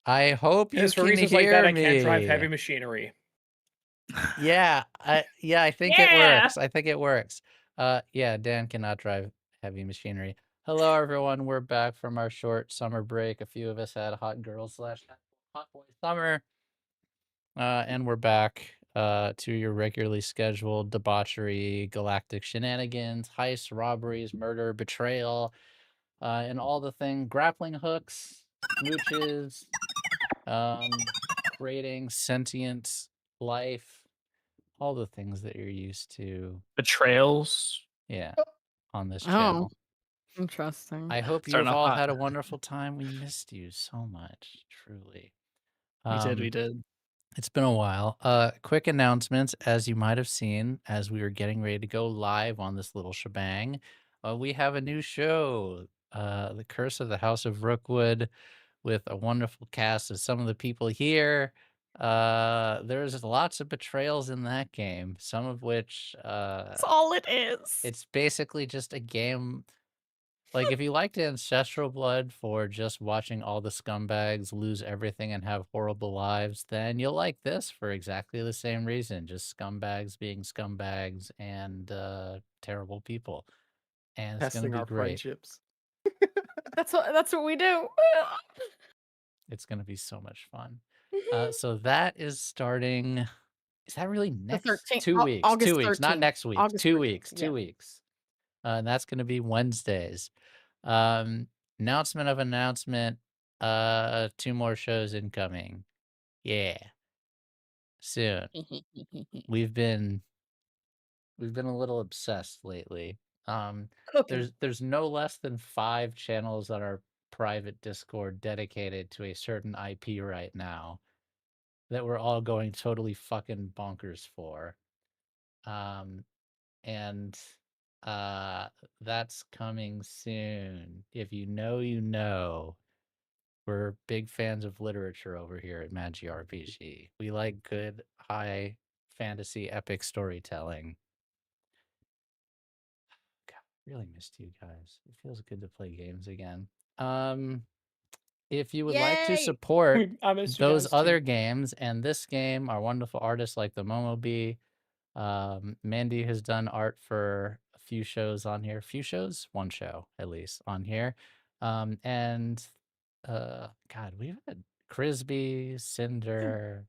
I hope And you it's for can reasons like that hear I can't drive me. heavy machinery. Yeah, I think it Yeah. works. I think it works. Yeah, Dan cannot drive heavy machinery. Hello, everyone. We're back from our short summer break. A few of us had hot girls slash hot boy summer, and we're back to your regularly scheduled debauchery, galactic shenanigans, heists, robberies, murder, betrayal, and all the grappling hooks, smooches, um, creating sentient life, all the things that you're used to, Betrayals. yeah, on this Oh, channel. interesting. I hope Starting you've off all hot. had a wonderful time. We missed you so much, truly. We did, we Um, did. it's been a while. Quick announcements, as you might have seen, as we were getting ready to go live on this little shebang. We have a new show, The Curse of the House of Rookwood, with a wonderful cast of some of the people here. There's lots of betrayals in that game, some of which That's all it is. it's basically just a game. Like, if you liked Ancestral Blood for just watching all the scumbags lose everything and have horrible lives, then you'll like this for exactly the same reason. Just scumbags being scumbags and terrible people. And it's going to Testing be our great. friendships. That's what we do. It's going to be so much fun. So that is starting. Is that really The next 13th, 2 weeks? August 2 weeks, not 13th. next week. August 2 weeks. 13th. Yeah. 2 weeks. And that's going to be Wednesdays. Announcement of announcement. 2 more shows incoming. Yeah, soon. We've been a little obsessed lately. Cooking. There's no less than 5 channels on our private Discord dedicated to a certain IP right now that we're all going totally fucking bonkers for. And that's coming soon. If you know, you know. We're big fans of literature over here at Magi RPG. We like good, high fantasy epic storytelling. God, really missed you guys. It feels good to play games again. If you would like to Yay! support I missed you those guys other too. games and this game, our wonderful artists like the Momo Bee, Mandy has done art for a few shows on here. Few shows? One show, at least, on here. And God, we've had Crisby, Cinder.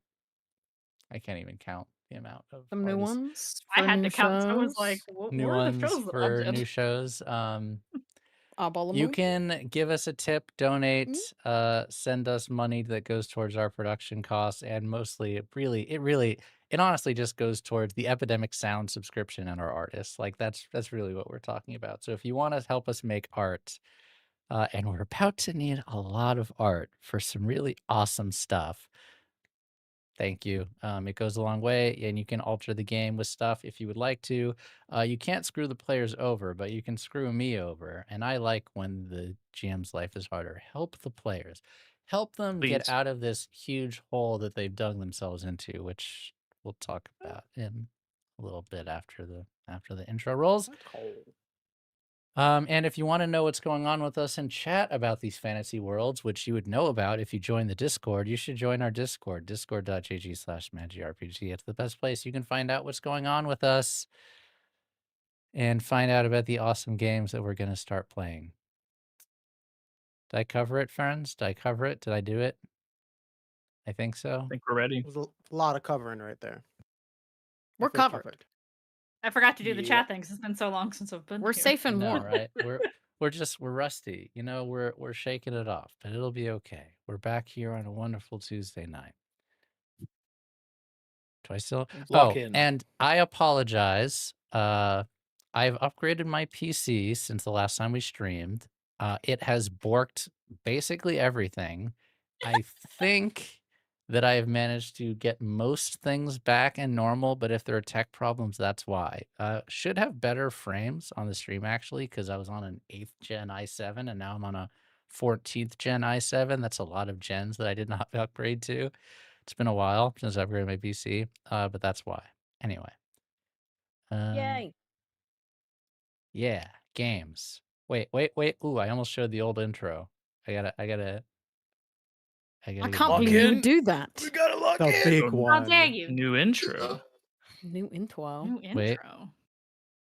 I can't even count the amount of Some new artists. ones I for had new to count. So I was like, shows. New what are the ones shows that I for did? new shows. You Abalamoo. can give us a tip, donate, send us money that goes towards our production costs, and mostly it honestly just goes towards the Epidemic Sound subscription and our artists. Like that's really what we're talking about. So if you want to help us make art, and we're about to need a lot of art for some really awesome stuff. Thank you. It goes a long way, and you can alter the game with stuff if you would like to. You can't screw the players over, but you can screw me over. And I like when the GM's life is harder. Help the players. Help them get Please. out of this huge hole that they've dug themselves into, which we'll talk about in a little bit after the intro rolls. And if you want to know what's going on with us and chat about these fantasy worlds, which you would know about if you join the Discord, you should join our Discord, discord.gg/magirpg. It's the best place you can find out what's going on with us and find out about the awesome games that we're going to start playing. Did I cover it, friends? Did I cover it? Did I do it? I think so. I think we're ready. There's a lot of covering right there. I We're feel covered. I forgot to do the Yeah. chat thing 'cause it's been so long since I've been We're here. safe and No, warm. right? We're rusty. You know, we're shaking it off, but it'll be okay. We're back here on a wonderful Tuesday night. Do I still? Lock Oh, in. and I apologize. I've upgraded my PC since the last time we streamed. It has borked basically everything. I think that I have managed to get most things back in normal, but if there are tech problems, that's why. Should have better frames on the stream actually, because I was on an 8th gen i7 and now I'm on a 14th gen i7. That's a lot of gens that I did not upgrade to. It's been a while since I've upgraded my PC, but that's why. Anyway. Yay. Yeah, games. Wait. Ooh, I almost showed the old intro. I gotta I I gotta get can't the believe new- you would do that. We gotta lock The in. big How one. dare you? New intro. New intro. New Wait. intro.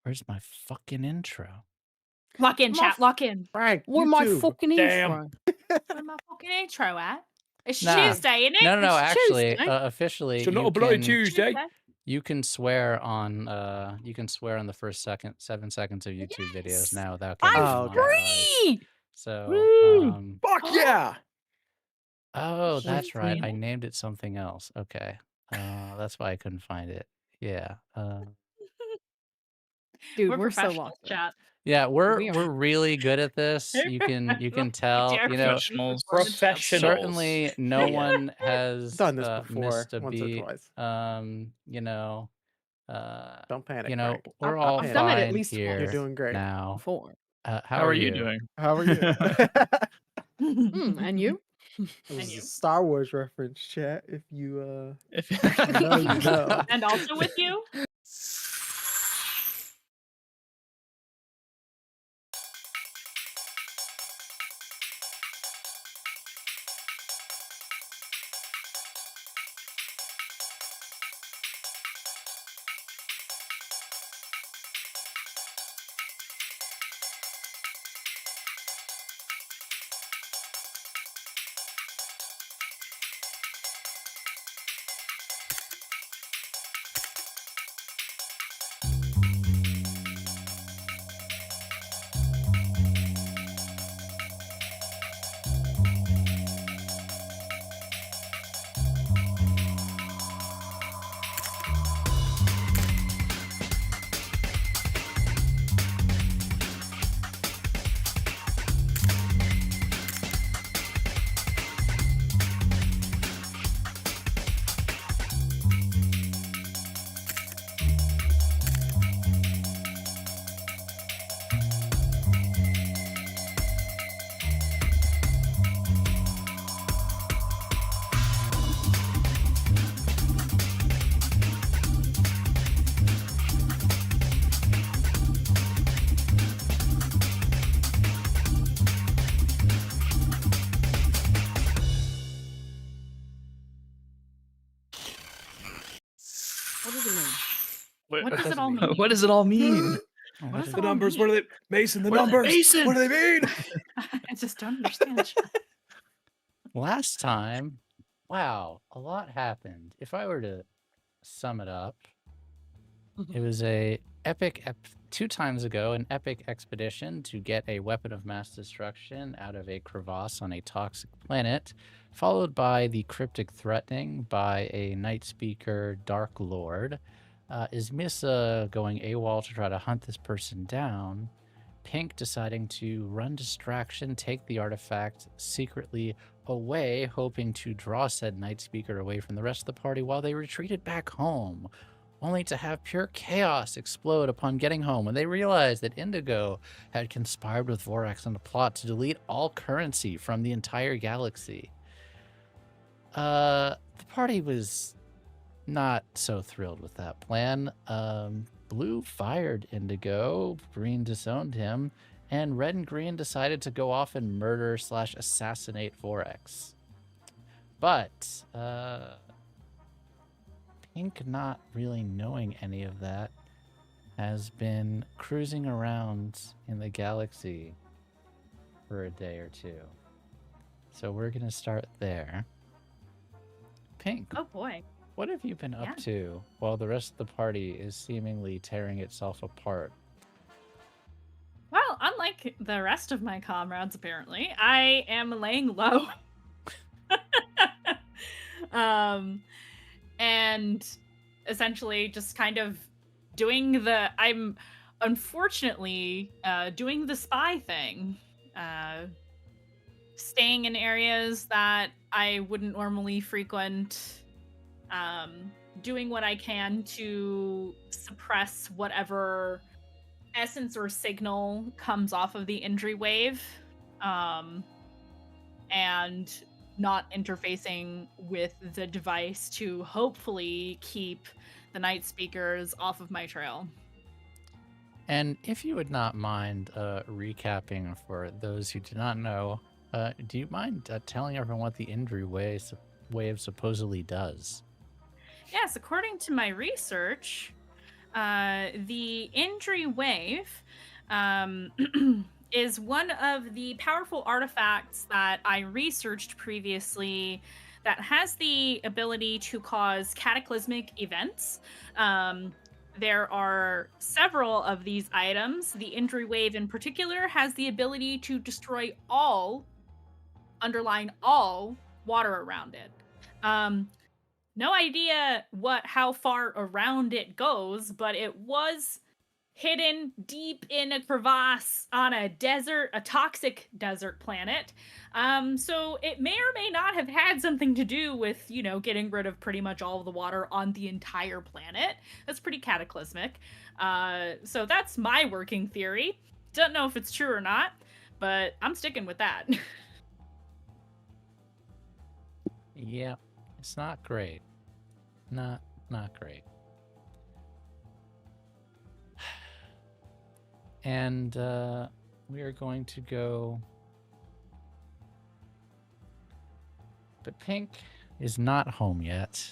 Where's my fucking intro? Lock in, My chat. Lock in. Frank, Where my YouTube. fucking Damn. intro? Where's my fucking intro at? It's Nah. Tuesday, isn't it? No. It's Actually, Tuesday. officially, So not you a bloody can Tuesday. you can swear on the first 7 seconds of YouTube videos Yes! now without I'm getting Oh, okay. demonetized. free! So Woo! Fuck yeah! oh, that's Tuesday, right. innit? I named it something else. Okay. That's why I couldn't find it. Yeah. Dude, We're we're so professionals, lost. chat. Yeah, we're We are- really good at this. You can tell, Dare you know, Professionals. Performance. Professionals. certainly no one has Done this before, missed a once or beat. twice. You know, Don't panic, you know, Frank. we're I've all I've done it at fine least here You're doing great. now. before. How are you doing? How are you? And you? It And was you. a Star Wars reference, chat. If you If know, you know. And also with you? What does it mean? What does it all mean? What does it all mean? Oh, What does The it all numbers. mean? What are they? Mason. The What are they, numbers. Mason? What do they mean? I just don't understand. Chat. Last time, wow, a lot happened. If I were to sum it up, it was a epic 2 times ago, an epic expedition to get a weapon of mass destruction out of a crevasse on a toxic planet, followed by the cryptic threatening by a Night Speaker Dark Lord. Is Missa going AWOL to try to hunt this person down? Pink deciding to run distraction, take the artifact secretly away, hoping to draw said Night Speaker away from the rest of the party while they retreated back home, only to have pure chaos explode upon getting home when they realized that Indigo had conspired with Vorax on a plot to delete all currency from the entire galaxy. The party was not so thrilled with that plan. Blue fired Indigo, Green disowned him, and Red and Green decided to go off and murder / assassinate Vorax. But Pink, not really knowing any of that, has been cruising around in the galaxy for a day or two. So we're going to start there. Pink, Oh boy. what have you been Yeah. up to while the rest of the party is seemingly tearing itself apart? Well, unlike the rest of my comrades, apparently, I am laying low. And essentially just kind of I'm unfortunately doing the spy thing. Staying in areas that I wouldn't normally frequent. Doing what I can to suppress whatever essence or signal comes off of the injury wave, and not interfacing with the device to hopefully keep the Night Speakers off of my trail. And if you would not mind recapping for those who do not know Do you mind telling everyone what the injury wave supposedly does? Yes, according to my research, the injury wave um, is one of the powerful artifacts that I researched previously that has the ability to cause cataclysmic events. There are several of these items. The injury wave, in particular, has the ability to destroy all, underline all, water around it. Um, no idea how far around it goes, but it was hidden deep in a crevasse on a toxic desert planet. So it may or may not have had something to do with, getting rid of pretty much all of the water on the entire planet. That's pretty cataclysmic. So that's my working theory. Don't know if it's true or not, but I'm sticking with that. Yeah, it's not great. Not great. And we are going to go. But Pink is not home yet.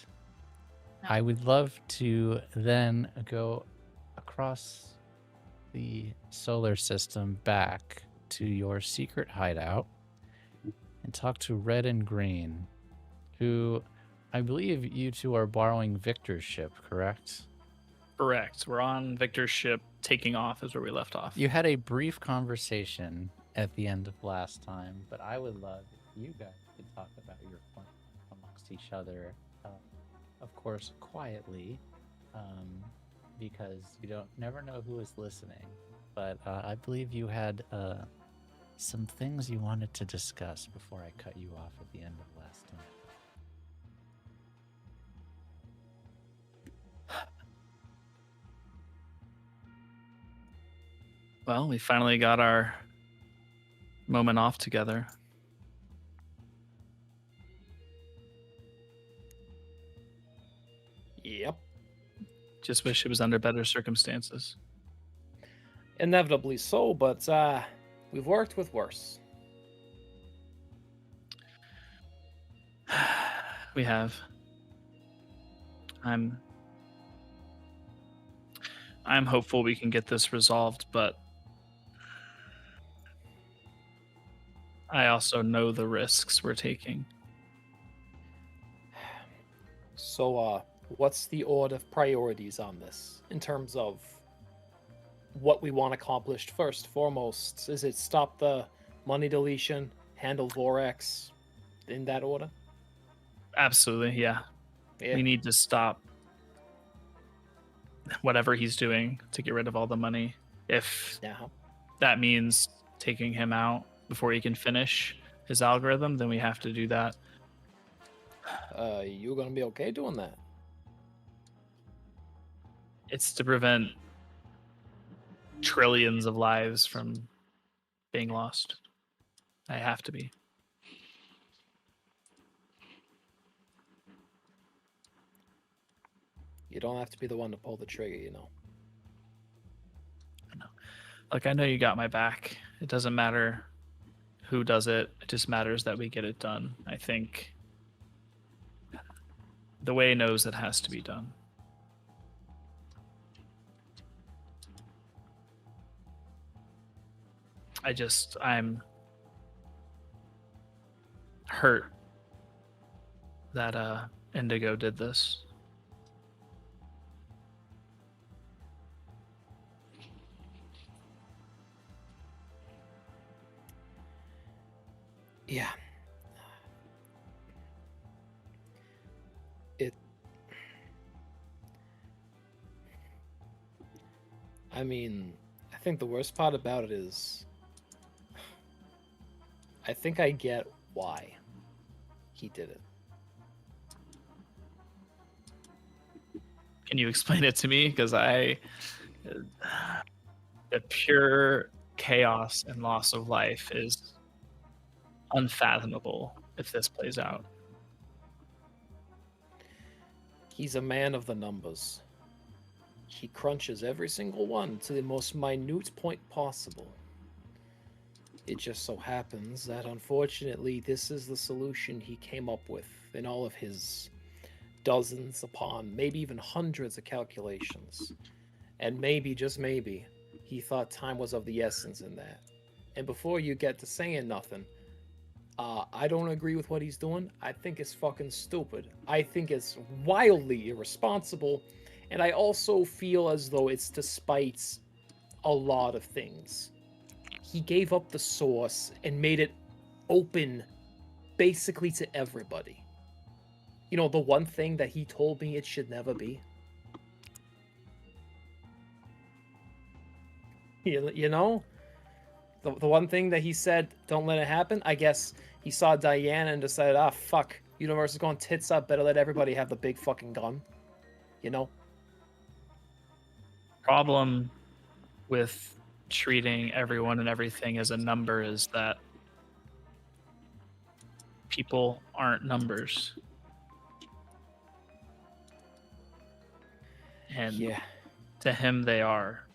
No. I would love to then go across the solar system back to your secret hideout and talk to Red and Green, who I believe you two are borrowing Victor's ship, correct? Correct. We're on Victor's ship. Taking off is where we left off. You had a brief conversation at the end of last time, but I would love if you guys could talk about your plan amongst each other, of course, quietly, because you never know who is listening. But I believe you had some things you wanted to discuss before I cut you off at the end of last time. Well, we finally got our moment off together. Yep. Just wish it was under better circumstances. Inevitably so, but we've worked with worse. We have. I'm hopeful we can get this resolved, but I also know the risks we're taking. So, what's the order of priorities on this in terms of what we want accomplished first? Foremost, is it stop the money deletion, handle Vorax, in that order? Absolutely, yeah. Yeah. We need to stop whatever he's doing to get rid of all the money. If that means taking him out before he can finish his algorithm, then we have to do that. You gonna be okay doing that? It's to prevent trillions of lives from being lost. I have to be. You don't have to be the one to pull the trigger, you know. Look, I know you got my back. It doesn't matter who does it. It just matters that we get it done. I think the way knows it has to be done. I'm hurt that Indigo did this. Yeah. I mean, I think the worst part about it is I think I get why he did it. Can you explain it to me? Because the pure chaos and loss of life is unfathomable if this plays out. He's a man of the numbers. He crunches every single one to the most minute point possible. It just so happens that unfortunately this is the solution he came up with in all of his dozens upon maybe even hundreds of calculations. And maybe, just maybe, he thought time was of the essence in that. And before you get to saying nothing, I don't agree with what he's doing. I think it's fucking stupid. I think it's wildly irresponsible. And I also feel as though it's despite a lot of things. He gave up the source and made it open basically to everybody. You know, the one thing that he told me it should never be. You know? The one thing that he said, don't let it happen, I guess he saw Diana and decided, fuck, universe is going tits up, better let everybody have the big fucking gun. You know? Problem with treating everyone and everything as a number is that people aren't numbers. And Yeah. to him, they are.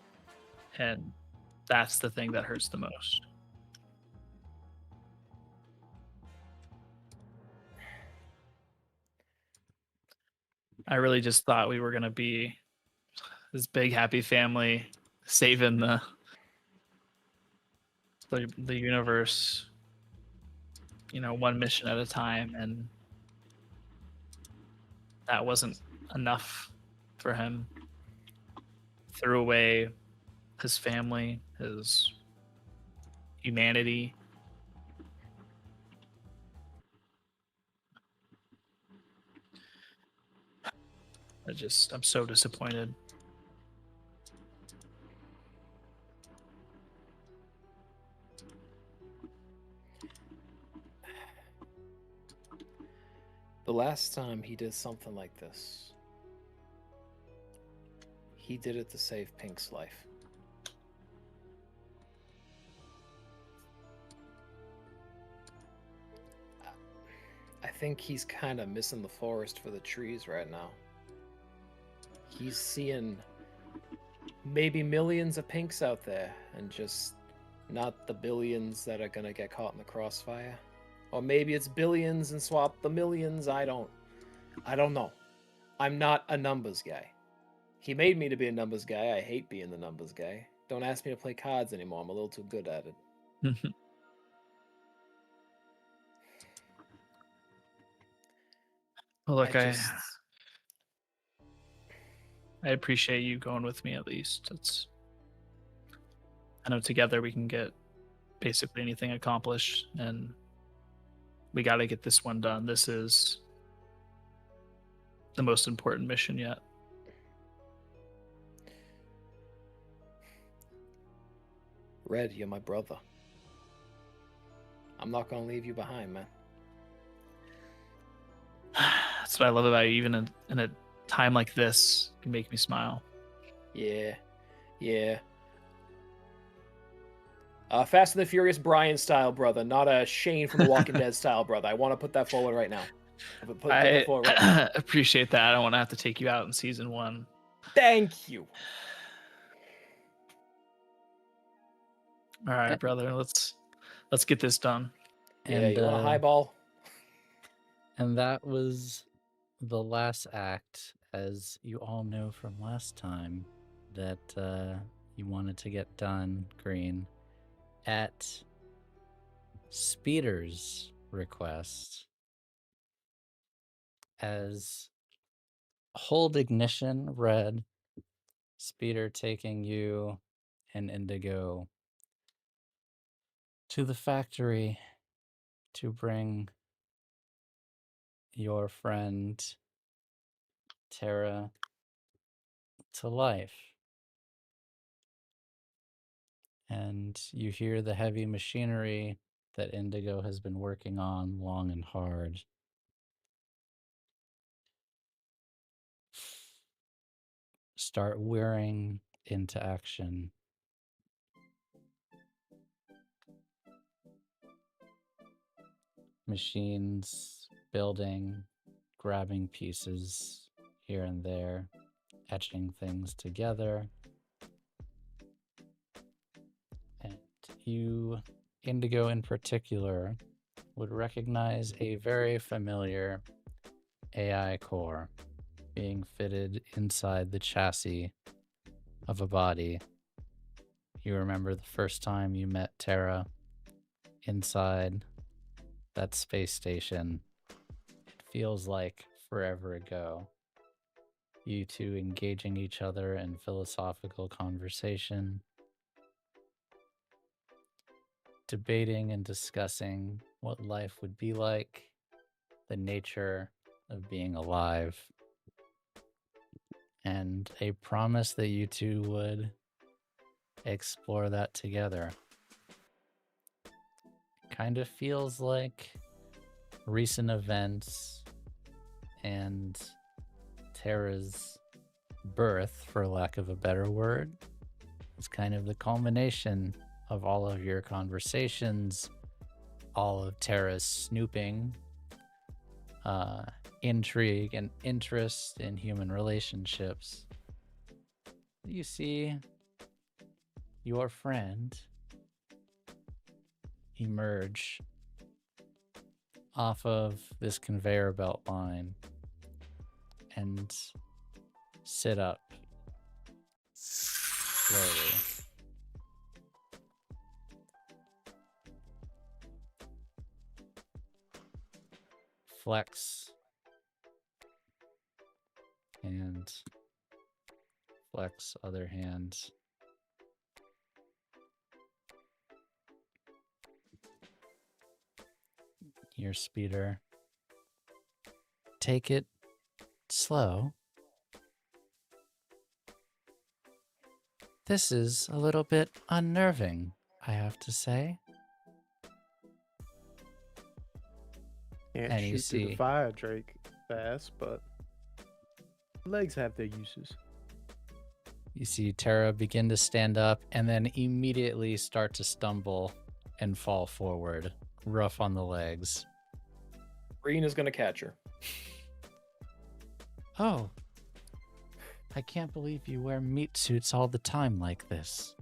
And that's the thing that hurts the most. I really just thought we were going to be this big happy family saving the universe, you know, one mission at a time, and that wasn't enough for him. Threw away his family, his humanity. I'm so disappointed. The last time he did something like this, he did it to save Pink's life. I think he's kind of missing the forest for the trees right now. He's seeing maybe millions of Pinks out there and just not the billions that are gonna get caught in the crossfire. Or maybe it's billions and swap the millions. I don't know. I'm not a numbers guy. He made me to be a numbers guy. I hate being the numbers guy. Don't ask me to play cards anymore. I'm a little too good at it. Well, look, I appreciate you going with me at least. I know together we can get basically anything accomplished, and we got to get this one done. This is the most important mission yet. Red, you're my brother. I'm not gonna leave you behind, man. That's what I love about you. Even in a time like this, you make me smile. Yeah. Fast and the Furious Brian style brother, not a Shane from The Walking Dead style brother. I want to put that forward right now. I appreciate that. I don't want to have to take you out in season 1. Thank you. All right, brother. Let's get this done. Yeah, you want a highball? And that was the last act, as you all know from last time, that you wanted to get done, Green, at Speeder's request. As hold ignition, Red, Speeder taking you and Indigo to the factory to bring your friend Tara to life. And you hear the heavy machinery that Indigo has been working on long and hard start whirring into action. Machines building, grabbing pieces here and there, etching things together. And you Indigo in particular would recognize a very familiar AI core being fitted inside the chassis of a body. You remember the first time you met Terra inside that space station. It feels like forever ago. You two engaging each other in philosophical conversation, debating and discussing what life would be like, the nature of being alive, and a promise that you two would explore that together. Kind of feels like recent events and Terra's birth, for lack of a better word, is kind of the culmination of all of your conversations, all of Terra's snooping, intrigue, and interest in human relationships. You see your friend emerge off of this conveyor belt line and sit up slowly. Flex and flex other hand. Your speeder. Take it slow. This is a little bit unnerving, I have to say. Can't And you shoot through the see- Firedrake fast, but legs have their uses. You see Terra begin to stand up and then immediately start to stumble and fall forward, rough on the legs. Green is going to catch her. Oh, I can't believe you wear meat suits all the time like this.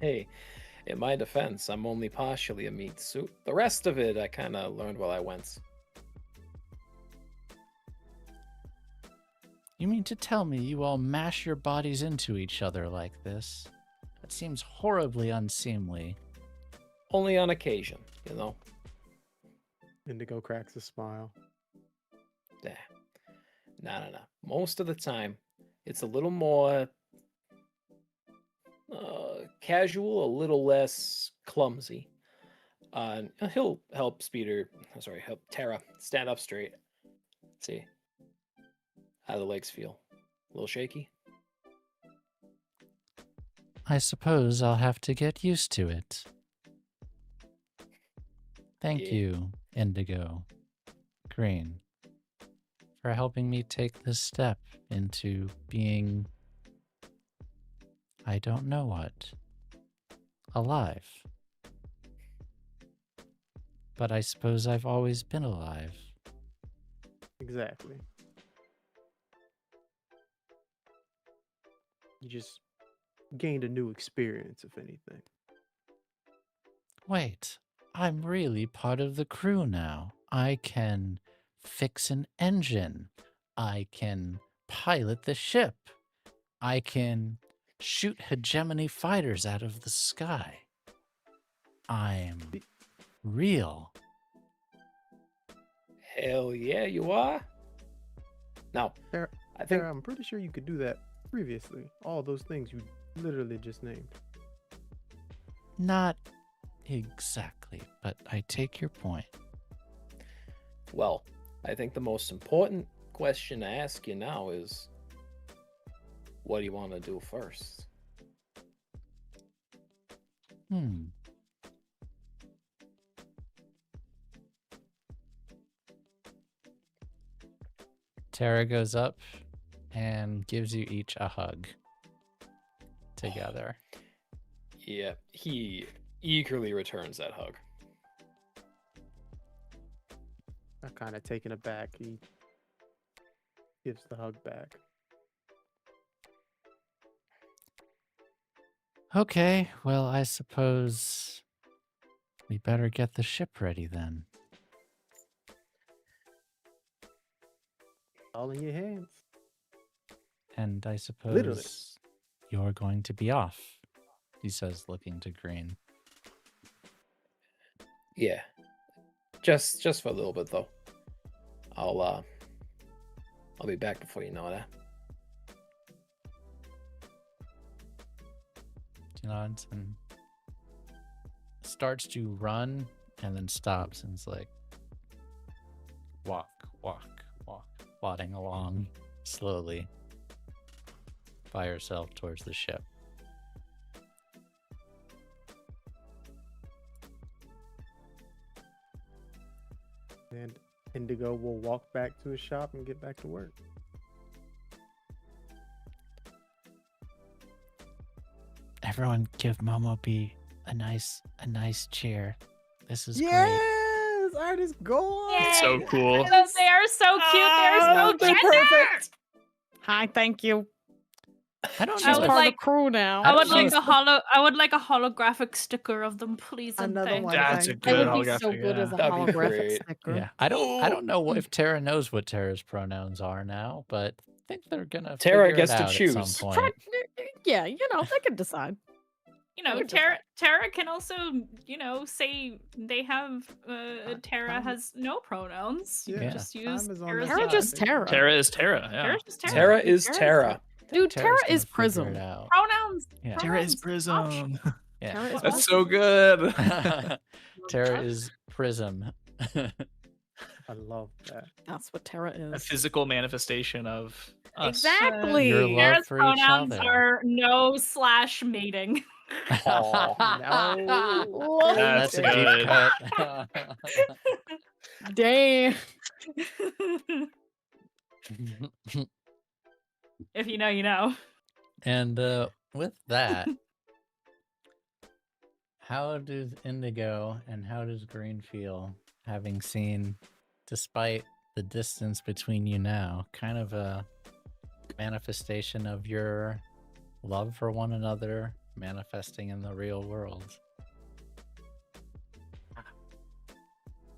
Hey, in my defense, I'm only partially a meat suit. The rest of it I kind of learned while I went. You mean to tell me you all mash your bodies into each other like this? That seems horribly unseemly. Only on occasion, you know? Indigo cracks a smile. Nah. No. Most of the time, it's a little more casual, a little less clumsy. And he'll help help Terra stand up straight. See how the legs feel. A little shaky. I suppose I'll have to get used to it. Thank Yeah. you, Indigo, Green, for helping me take this step into being, I don't know what, alive. But I suppose I've always been alive. Exactly. You just gained a new experience, if anything. Wait, I'm really part of the crew now. I can fix an engine. I can pilot the ship. I can shoot hegemony fighters out of the sky. I'm real. Hell yeah, you are. Now, Sarah, I think I'm pretty sure you could do that previously. All those things you literally just named. Not exactly, but I take your point. Well, I think the most important question to ask you now is, what do you want to do first? Tara goes up and gives you each a hug together. Yeah, he eagerly returns that hug. I'm kind of taken aback. He gives the hug back. Okay, well, I suppose We better get the ship ready then. All in your hands. And I suppose Literally. you're going to be off, he says, looking to Green. Yeah. Just for a little bit though. I'll be back before you know that. She nods and starts to run and then stops and is like, walk, plodding along slowly by herself towards the ship. And Indigo will walk back to his shop and get back to work. Everyone give Momo B a nice cheer. This is great. Yes! Artist goal! It's so cool. They are so cute. They're so they're tender. perfect. Hi, thank you. I don't She's know would if part like- of the crew now. I would don't know like if- I would like a holographic sticker of them, please and Another thank one. you. That's a Thank It good would be so holographic, good yeah. as a That'd be holographic great. sticker. Yeah, I don't know if Tara knows what Tara's pronouns are now, but I think they're gonna Tara figure gets it to out choose. at some Try- point. Yeah, they can decide. You know, would Tara can also, say they have Tara time- has no pronouns. You Yeah, can just use time is on Tara's their Tara side. just Tara. Tara is Tara. Yeah. Tara's just Tara. Tara is Tara's Tara. Dude, Tara's Tara is gonna figure Prism. it out. Pronouns. Yeah. Tara is Pronouns optional. Prism. Yeah. Tara is That's so good. Tara is Prism. I love that. That's what Tara A is. physical manifestation of us. Exactly. Your love Tara's for each pronouns other. are no/mating. Aw. No. That's a good. deep cut. Damn. If you know, you know. And with that, how does Indigo and how does Green feel having seen, despite the distance between you now, kind of a manifestation of your love for one another manifesting in the real world?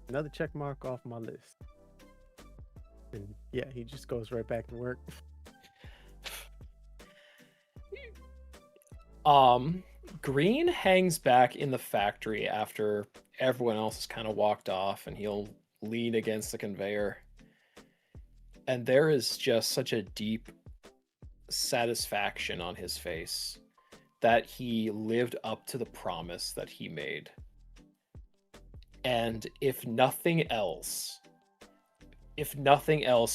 Another check mark off my list. And yeah, he just goes right back to work. Green hangs back in the factory after everyone else has kind of walked off, and he'll lean against the conveyor. And there is just such a deep satisfaction on his face that he lived up to the promise that he made. And if nothing else,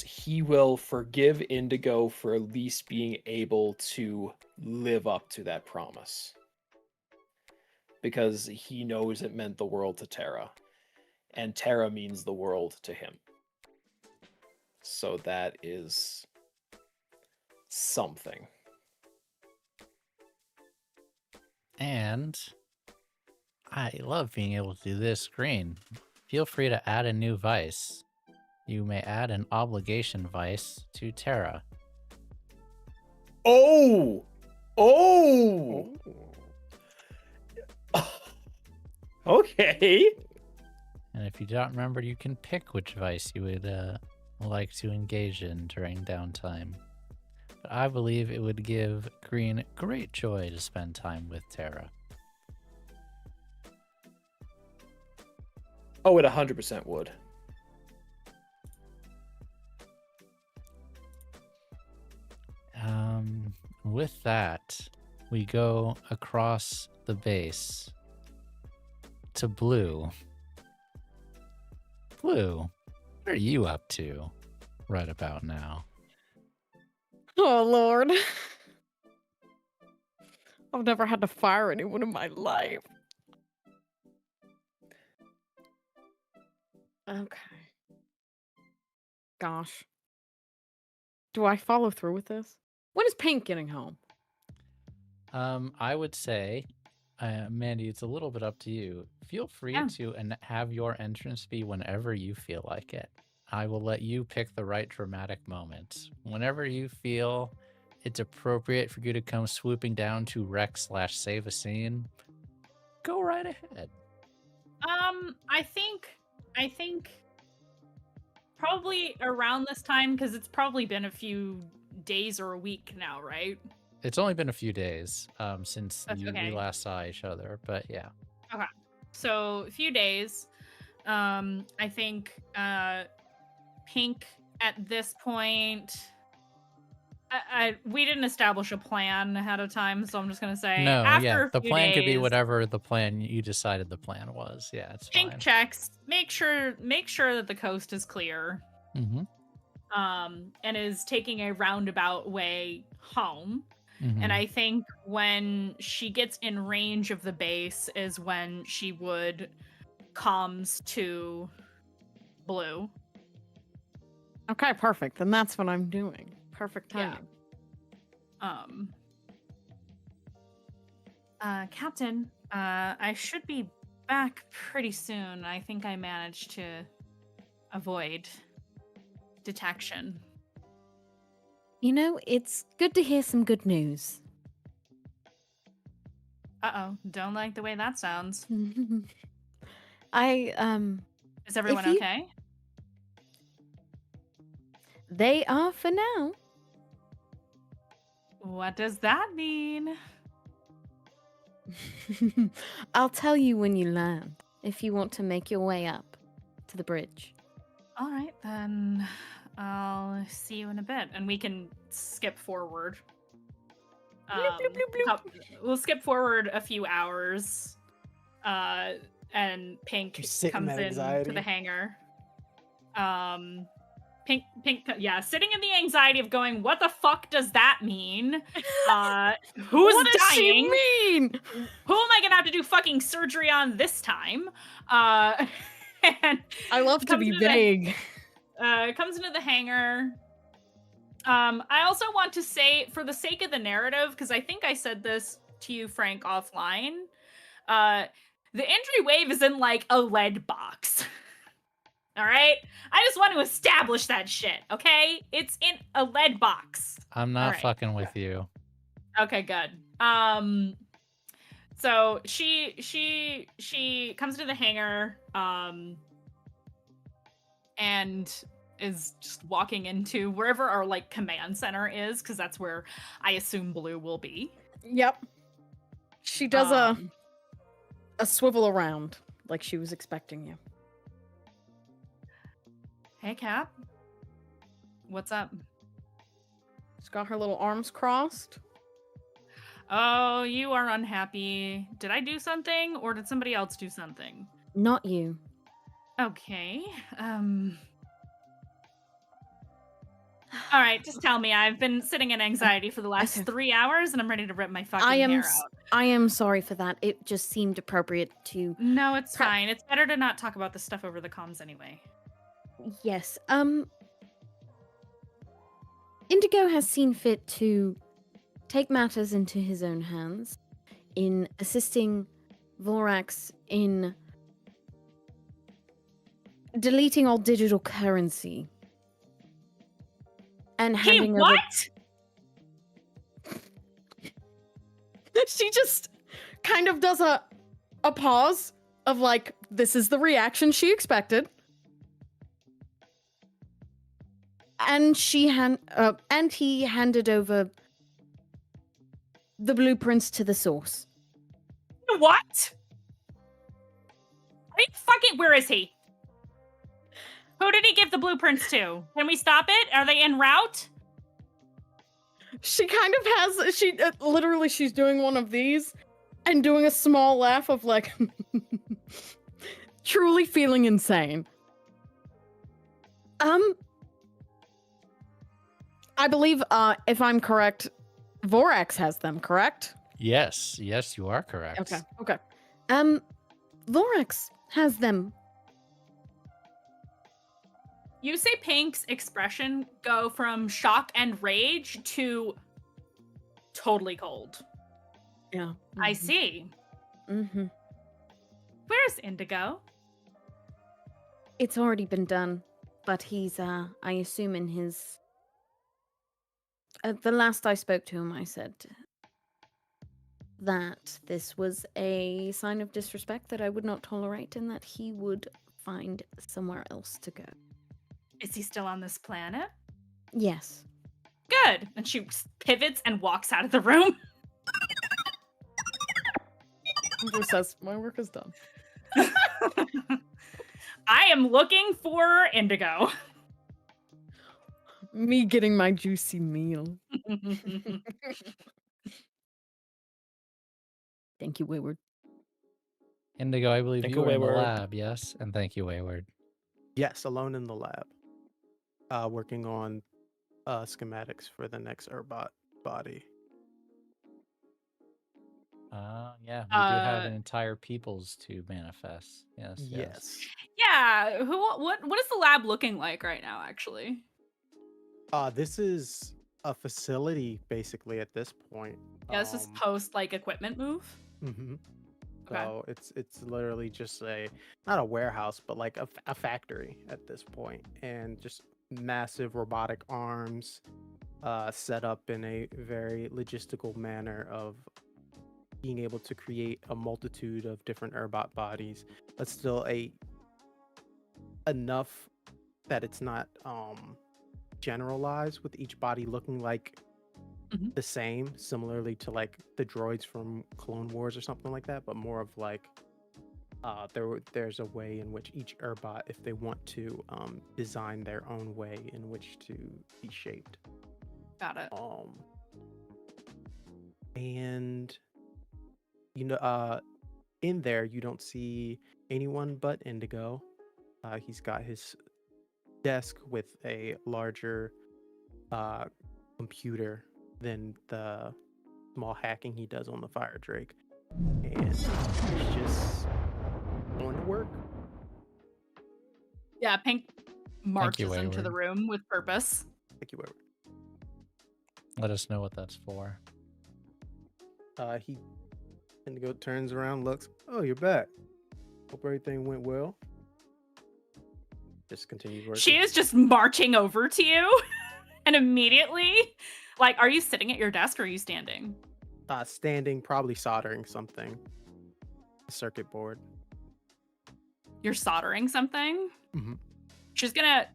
he will forgive Indigo for at least being able to live up to that promise. Because he knows it meant the world to Tara. And Tara means the world to him. So that is something. And I love being able to do this, Green. Feel free to add a new vice. You may add an obligation vice to Tara. Oh! Oh! Okay. And if you don't remember, you can pick which vice you would like to engage in during downtime. But I believe it would give Green great joy to spend time with Tara. Oh, it 100% would. With that, we go across the base to Blue. Blue, what are you up to right about now? Oh, Lord. I've never had to fire anyone in my life. Okay. Gosh. Do I follow through with this? When is Pink getting home? I would say, Mandy, it's a little bit up to you. Feel free Yeah. to have your entrance be whenever you feel like it. I will let you pick the right dramatic moment. Whenever you feel it's appropriate for you to come swooping down to wreck/save a scene, go right ahead. I think probably around this time, because it's probably been a few days or a week now, right? It's only been a few days since That's we okay. last saw each other, but yeah. Okay. So a few days. I think Pink at this point. We didn't establish a plan ahead of time, so I'm just gonna say No, yeah, after a the few plan could be days, whatever the plan you decided the plan was. Yeah, it's Pink fine. checks, make sure that the coast is clear. Mm-hmm. And is taking a roundabout way home. Mm-hmm. And I think when she gets in range of the base is when she would comms to Blue. Okay, perfect. Then that's what I'm doing. Perfect Yeah. timing. Captain, I should be back pretty soon. I think I managed to avoid detection. You know, it's good to hear some good news. Uh-oh, don't like the way that sounds. Is everyone you- okay? They are for now. What does that mean? I'll tell you when you land, if you want to make your way up to the bridge. All right, then I'll see you in a bit, and we can skip forward. We'll skip forward a few hours, and Pink You sit in comes that in anxiety. to the hangar. Pink, yeah, sitting in the anxiety of going, what the fuck does that mean? Who's What does she dying? mean? Who am I gonna have to do fucking surgery on this time? And I love to comes be into the- vague. comes into the hangar. I also want to say, for the sake of the narrative, because I think I said this to you, Frank, offline, the entry wave is in like a lead box. All right? I just want to establish that shit, okay? It's in a lead box. I'm not Alright. fucking with you. Okay, good. So she comes into the hangar, and is just walking into wherever our like command center is, because that's where I assume Blue will be. Yep. She does a swivel around like she was expecting you. Hey, Cap. What's up? She's got her little arms crossed. Oh, you are unhappy. Did I do something, or did somebody else do something? Not you. Okay. All right, just tell me. I've been sitting in anxiety for the last Okay. 3 hours, and I'm ready to rip my fucking I am hair s- out. I am sorry for that. It just seemed appropriate to No, it's Pre- fine. It's better to not talk about this stuff over the comms anyway. Yes. Indigo has seen fit to take matters into his own hands in assisting Vorax in deleting all digital currency and Hey, handing what? over. She just kind of does a pause of like, this is the reaction she expected. And he handed over the blueprints to the source. What? Are you fucking? Where is he? Who did he give the blueprints to? Can we stop it? Are they en route? She kind of has, literally, she's doing one of these and doing a small laugh of like, truly feeling insane. I believe, if I'm correct, Vorax has them, correct? Yes, you are correct. Okay. Vorax has them. You say Pink's expression go from shock and rage to totally cold. Yeah. I see. Mm-hmm. Where's Indigo? It's already been done, but he's, I assume in his... the last I spoke to him, I said, that this was a sign of disrespect that I would not tolerate and that he would find somewhere else to go. Is he still on this planet? Yes. Good. And she pivots and walks out of the room. Andrew says, my work is done. I am looking for Indigo. Me getting my juicy meal. Thank you, Wayward. Indigo, I believe Thank you you, were in the Wayward. lab, yes? And thank you, Wayward. Yes, alone in the lab. Working on schematics for the next Urbot body. Yeah, we do have an entire peoples to manifest. Yes, yes. Yes. Yeah, what is the lab looking like right now, actually? This is a facility basically at this point. Yeah, this is post like equipment move. Mm-hmm. Okay. So it's literally just not a warehouse, but like a factory at this point, and just massive robotic arms set up in a very logistical manner of being able to create a multitude of different Urbot bodies, but still enough that it's not generalized, with each body looking like the same, similarly to like the droids from Clone Wars or something like that, but more of like there's a way in which each Urbot, if they want to, design their own way in which to be shaped. Got it. And in there you don't see anyone but Indigo. He's got his desk with a larger computer than the small hacking he does on the Firedrake, and he's just going to work. Yeah, Pink marches into the Wayward. room with purpose. Thank you, Wayward. Let us know what that's for. Indigo turns around, looks. Oh, you're back. Hope everything went well. Just continues working. She is just marching over to you and immediately, like, are you sitting at your desk or are you standing? Standing, probably soldering something. A circuit board. You're soldering something? Mhm.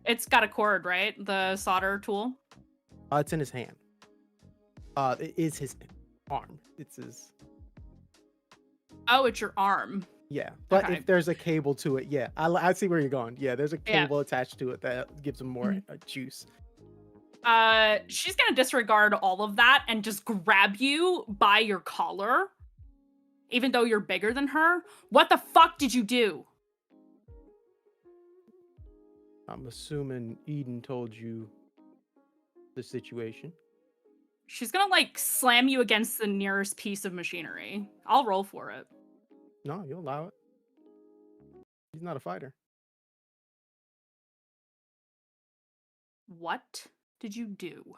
It's got a cord, right? The solder tool? It's in his hand. It is his arm. It's his. Oh, it's your arm. Yeah, but Okay. if there's a cable to it, yeah, I see where you're going. Yeah, there's a Yeah. cable attached to it that gives him more juice. She's gonna disregard all of that and just grab you by your collar, even though you're bigger than her. What the fuck did you do? I'm assuming Eden told you the situation. She's gonna like slam you against the nearest piece of machinery. I'll roll for it. No, you'll allow it. He's not a fighter. What did you do?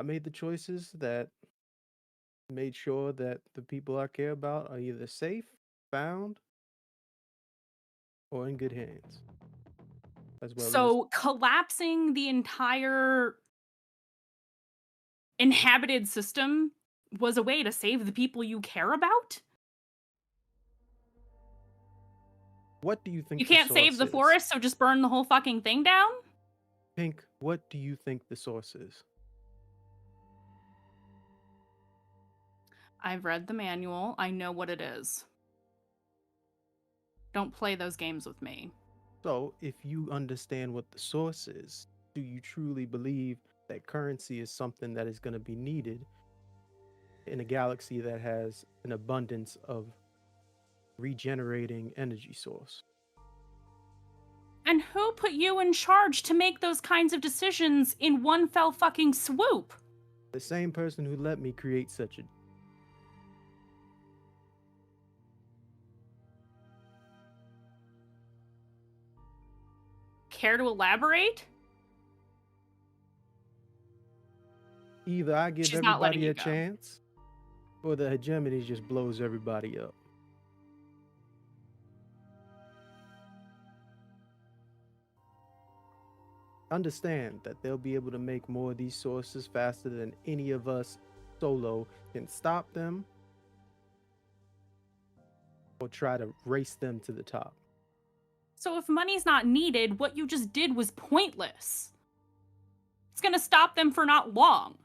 I made the choices that made sure that the people I care about are either safe, found, or in good hands. As well So collapsing the entire inhabited system was a way to save the people you care about? what do you think? You the can't save source the is? forest, so just burn the whole fucking thing down? Pink, what do you think the source is? I've read the manual. I know what it is. Don't play those games with me. So, if you understand what the source is, do you truly believe that currency is something that is going to be needed in a galaxy that has an abundance of regenerating energy source? And who put you in charge to make those kinds of decisions in one fell fucking swoop? The same person who let me create such a. Care to elaborate? Either I give She's not letting everybody you a go. chance, or the hegemony just blows everybody up. understand that they'll be able to make more of these sources faster than any of us solo can stop them or try to race them to the top. So if money's not needed, what you just did was pointless. It's gonna stop them for not long.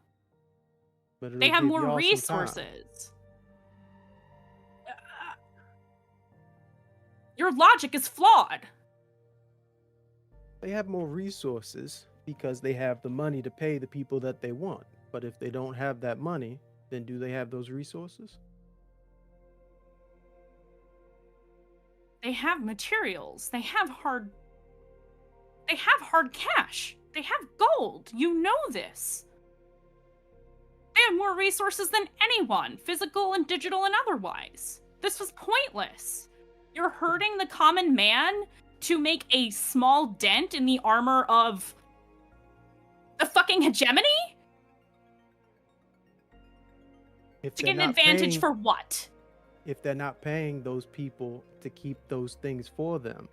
But They it'll have give more y'all some time. resources. Your logic is flawed. They have more resources because they have the money to pay the people that they want. But if they don't have that money, then do they have those resources? They have materials. They have hard cash. They have gold. You know this. They have more resources than anyone, physical and digital and otherwise. This was pointless. You're hurting the common man to make a small dent in the armor of the fucking hegemony? If To they're get an not advantage paying- for what? If they're not paying those people to keep those things for them,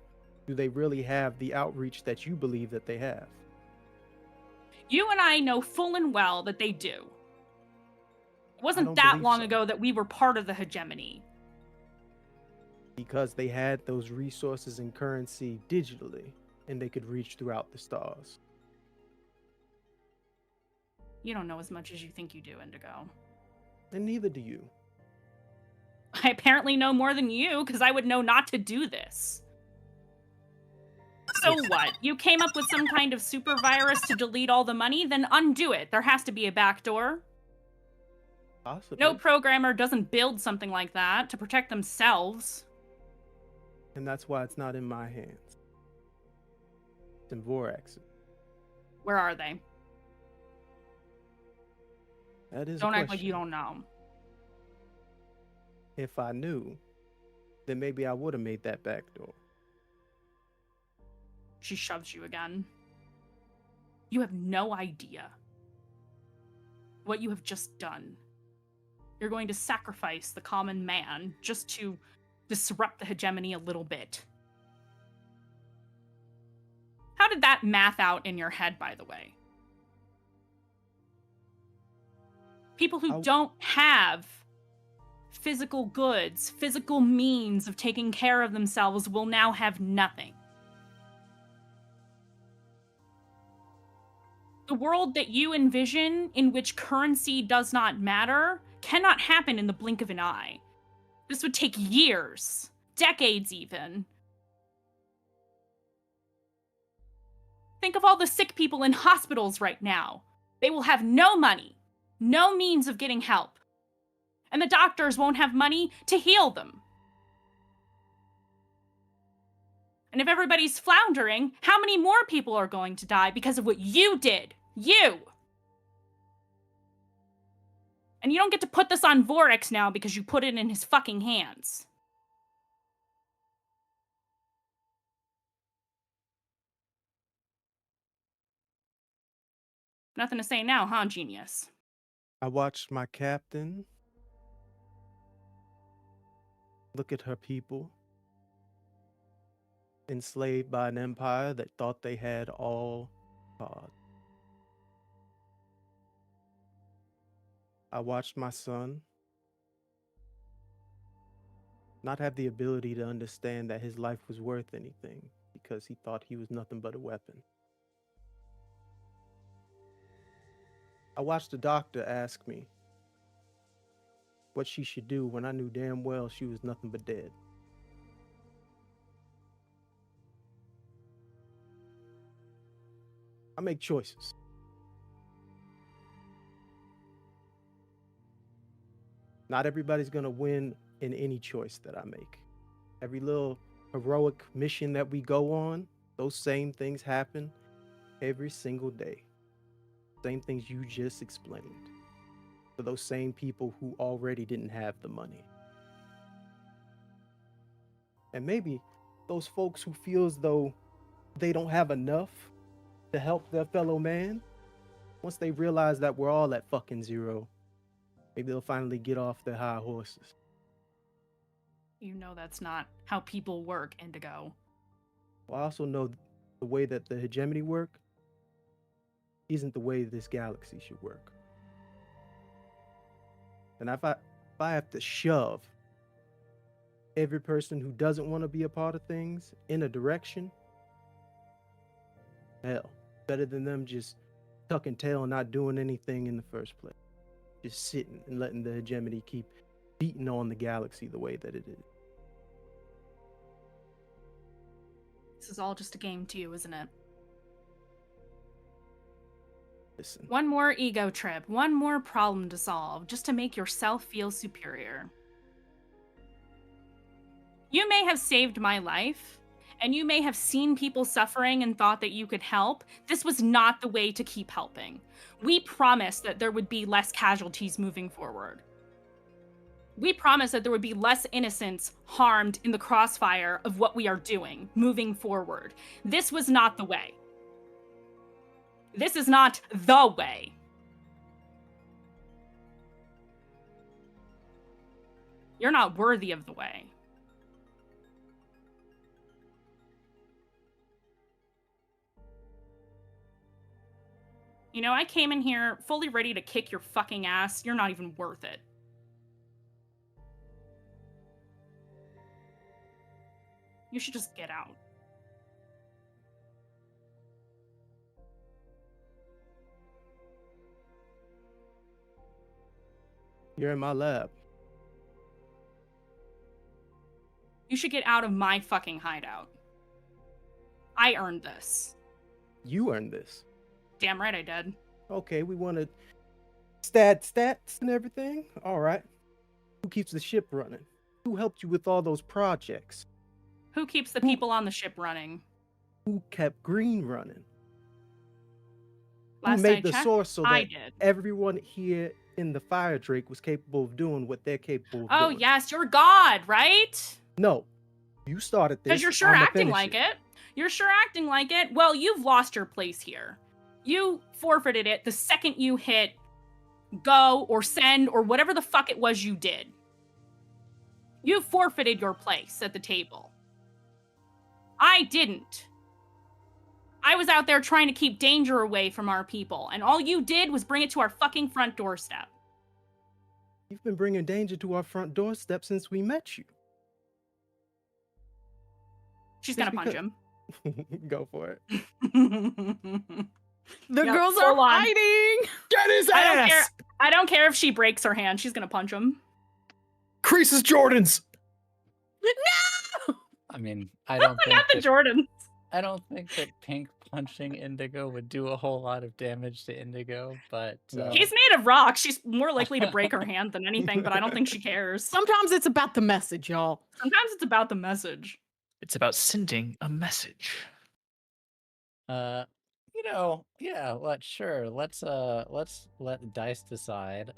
do they really have the outreach that you believe that they have? You and I know full and well that they do. It wasn't don't that believe long so. ago that we were part of the hegemony. Because they had those resources and currency digitally, and they could reach throughout the stars. You don't know as much as you think you do, Indigo. And neither do you. I apparently know more than you, because I would know not to do this. So what? You came up with some kind of super virus to delete all the money? Then undo it. There has to be a backdoor. Possibly. No programmer doesn't build something like that to protect themselves. And that's why it's not in my hands. It's in Vorax's. Where are they? That is Don't a act like you question. don't know. If I knew, then maybe I would have made that back door. She shoves you again. You have no idea what you have just done. You're going to sacrifice the common man just to disrupt the hegemony a little bit. How did that math out in your head, by the way? People who don't have physical goods, physical means of taking care of themselves will now have nothing. The world that you envision, in which currency does not matter, cannot happen in the blink of an eye. This would take years, decades even. Think of all the sick people in hospitals right now. They will have no money, no means of getting help. And the doctors won't have money to heal them. And if everybody's floundering, how many more people are going to die because of what you did? You! And you don't get to put this on Vorax now because you put it in his fucking hands. Nothing to say now, huh, genius? I watched my captain look at her people, enslaved by an empire that thought they had all cards. I watched my son not have the ability to understand that his life was worth anything because he thought he was nothing but a weapon. I watched the doctor ask me what she should do when I knew damn well she was nothing but dead. I make choices. Not everybody's gonna win in any choice that I make. Every little heroic mission that we go on, those same things happen every single day. Same things you just explained. For those same people who already didn't have the money. And maybe those folks who feel as though they don't have enough to help their fellow man, once they realize that we're all at fucking zero, maybe they'll finally get off their high horses. You know that's not how people work, Indigo. Well, I also know the way that the hegemony work, isn't the way this galaxy should work. And if I have to shove every person who doesn't want to be a part of things in a direction, hell, better than them just tucking tail and not doing anything in the first place. Just sitting and letting the hegemony keep beating on the galaxy the way that it is. This is all just a game to you, isn't it? Listen, One more ego trip, one more problem to solve, just to make yourself feel superior. You may have saved my life, and you may have seen people suffering and thought that you could help. This was not the way to keep helping. We promised that there would be less casualties moving forward. We promised that there would be less innocents harmed in the crossfire of what we are doing moving forward. This was not the way. This is not the way. You're not worthy of the way. You know, I came in here fully ready to kick your fucking ass. You're not even worth it. You should just get out. you're in my lab. You should get out of my fucking hideout. I earned this. You earned this. Damn right I did. Okay, we wanted stats and everything. All right. Who keeps the ship running? Who helped you with all those projects? Who keeps the people on the ship running? Who kept Green running? Last Who made I the checked, source so I that did. everyone here in the Firedrake was capable of doing what they're capable of Oh, doing? yes, you're God, right? No. You started this. Because you're sure I'ma acting finish like it. You're sure acting like it. Well, you've lost your place here. You forfeited it the second you hit go or send or whatever the fuck it was you did. You forfeited your place at the table. I didn't. I was out there trying to keep danger away from our people, and all you did was bring it to our fucking front doorstep. You've been bringing danger to our front doorstep since we met you. She's Just gonna punch him. Go for it. The Yep, girls full are on. fighting. Get his I don't care. ass! I don't care if she breaks her hand. She's gonna punch him. Creases Jordans! I mean, I don't What think happened, that, Jordan? I don't think that Pink punching Indigo would do a whole lot of damage to Indigo, but No. He's made of rock. She's more likely to break her hand than anything, but I don't think she cares. Sometimes it's about the message, y'all. Sometimes it's about the message. It's about sending a message. yeah, let's let dice decide.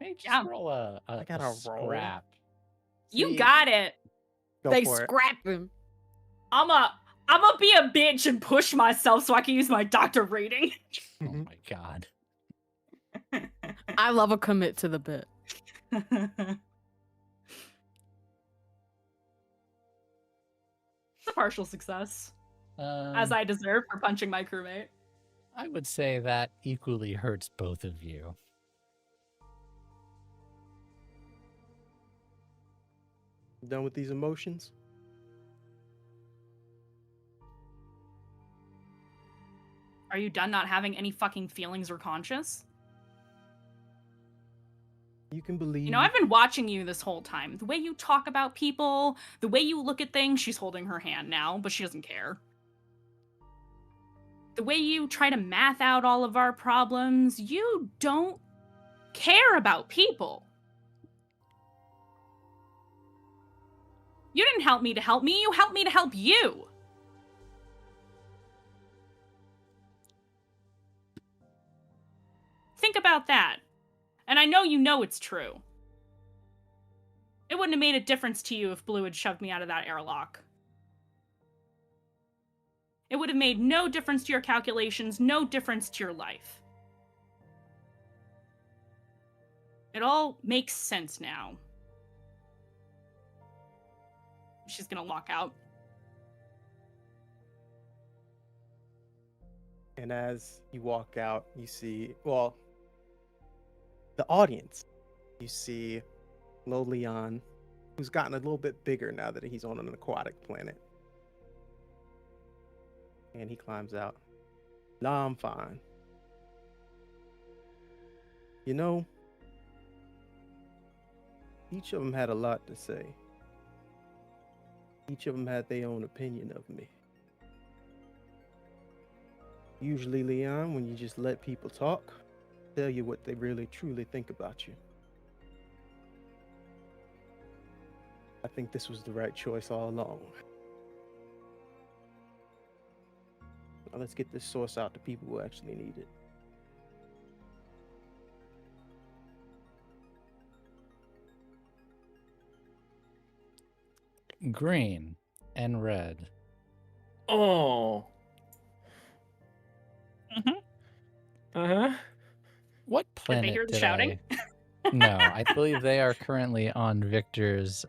Maybe just Yeah. roll a I gotta roll. scrap. You See, got it. Go They for it. scrap him. I'ma be a bitch and push myself so I can use my doctor rating. Oh my god. I love a commit to the bit. It's a partial success, as I deserve for punching my crewmate. I would say that equally hurts both of you. Done with these emotions? Are you done not having any fucking feelings or conscience? You can believe. You know, I've been watching you this whole time. The way you talk about people, the way you look at things, she's holding her hand now, but she doesn't care. The way you try to math out all of our problems, you don't care about people. You didn't help me to help me, you helped me to help you. Think about that. And I know it's true. It wouldn't have made a difference to you if Blue had shoved me out of that airlock. It would have made no difference to your calculations, no difference to your life. It all makes sense now. She's gonna walk out. And as you walk out, you see, well, the audience. You see Lo Leon, who's gotten a little bit bigger now that he's on an aquatic planet. And he climbs out. Nah, I'm fine. You know, each of them had a lot to say. Each of them had their own opinion of me. Usually, Leon, when you just let people talk, tell you what they really truly think about you. I think this was the right choice all along. Now let's get this source out to people who actually need it. Green and red. Oh. Mhm. Uh-huh. What Did planet they hear the did shouting? No, I believe they are currently on Victor's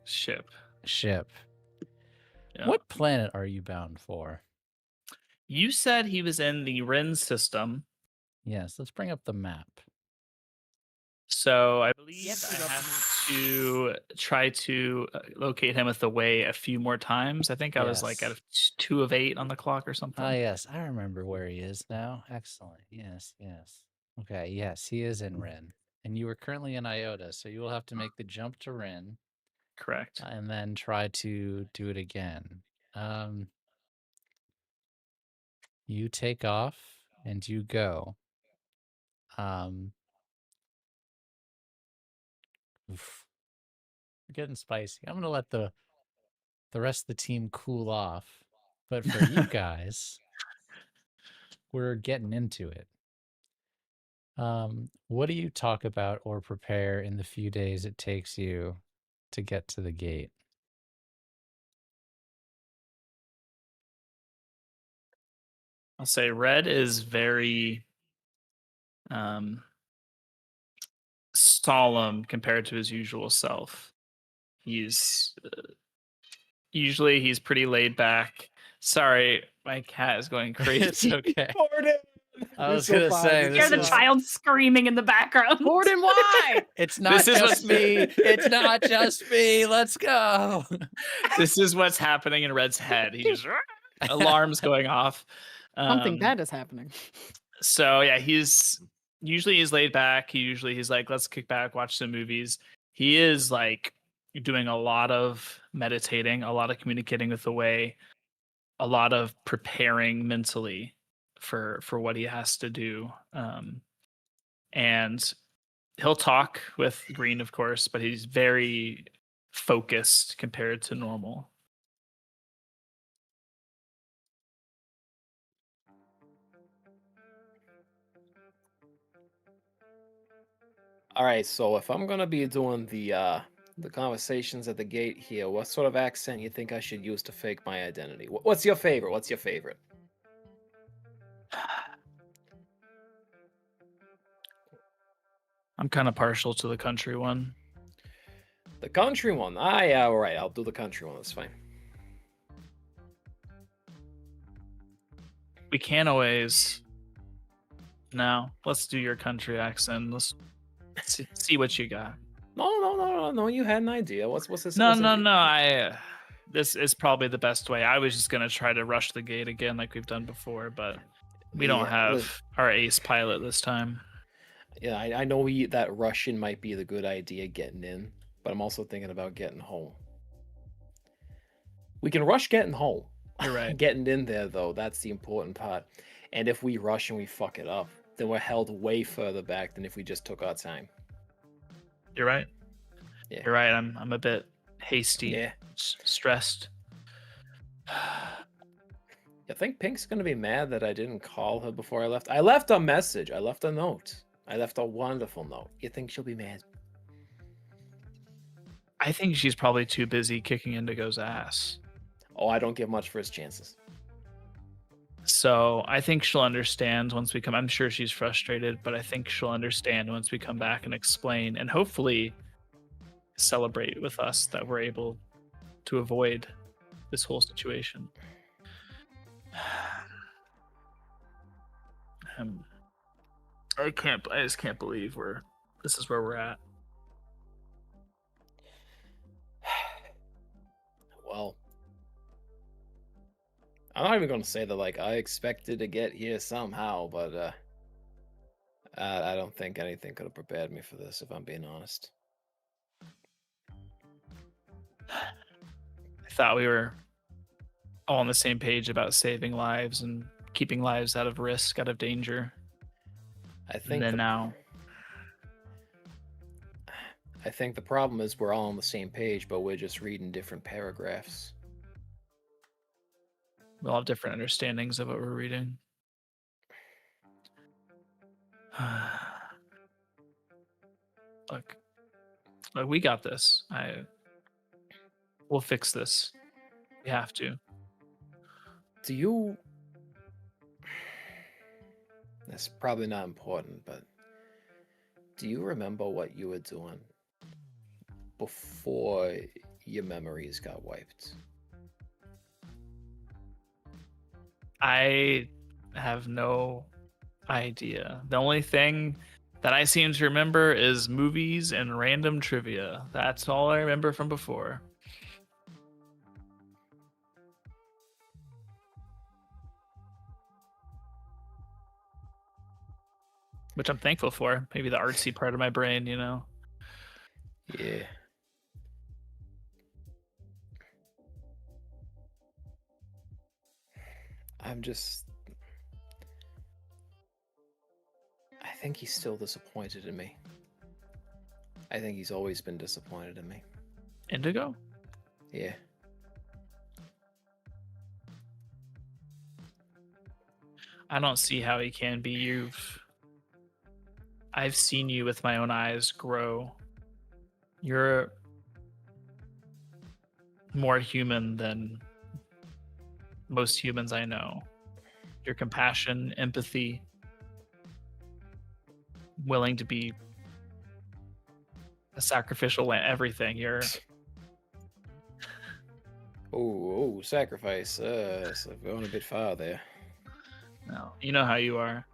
Ship. ship. Yeah. What planet are you bound for? You said he was in the Rin system, Yes, let's bring up the map. so I believe Yes, I we got the have to try to locate him with the way a few more times. I think I was like at Yes. 2 of 8 on the clock or something. Ah, yes, I remember where he is now. Excellent. Yes, yes. Okay, yes, he is in Rin. And you are currently in Iota, so you will have to make the jump to Rin Correct. and then try to do it again. You take off and you go. Oof. We're getting spicy. I'm gonna let the rest of the team cool off. But for you guys, we're getting into it. What do you talk about or prepare in the few days it takes you to get to the gate? I'll say Red is very solemn compared to his usual self. He's usually he's pretty laid back. Sorry, my cat is going crazy. It's okay. Gordon! I You're was so gonna fine, say you're Hear this the is child screaming in the background. Gordon, why? it's not This is just me. It's not just me. Let's go. This is what's happening in Red's head. He just alarms going off. Something bad is happening. So yeah, he's laid back. He's like, let's kick back, watch some movies. He is like doing a lot of meditating, a lot of communicating with the way, a lot of preparing mentally for what he has to do. And he'll talk with Green, of course, but he's very focused compared to normal. All right, so if I'm gonna be doing the conversations at the gate here, what sort of accent you think I should use to fake my identity? What's your favorite? What's your favorite? I'm kind of partial to the country one. The country one. Ah, yeah, all right. I'll do the country one. That's fine. We can't always. No, let's do your country accent. Let's see what you got. No. You had an idea. What's this? No, what's no, it- no. This is probably the best way. I was just gonna try to rush the gate again, like we've done before, but we don't Yeah, have our ace pilot this time. Yeah, I know that Russian might be the good idea getting in, but I'm also thinking about getting home. We can rush getting home. You're right. Getting in there, though, that's the important part. And if we rush and we fuck it up, then we're held way further back than if we just took our time. You're right. Yeah. You're right. I'm a bit hasty. Yeah. Stressed. You think Pink's gonna be mad that I didn't call her before I left? I left a message. I left a note. I left a wonderful note. You think she'll be mad? I think she's probably too busy kicking Indigo's ass. Oh, I don't give much for his chances. So I think she'll understand once we come. I'm sure she's frustrated, but I think she'll understand once we come back and explain and hopefully celebrate with us that we're able to avoid this whole situation. I just can't believe this is where we're at. Well, I'm not even gonna say that like I expected to get here somehow, but I don't think anything could have prepared me for this, if I'm being honest. I thought we were all on the same page about saving lives and keeping lives out of risk, out of danger. I think And then now, I think the problem is we're all on the same page, but we're just reading different paragraphs. we all have different understandings of what we're reading. Look, we got this. We'll fix this. We have to. Do you... That's probably not important, but do you remember what you were doing before your memories got wiped? I have no idea. The only thing that I seem to remember is movies and random trivia. That's all I remember from before. Which I'm thankful for. Maybe the artsy part of my brain, you know? Yeah. I'm just... I think he's still disappointed in me. I think he's always been disappointed in me. Indigo? Yeah. I don't see how he can be. I've seen you with my own eyes grow. You're more human than most humans I know. Your compassion, empathy, willing to be a sacrificial everything. You're Oh, sacrifice. So going a bit far there. no, you know how you are.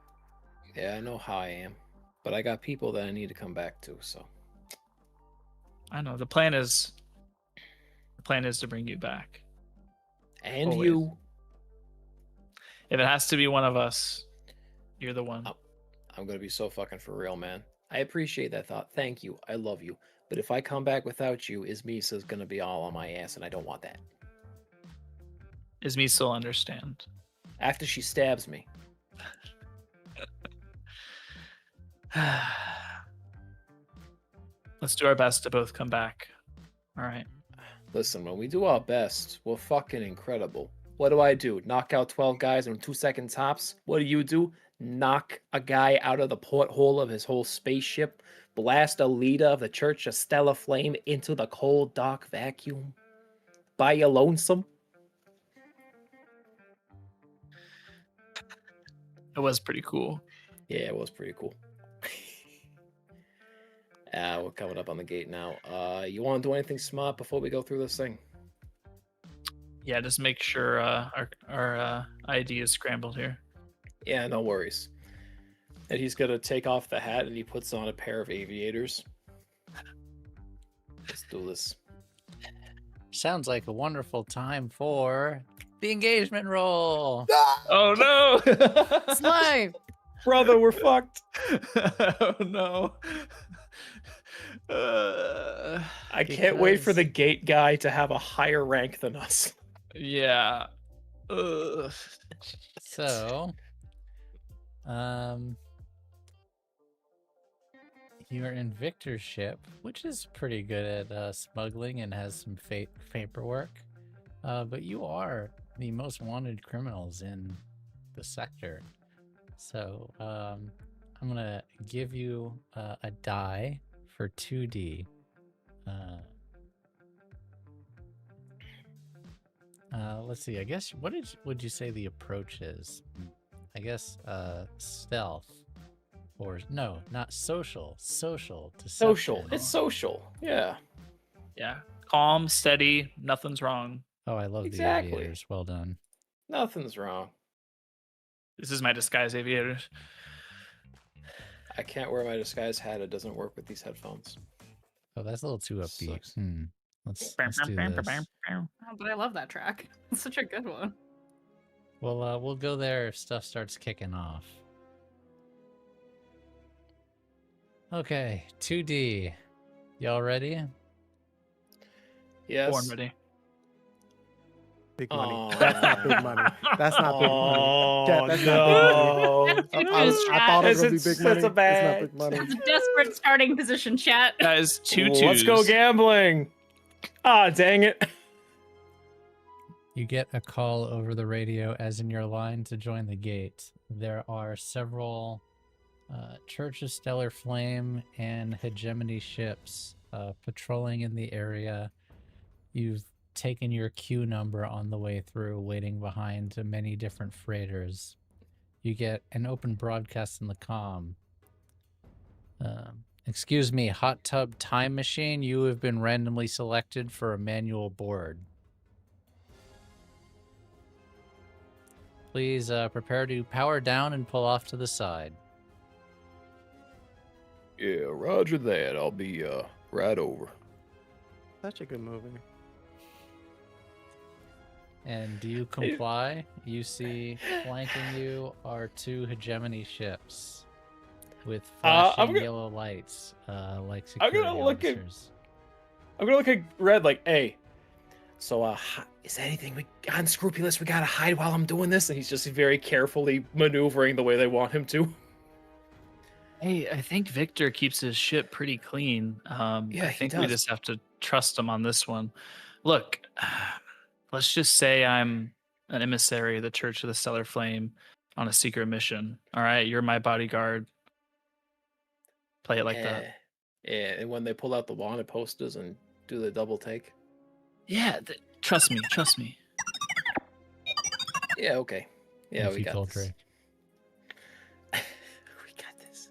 Yeah, I know how I am. But I got people that I need to come back to, so. I know the plan is to bring you back. And Always. you. If it has to be one of us, you're the one. I'm gonna be so fucking for real, man. I appreciate that thought. Thank you. I love you. But if I come back without you, Ismisa's gonna be all on my ass, and I don't want that. Ismi still understand. After she stabs me. Let's do our best to both come back. All right. Listen, when we do our best, we're fucking incredible. What do? Knock out 12 guys in 2 second tops? What do? Knock a guy out of the porthole of his whole spaceship? Blast a leader of the Church of Stellar Flame into the cold, dark vacuum? By your lonesome? It was pretty cool. Yeah, it was pretty cool. We're coming up on the gate now. You want to do anything smart before we go through this thing? Yeah, just make sure our ID is scrambled here. Yeah, no worries. And he's gonna take off the hat and he puts on a pair of aviators. Let's do this. Sounds like a wonderful time for the engagement roll. Oh no! Slime! Brother, we're fucked. Oh no! I can't wait for Because- the gate guy to have a higher rank than us. Yeah. So, you're in Victor's ship, which is pretty good at smuggling and has some paperwork. But you are the most wanted criminals in the sector. So, I'm gonna give you a die for 2D. Let's see. I guess would you say the approach is? I guess stealth, or no, not social. Social deception. Social. It's social. Yeah. Yeah. Calm, steady, nothing's wrong. Oh, I love Exactly. the aviators. Well done. Nothing's wrong. This is my disguise aviators. I can't wear my disguise hat. It doesn't work with these headphones. Oh, that's a little too upbeat. Sucks. Let's do this. Oh, but I love that track. It's such a good one. Well, we'll go there if stuff starts kicking off. Okay, 2D. Y'all ready? Yes. Born ready. Big money. Aw. That's not big money. That's not big money. Oh, Chat, that's no. not big money. I thought it was gonna be big money. It's a It's bad. not big money. It's a desperate starting position, chat. That is two twos. Let's go gambling. Ah, dang it. You get a call over the radio as in your line to join the gate. There are several Church of Stellar Flame and Hegemony ships patrolling in the area. You've taken your queue number on the way through, waiting behind many different freighters. You get an open broadcast in the comm. Excuse me, Hot Tub Time Machine, you have been randomly selected for a manual board. Please prepare to power down and pull off to the side. Yeah, roger that. I'll be right over. Such a good movie. And do you comply? You see flanking you are two hegemony ships with I'm flashing gonna- yellow lights, like I'm security gonna look at- officers. I'm gonna look at Red like, hey. So, is there anything unscrupulous we gotta hide while I'm doing this? And he's just very carefully maneuvering the way they want him to. Hey, I think Victor keeps his ship pretty clean. Yeah, I he think we does. just have to trust him on this one. Look, let's just say I'm an emissary of the Church of the Stellar Flame on a secret mission. All right, you're my bodyguard. Play it like that. Yeah, and when they pull out the wanted posters and do the double take. Yeah, trust me, trust me. Yeah, okay. Yeah, If we you got told this. Drake. We got this.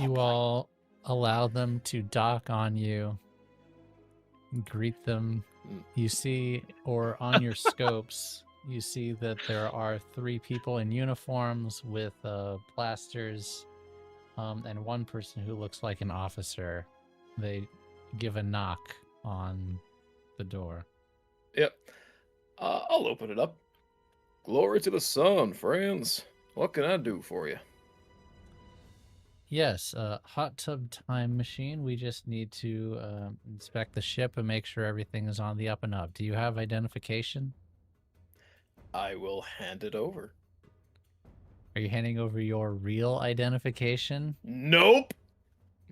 You Oh, boy. all allow them to dock on you, greet them. You see, or on your scopes, you see that there are 3 people in uniforms with blasters, and one person who looks like an officer. They give a knock on the door. Yep. I'll open it up. Glory to the sun, friends. What can I do for you? Yes, hot tub time machine. We just need to inspect the ship and make sure everything is on the up and up. Do you have identification? I will hand it over. Are you handing over your real identification? Nope.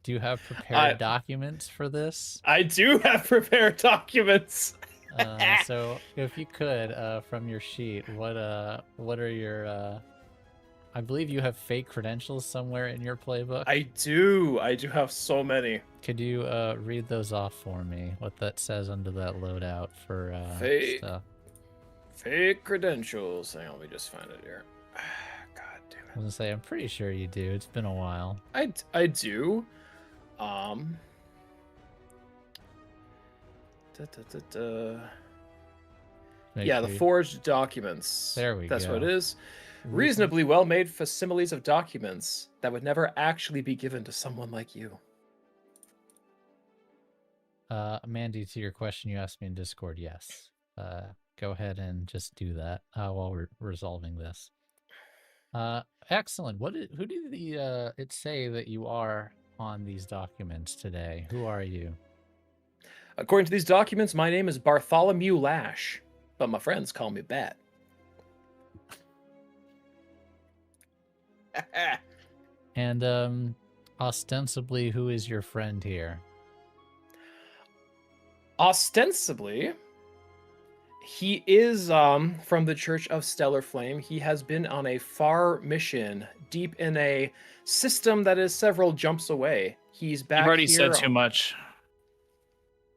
Do you have prepared documents for this? I do have prepared documents. So if you could, from your sheet, what are your I believe you have fake credentials somewhere in your playbook. I do have so many. Could you read those off for me? What that says under that loadout for Fake. stuff. Fake credentials. Hang on, let me just find it here. God damn I was gonna say, I'm pretty sure you do. It's been a while. it. I do. Make Yeah, sure the you- forged documents. There we That's go. what it is. Reasonably well made facsimiles of documents that would never actually be given to someone like you. Mandy, to your question you asked me in Discord, yes. Go ahead and just do that while we're resolving this. Excellent. Who did it say that you are on these documents today? Who are you? According to these documents, my name is Bartholomew Lash, but my friends call me Bat. And ostensibly, who is your friend here? Ostensibly, he is from the Church of Stellar Flame. He has been on a far mission deep in a system that is several jumps away. He's back You've already here said too much.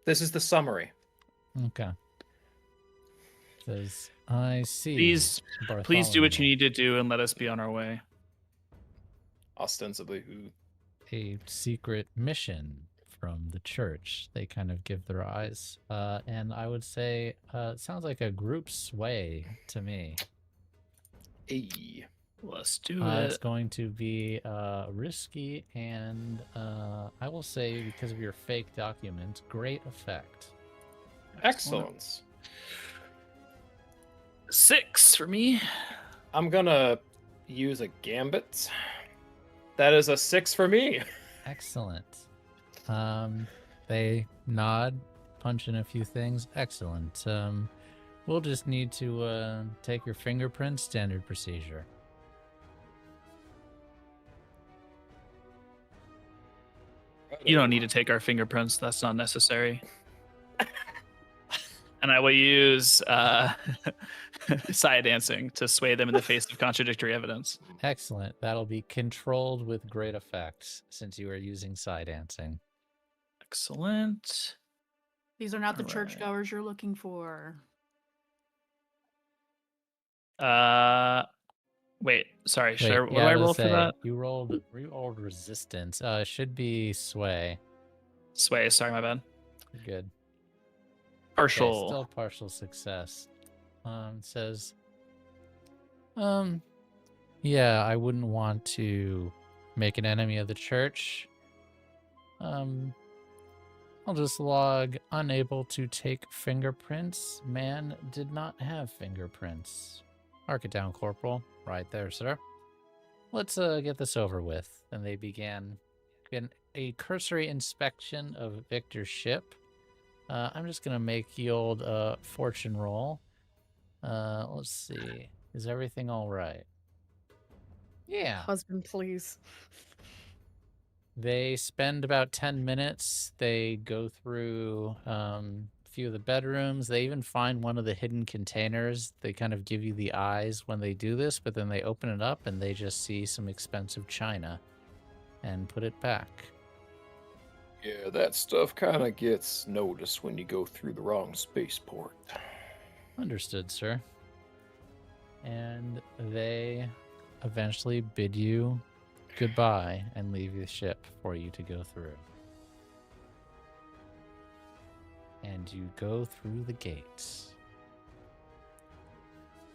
This is the summary. Okay. Says, I see. Please do what you Bartholomew. need to do and let us be on our way. Ostensibly, who? A secret mission from the church. They kind of give their eyes. And I would say it sounds like a group sway to me. Hey. Let's do It's it. going to be risky, and I will say, because of your fake document, great effect. Excellent. 6 for me. I'm gonna use a gambit. That is a 6 for me. Excellent. They nod, punch in a few things. Excellent. We'll just need to take your fingerprints, standard procedure. You don't need to take our fingerprints. That's not necessary. And I will use side dancing to sway them in the face of contradictory evidence. Excellent. That'll be controlled with great effect since you are using side dancing. Excellent. These are not the Alright. churchgoers you're looking for. Wait, sorry. Wait, What do yeah, I was roll for say, that? You rolled resistance. It should be sway. Sway. Sorry, my bad. Good. Okay, Partial. still partial success. It says, yeah, I wouldn't want to make an enemy of the church. I'll just log unable to take fingerprints. Man did not have fingerprints. Mark it down, Corporal. Right there, sir. Let's get this over with. And they began a cursory inspection of Victor's ship. I'm just gonna make the old fortune roll. Let's see. Is everything all right? Yeah. Husband, please. They spend about 10 minutes. They go through a few of the bedrooms. They even find one of the hidden containers. They kind of give you the eyes when they do this, but then they open it up and they just see some expensive china and put it back. Yeah, that stuff kind of gets noticed when you go through the wrong spaceport. Understood, sir. And they eventually bid you goodbye and leave the ship for you to go through. And you go through the gates.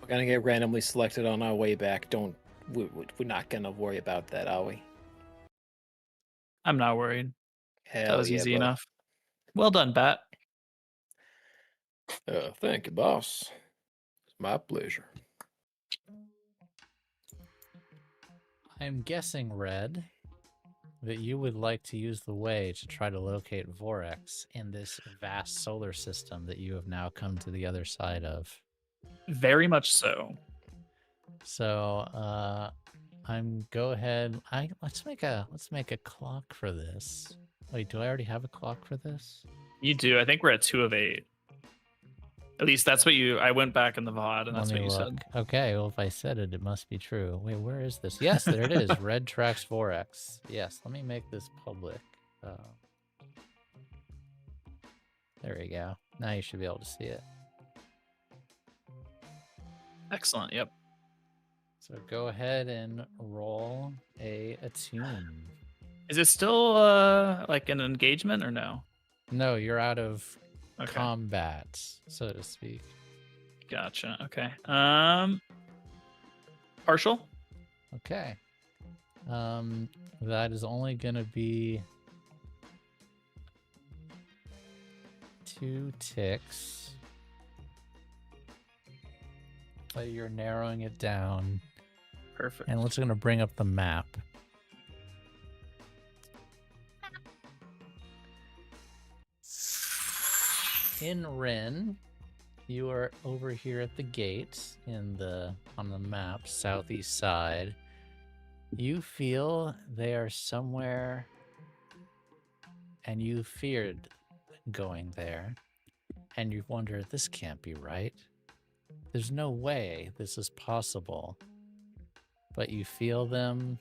We're gonna get randomly selected on our way back. We're not gonna worry about that, are we? I'm not worried. Hell That was yeah, easy bud. enough. Well done, Bat. Thank you, boss. It's my pleasure. I'm guessing, Red, that you would like to use the way to try to locate Vorex in this vast solar system that you have now come to the other side of. Very much so. So, go ahead. Let's make a clock for this. Wait, do I already have a clock for this? You do. I think we're at 2 of 8. At least that's what I went back in the VOD and that's Let what me you look. said. Okay, well, if I said it, it must be true. Wait, where is this? Yes, there it is. Red tracks Vorex. Yes, let me make this public. There we go. Now you should be able to see it. Excellent. Yep. So go ahead and roll a attune. Is it still like an engagement or no? No, you're out of Okay. combat, so to speak. Gotcha. Okay. Partial. Okay. That is only gonna be 2 ticks. But you're narrowing it down. Perfect. And let's gonna bring up the map. In Rin, you are over here at the gate on the map, southeast side. You feel they are somewhere, and you feared going there, and you wonder, this can't be right. There's no way this is possible. But you feel them,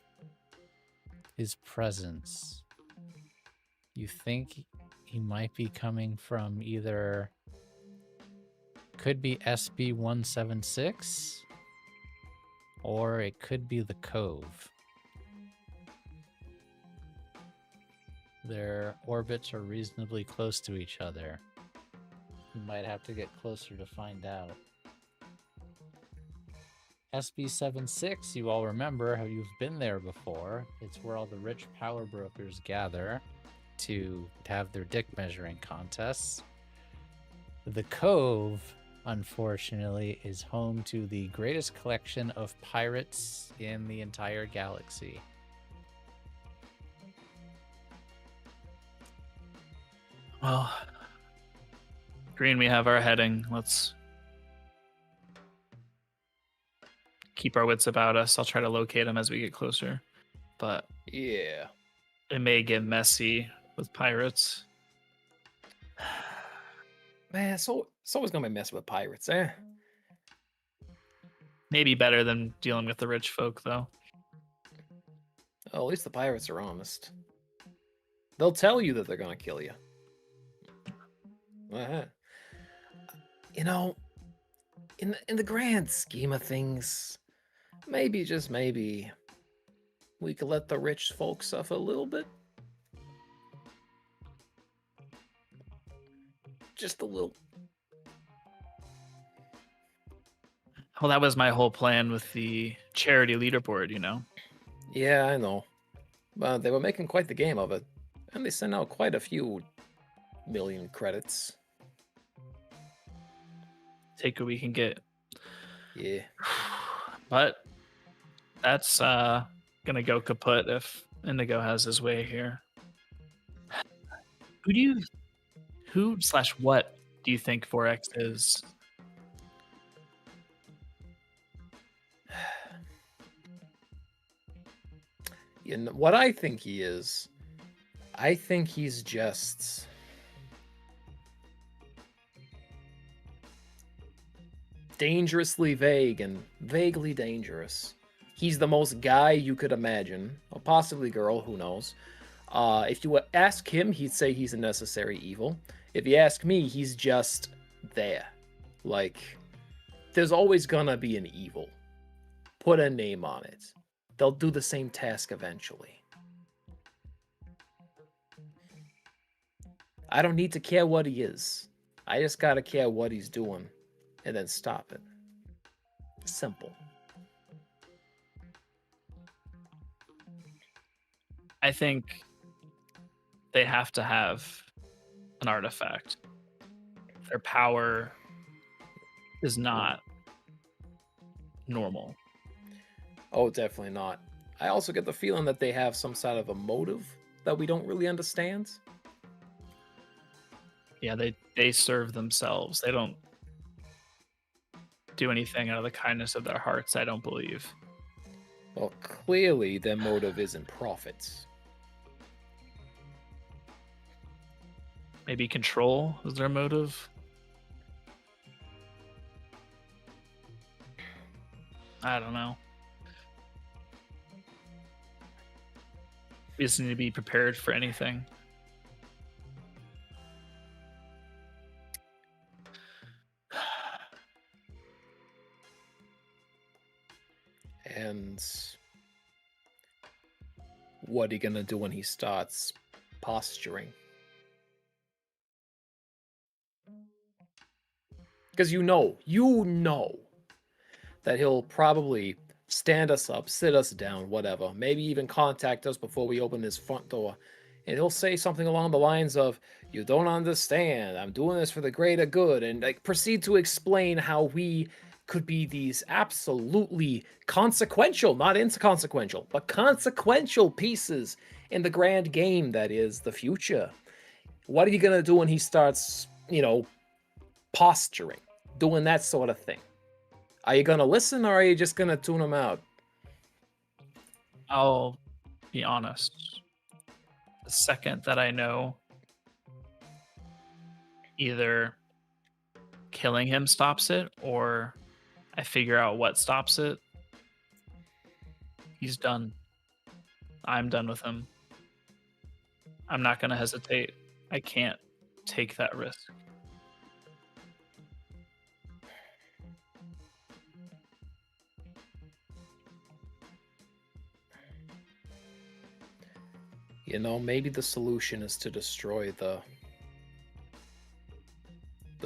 his presence. You think he might be coming from either, could be SB 176, or it could be the Cove. Their orbits are reasonably close to each other. You might have to get closer to find out. SB76, you all remember how you've been there before. It's where all the rich power brokers gather to have their dick measuring contests. The Cove, unfortunately, is home to the greatest collection of pirates in the entire galaxy. Well, Green, we have our heading. Let's keep our wits about us. I'll try to locate him as we get closer. But Yeah. it may get messy with pirates. Man, it's always gonna be messing with pirates, eh? Maybe better than dealing with the rich folk, though. Well, at least the pirates are honest. They'll tell you that they're gonna kill you. Uh-huh. You know, in the grand scheme of things, maybe, just maybe, we could let the rich folks suffer a little bit. Just a little. Well, that was my whole plan with the charity leaderboard, you know? Yeah, I know. But they were making quite the game of it. And they sent out quite a few million credits. Take what we can get. Yeah. But that's gonna go kaput if Indigo has his way here. Who/what do you think Forex is? You know, what I think he is, I think he's just dangerously vague and vaguely dangerous. He's the most guy you could imagine, or possibly girl, who knows. If you ask him, he'd say he's a necessary evil. If you ask me, he's just there. Like, there's always gonna be an evil. Put a name on it. They'll do the same task eventually. I don't need to care what he is. I just gotta care what he's doing, and then stop it. Simple. I think they have to have an artifact. Their power is not normal. Oh, definitely not. I also get the feeling that they have some sort of a motive that we don't really understand. Yeah, they serve themselves. They don't do anything out of the kindness of their hearts, I don't believe. Well, clearly their motive isn't profits. Maybe control is their motive. I don't know. We just need to be prepared for anything. And what are you gonna do when he starts posturing? Because you know that he'll probably stand us up, sit us down, whatever, maybe even contact us before we open his front door. And he'll say something along the lines of, "You don't understand, I'm doing this for the greater good," and like proceed to explain how we could be these absolutely consequential, not inconsequential, but consequential pieces in the grand game that is the future. What are you gonna do when he starts, posturing, doing that sort of thing? Are you gonna listen, or are you just gonna tune him out? I'll be honest. The second that I know either killing him stops it or I figure out what stops it, he's done. I'm done with him. I'm not going to hesitate. I can't take that risk. Maybe the solution is to destroy the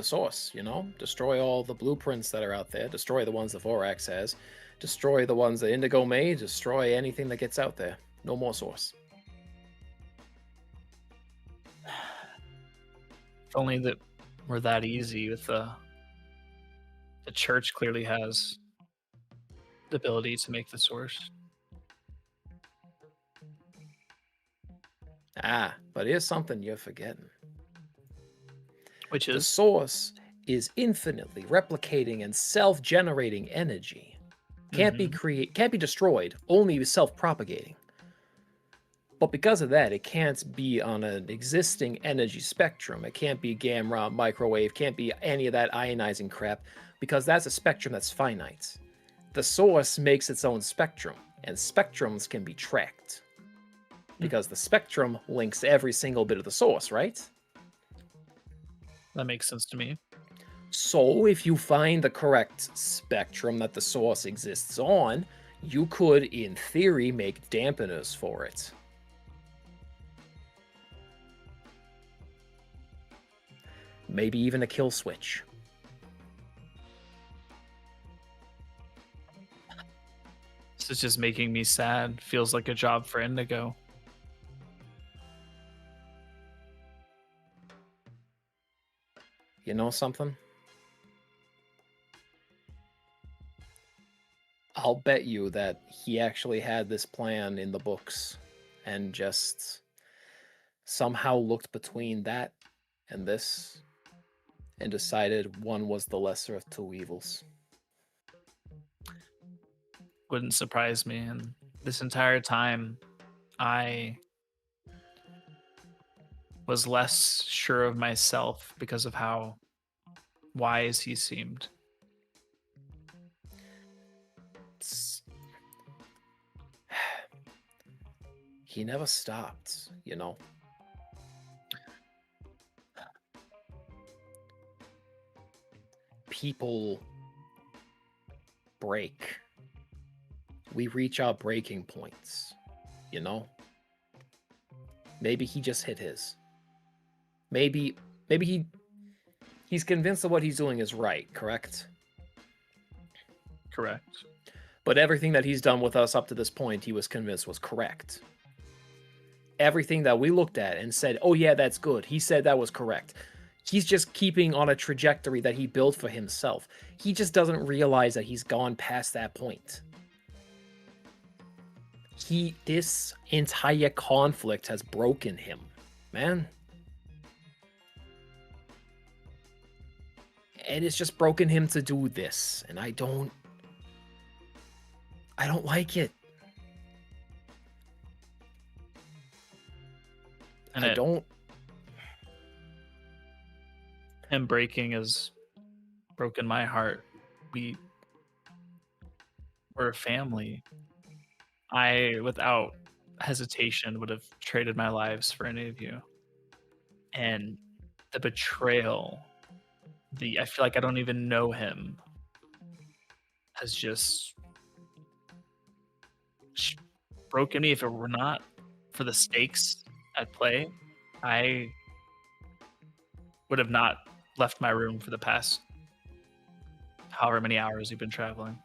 source, destroy all the blueprints that are out there, destroy the ones the Vorax has, Destroy the ones that Indigo made. Destroy anything that gets out there. No more source. If only that were that easy with the church clearly has the ability to make the source. Ah, but here's something you're forgetting. Which The is source is infinitely replicating and self-generating energy. Can't be destroyed, only self-propagating. But because of that, it can't be on an existing energy spectrum. It can't be gamma, microwave, can't be any of that ionizing crap, because that's a spectrum that's finite. The source makes its own spectrum, and spectrums can be tracked. Because the spectrum links every single bit of the source, right? that makes sense to me. So if you find the correct spectrum that the source exists on, you could, in theory, make dampeners for it. Maybe even a kill switch. This is just making me sad. Feels like a job for Indigo. You know something? I'll bet you that he actually had this plan in the books and just somehow looked between that and this and decided one was the lesser of two evils. Wouldn't surprise me. And this entire time, I was less sure of myself because of how wise he seemed. He never stopped, you know? People break. We reach our breaking points, you know? Maybe he just hit his. Maybe he's convinced that what he's doing is right, correct? Correct. But everything that he's done with us up to this point, he was convinced was correct. Everything that we looked at and said, oh yeah, that's good, he said that was correct. He's just keeping on a trajectory that he built for himself. He just doesn't realize that he's gone past that point. This entire conflict has broken him, man. And it's just broken him to do this, and I don't like it. And him breaking has broken my heart. We're a family. I, without hesitation, would have traded my lives for any of you. And the betrayal, I feel like I don't even know him, has just broken me. If it were not for the stakes at play, I would have not left my room for the past however many hours you've been traveling.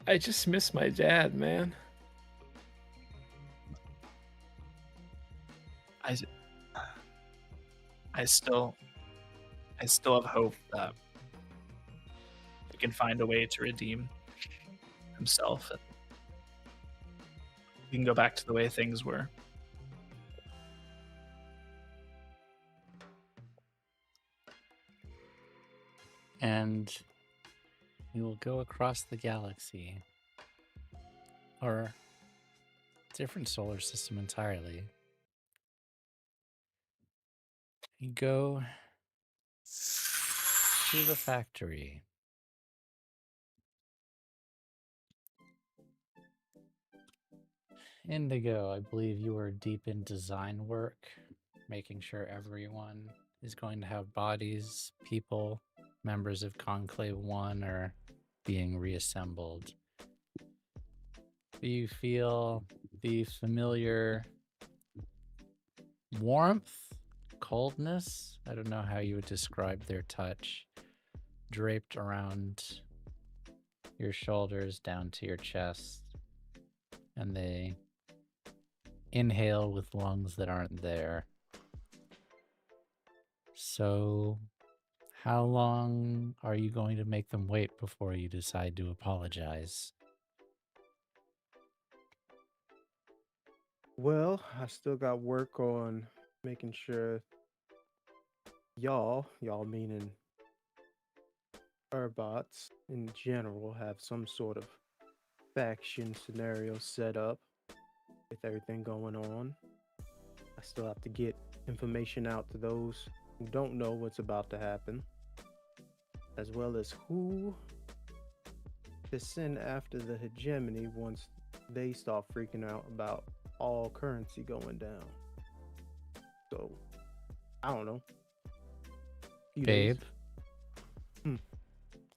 I just miss my dad, man. I still have hope that he can find a way to redeem himself and we can go back to the way things were. And we will go across the galaxy, or different solar system entirely. You go to the factory. Indigo, I believe you are deep in design work, making sure everyone is going to have bodies, people, members of Conclave 1 are being reassembled. Do you feel the familiar warmth, coldness? I don't know how you would describe their touch, draped around your shoulders down to your chest, and they inhale with lungs that aren't there. So, how long are you going to make them wait before you decide to apologize? Well, I still got work on making sure y'all meaning Urbots in general, have some sort of faction scenario set up with everything going on. I still have to get information out to those who don't know what's about to happen, as well as who to send after the hegemony once they start freaking out about all currency going down. So, I don't know. Few days. Babe, Hmm.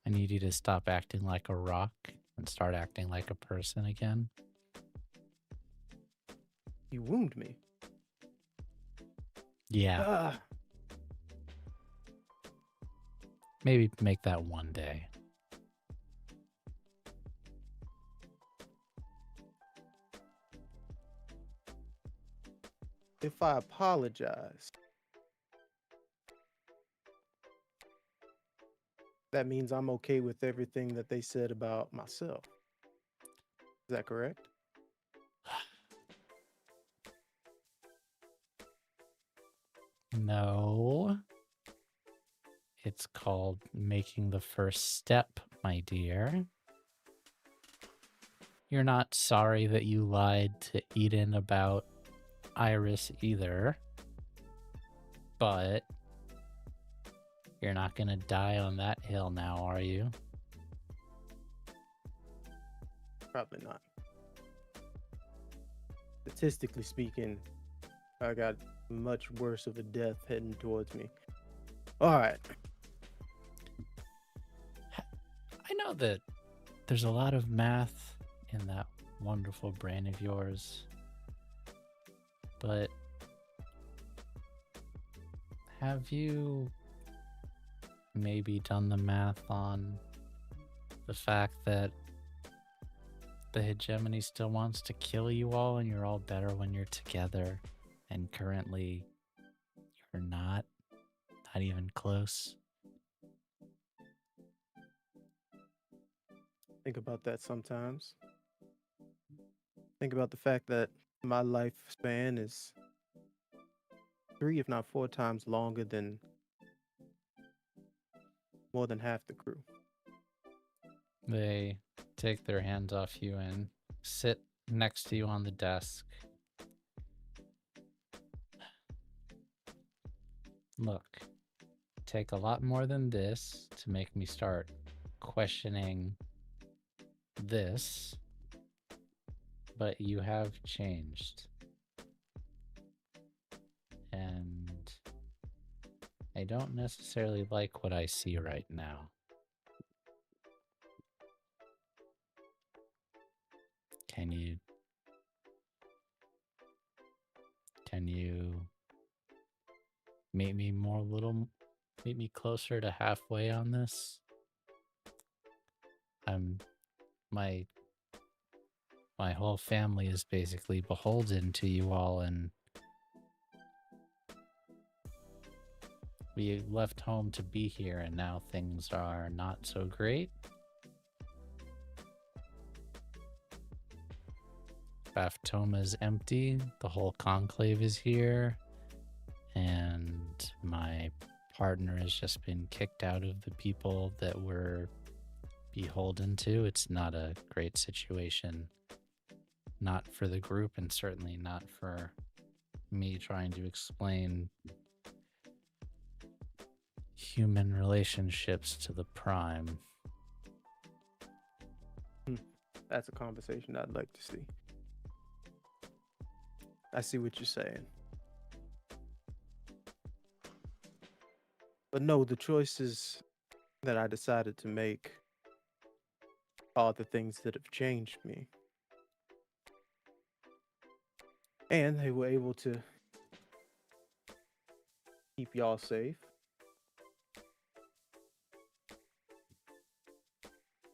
I need you to stop acting like a rock and start acting like a person again. You wound me. Yeah, Ah, maybe make that one day. if I apologize, that means I'm okay with everything that they said about myself. Is that correct? No. It's called making the first step, my dear. You're not sorry that you lied to Eden about Iris either. But you're not gonna die on that hill now, are you? Probably not. Statistically speaking, I got much worse of a death heading towards me. All right. I know that there's a lot of math in that wonderful brain of yours, but have you maybe done the math on the fact that the hegemony still wants to kill you all and you're all better when you're together, and currently you're not even close? Think about that sometimes. Think about the fact that my lifespan is 3, if not 4 times longer than more than half the crew. They take their hands off you and sit next to you on the desk. Look, take a lot more than this to make me start questioning this, but you have changed. And I don't necessarily like what I see right now. Can you meet me closer to halfway on this? My whole family is basically beholden to you all, and we left home to be here, and now things are not so great. Baptoma's empty, the whole conclave is here, and my partner has just been kicked out of the people that we're beholden to. It's not a great situation. Not for the group, and certainly not for me trying to explain human relationships to the Prime. That's a conversation I'd like to see. I see what you're saying. But no, the choices that I decided to make are the things that have changed me. And they were able to keep y'all safe.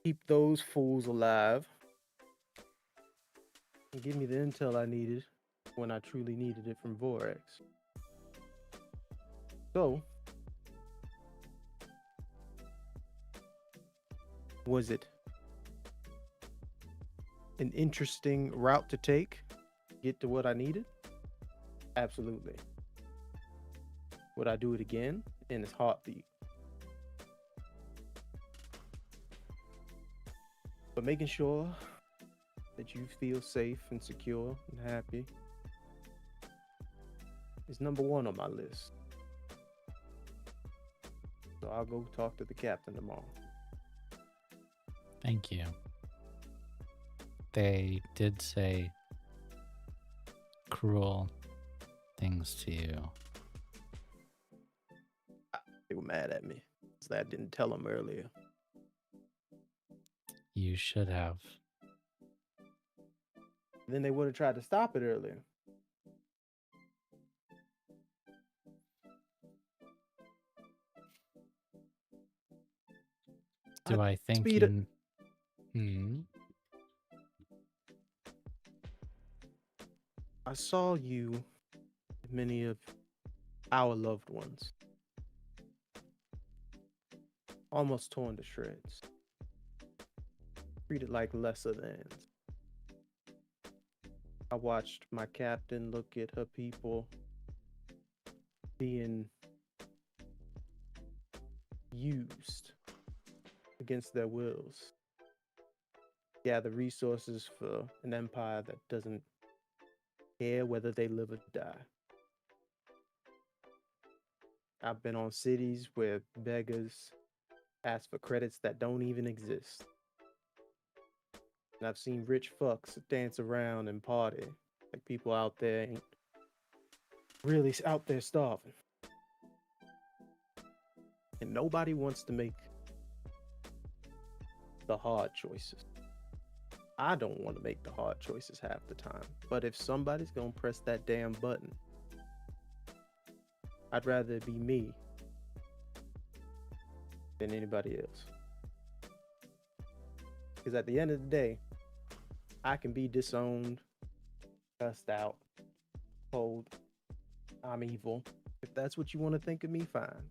Keep those fools alive. And give me the intel I needed when I truly needed it from Vorax. So, was it an interesting route to take? Get to what I needed? Absolutely. Would I do it again? In its heartbeat. But making sure that you feel safe and secure and happy is number one on my list. So I'll go talk to the captain tomorrow. Thank you. They did say cruel things to you. They were mad at me because I didn't tell them earlier. You should have. Then they would have tried to stop it earlier. Do I think speed it- you... Hmm? I saw you, many of our loved ones, almost torn to shreds, treated like lesser thans. I watched my captain look at her people being used against their wills, gather resources for an empire that doesn't care whether they live or die. I've been on cities where beggars ask for credits that don't even exist. And I've seen rich fucks dance around and party like people out there ain't really out there starving. And nobody wants to make the hard choices. I don't want to make the hard choices half the time. But if somebody's gonna press that damn button, I'd rather it be me than anybody else. Because at the end of the day, I can be disowned, cussed out, told I'm evil. If that's what you want to think of me, fine.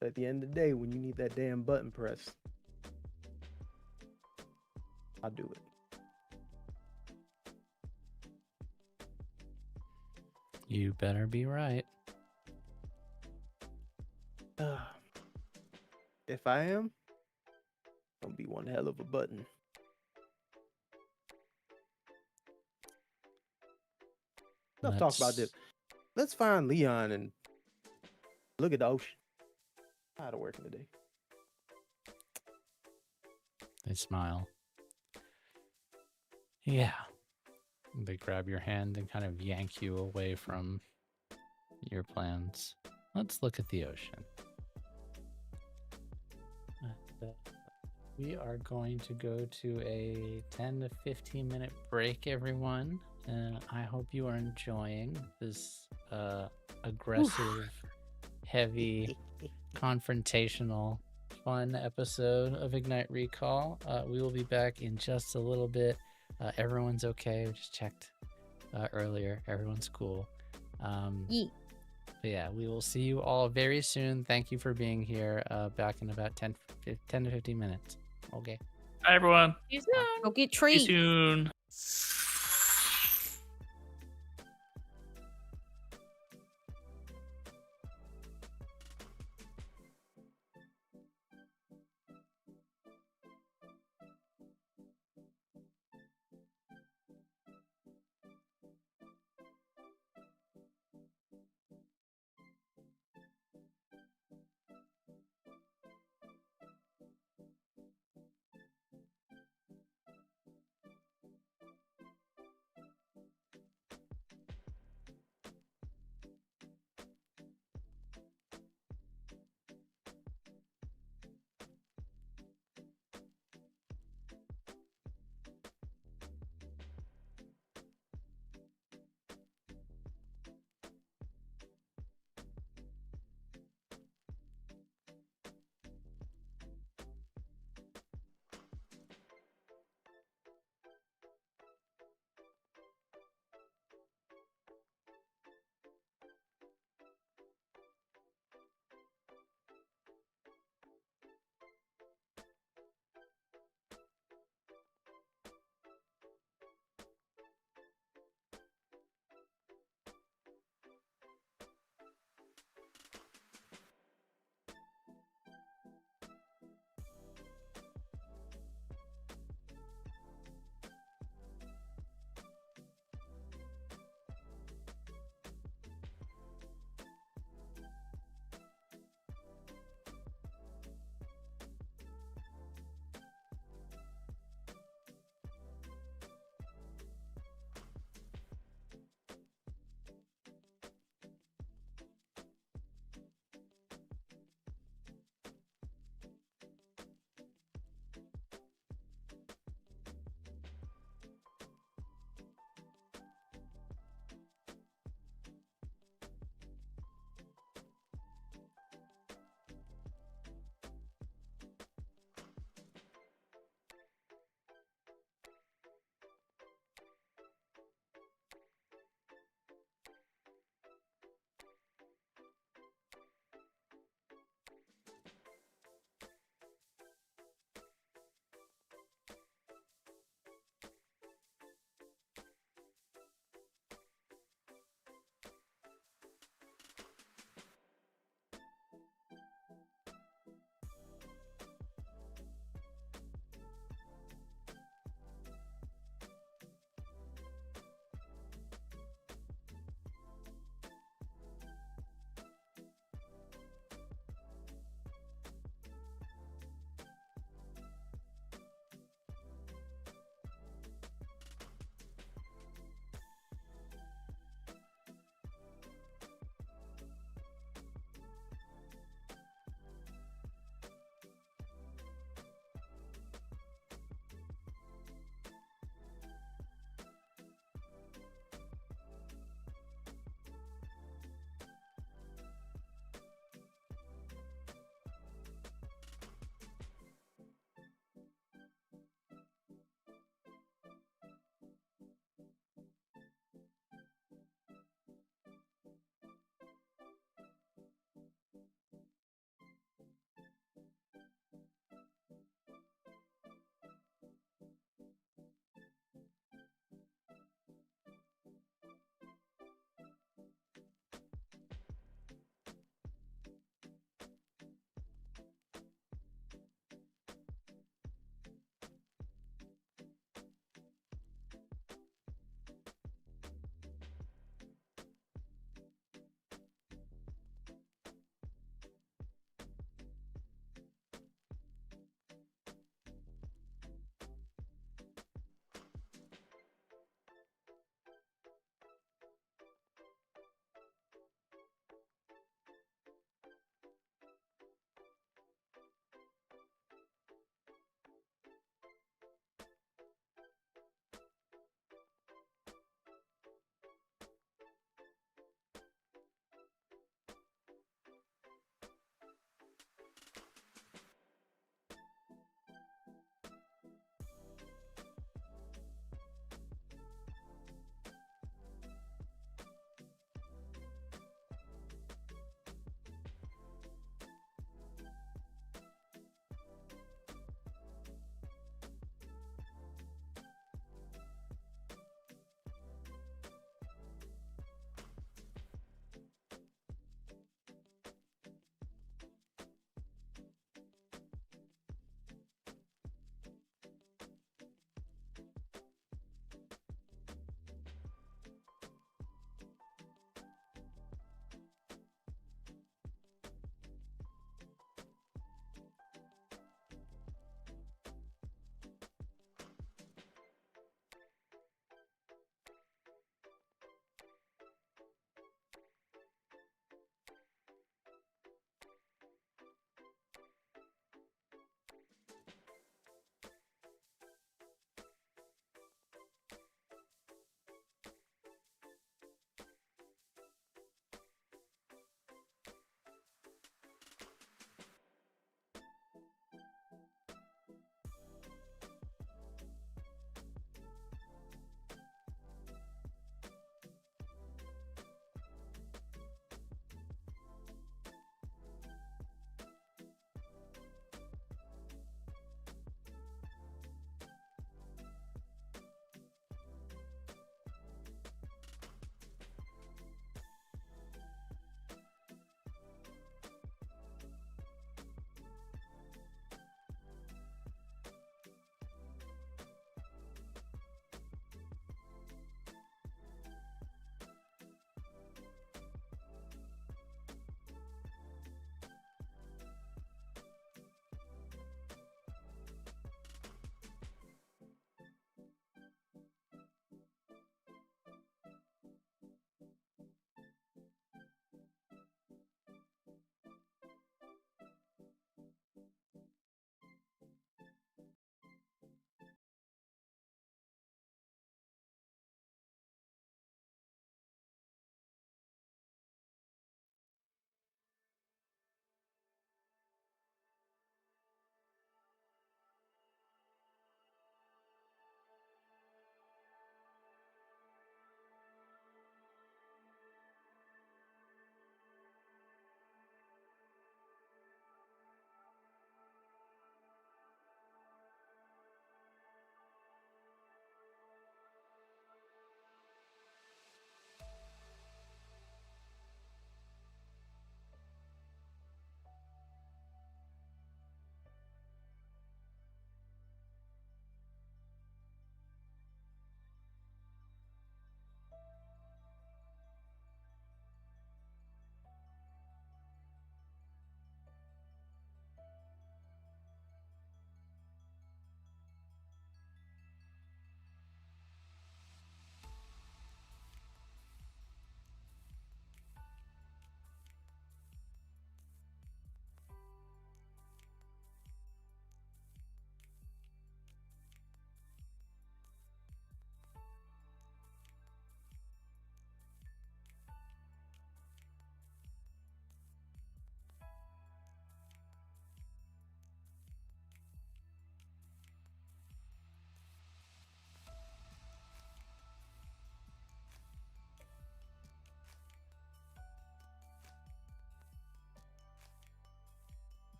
But at the end of the day, when you need that damn button pressed, I'll do it. You better be right. If I am, it'll be one hell of a button. Enough talk about this. Let's find Leon and look at the ocean. Tired of working today. They smile. Yeah. They grab your hand and kind of yank you away from your plans. Let's look at the ocean. And, we are going to go to a 10 to 15 minute break, everyone. I hope you are enjoying this aggressive, heavy, confrontational, fun episode of Ignite Recall. We will be back in just a little bit. Everyone's okay. We just checked earlier. Everyone's cool. But yeah, we will see you all very soon. Thank you for being here. Back in about 10 to 15 minutes. Okay. Hi, everyone. See you soon. Go get See you treats. soon.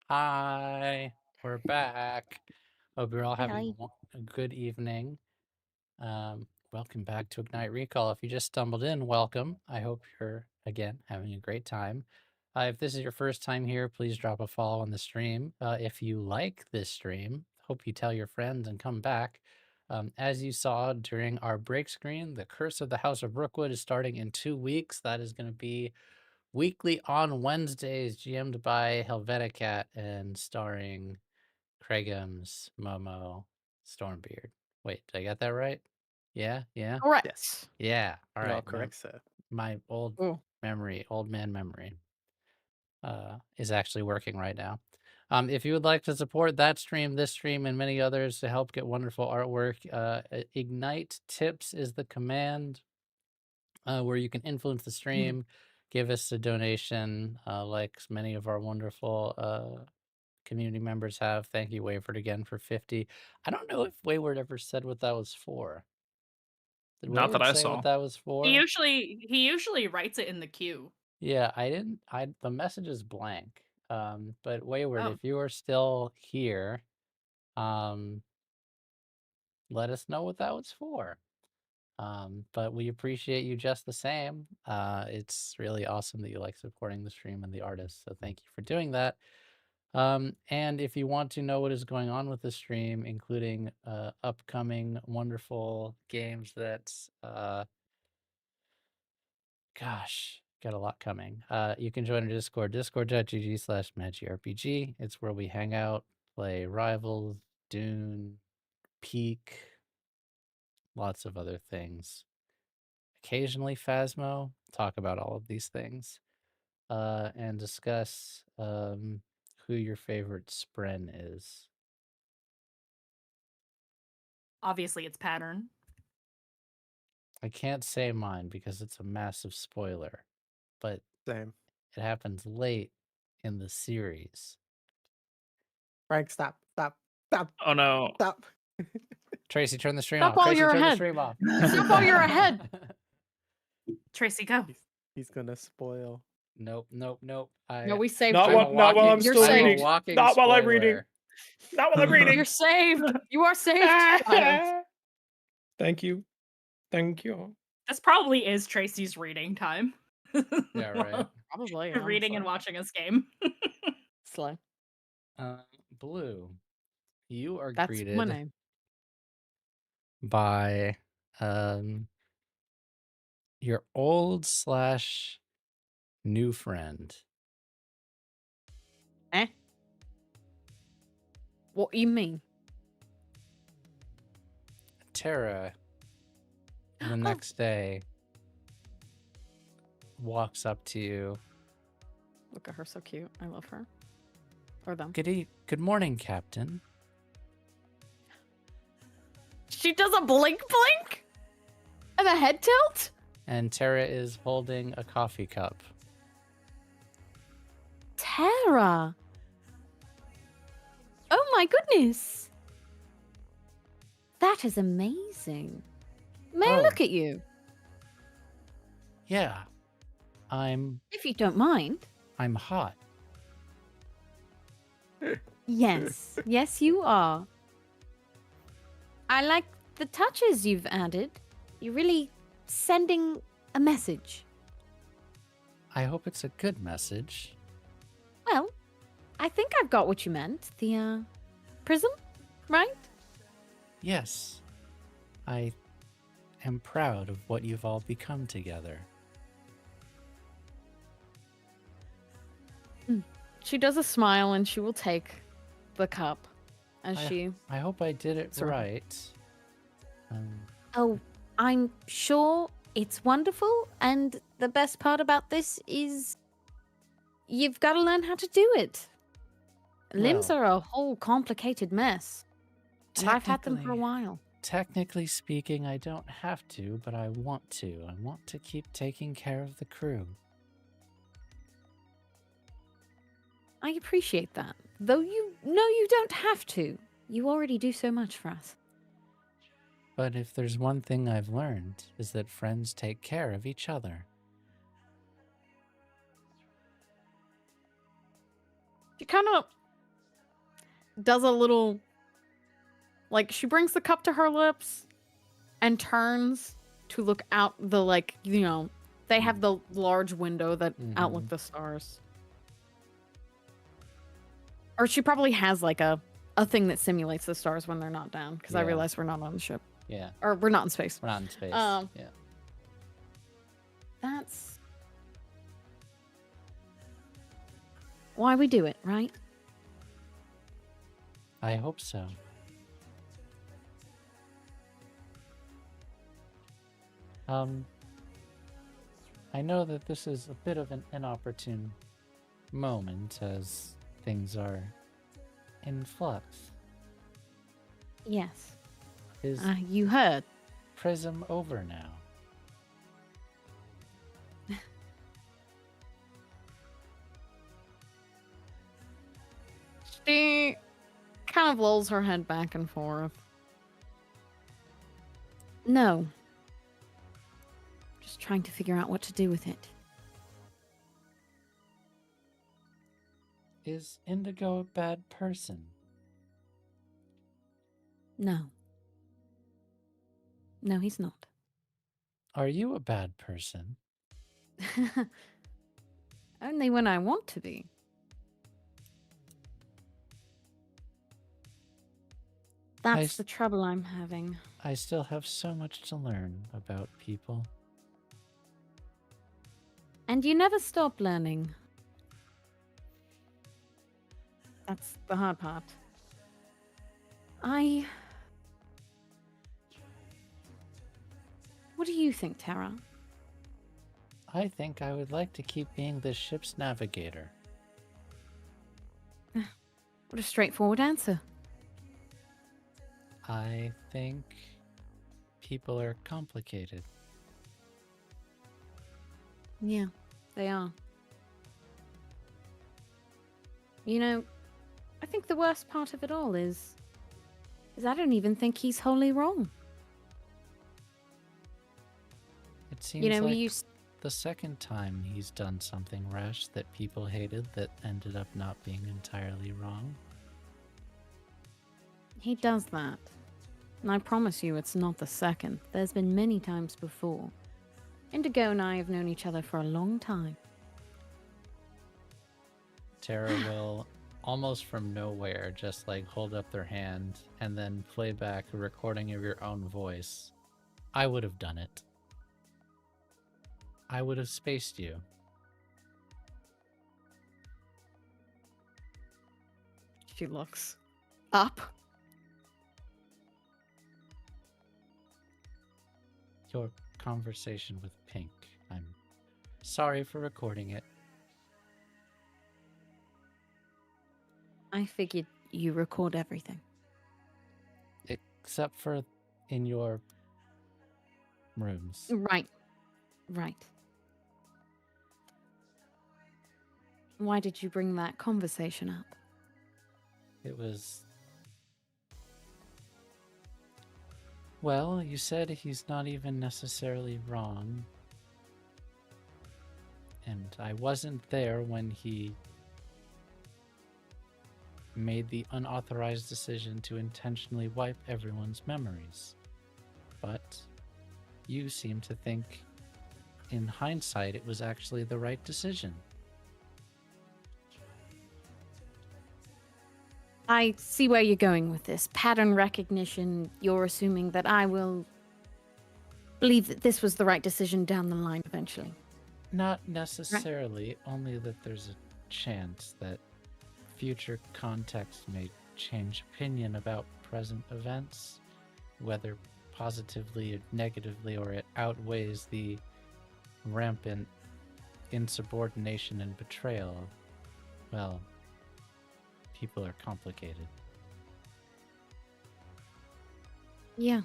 Hi, we're back. Hope you're all having Hi. a good evening. Welcome back to Ignite Recall. If you just stumbled in, welcome. I hope you're, again, having a great time. If this is your first time here, please drop a follow on the stream. If you like this stream, hope you tell your friends and come back. As you saw during our break screen, The Curse of the House of Rookwood is starting in 2 weeks. That is going to be weekly on Wednesdays, GM'd by Helveticat and starring Craigums, Momo, Stormbeard. Wait, did I get that right? Yeah, yeah, Correct. Yes. yeah. All You're all right, correct, Seth. my old Oh. memory, old man memory, is actually working right now. If you would like to support that stream, this stream, and many others to help get wonderful artwork, Ignite Tips is the command where you can influence the stream, give us a donation, like many of our wonderful community members have. Thank you, Wayward, again for 50. I don't know if Wayward ever said what that was for. Did Not that Wayward I say saw. what that was for? He usually writes it in the queue. Yeah, I didn't. The message is blank. But Wayward, Oh. if you are still here, let us know what that was for. But we appreciate you just the same. It's really awesome that you like supporting the stream and the artists. So thank you for doing that. And if you want to know what is going on with the stream, including upcoming wonderful games that's gosh, got a lot coming. You can join our Discord, discord.gg/magirpg. It's where we hang out, play Rivals, Dune, Peak, lots of other things. Occasionally Phasmo, talk about all of these things. And discuss who your favorite spren is. Obviously, it's pattern. I can't say mine because it's a massive spoiler, but Same. it happens late in the series. Frank, stop. Oh no. Stop. Tracy, turn the stream Stop off. while Tracy, you're turn the ahead. stream off. Stop while you're ahead. Tracy, go. He's gonna spoil. Nope. No, we saved Not you. while- not while I'm You're still saved. reading. Not while I'm reading. Not while I'm reading. You're saved. You are saved. child. Thank you. Thank you. This probably is Tracy's reading time. Yeah, right. Probably. Reading and watching us game. Slay. Blue, you are That's greeted my name. by your old/new friend. Eh? What you mean? Tara, the next day, walks up to you. Look at her, so cute. I love her. Or them. Good morning, Captain. She does a blink blink? And a head tilt? And Tara is holding a coffee cup. Tara! Oh my goodness! That is amazing. May I Oh. look at you? Yeah, I'm If you don't mind. hot. Yes, yes, you are. I like the touches you've added. You're really sending a message. I hope it's a good message. Well, I think I've got what you meant. The, prism, right? Yes, I am proud of what you've all become together. She does a smile and she will take the cup as she. I hope I did it Sort of. right. Oh, I'm sure it's wonderful, and the best part about this is you've got to learn how to do it. Limbs Well, are a whole complicated mess, and I've had them for a technically- while. Technically speaking, I don't have to, but I want to. I want to keep taking care of the crew. I appreciate that, though you don't have to. You already do so much for us. But if there's one thing I've learned, is that friends take care of each other. She kind of does a little, like, she brings the cup to her lips and turns to look out the, like, you know, they have the large window that outlook the stars. Or she probably has, like, a thing that simulates the stars when they're not down, because I Yeah. realize we're not on the ship. Yeah. Or we're not in space. We're not in space. Um, Yeah. That's why we do it, right? I hope so. I know that this is a bit of an inopportune moment as things are in flux. Yes. Is You heard. Prism over now? She kind of lolls her head back and forth. No. Just trying to figure out what to do with it. Is Indigo a bad person? No. No, he's not. Are you a bad person? Only when I want to be. That's the trouble I'm having. I still have so much to learn about people. And you never stop learning. That's the hard part. What do you think, Tara? I think I would like to keep being this ship's navigator. What a straightforward answer. I think people are complicated. Yeah, they are. You know, I think the worst part of it all is I don't even think he's wholly wrong. It seems You know, like we used the second time he's done something rash that people hated that ended up not being entirely wrong. He does that. And I promise you it's not the second. There's been many times before. Indigo and I have known each other for a long time. Tara will, almost from nowhere, just like hold up their hand and then play back a recording of your own voice. I would have done it. I would have spaced you. She looks up. Your conversation with Pink. I'm sorry for recording it. I figured you record everything. Except for in your rooms. Right. Right. Why did you bring that conversation up? It was... Well, you said he's not even necessarily wrong. And I wasn't there when he made the unauthorized decision to intentionally wipe everyone's memories. But you seem to think, in hindsight, it was actually the right decision. I see where you're going with this. Pattern recognition, you're assuming that I will believe that this was the right decision down the line eventually. Not necessarily, only that there's a chance that future context may change opinion about present events, whether positively or negatively, or it outweighs the rampant insubordination and betrayal. Well, people are complicated. Yeah,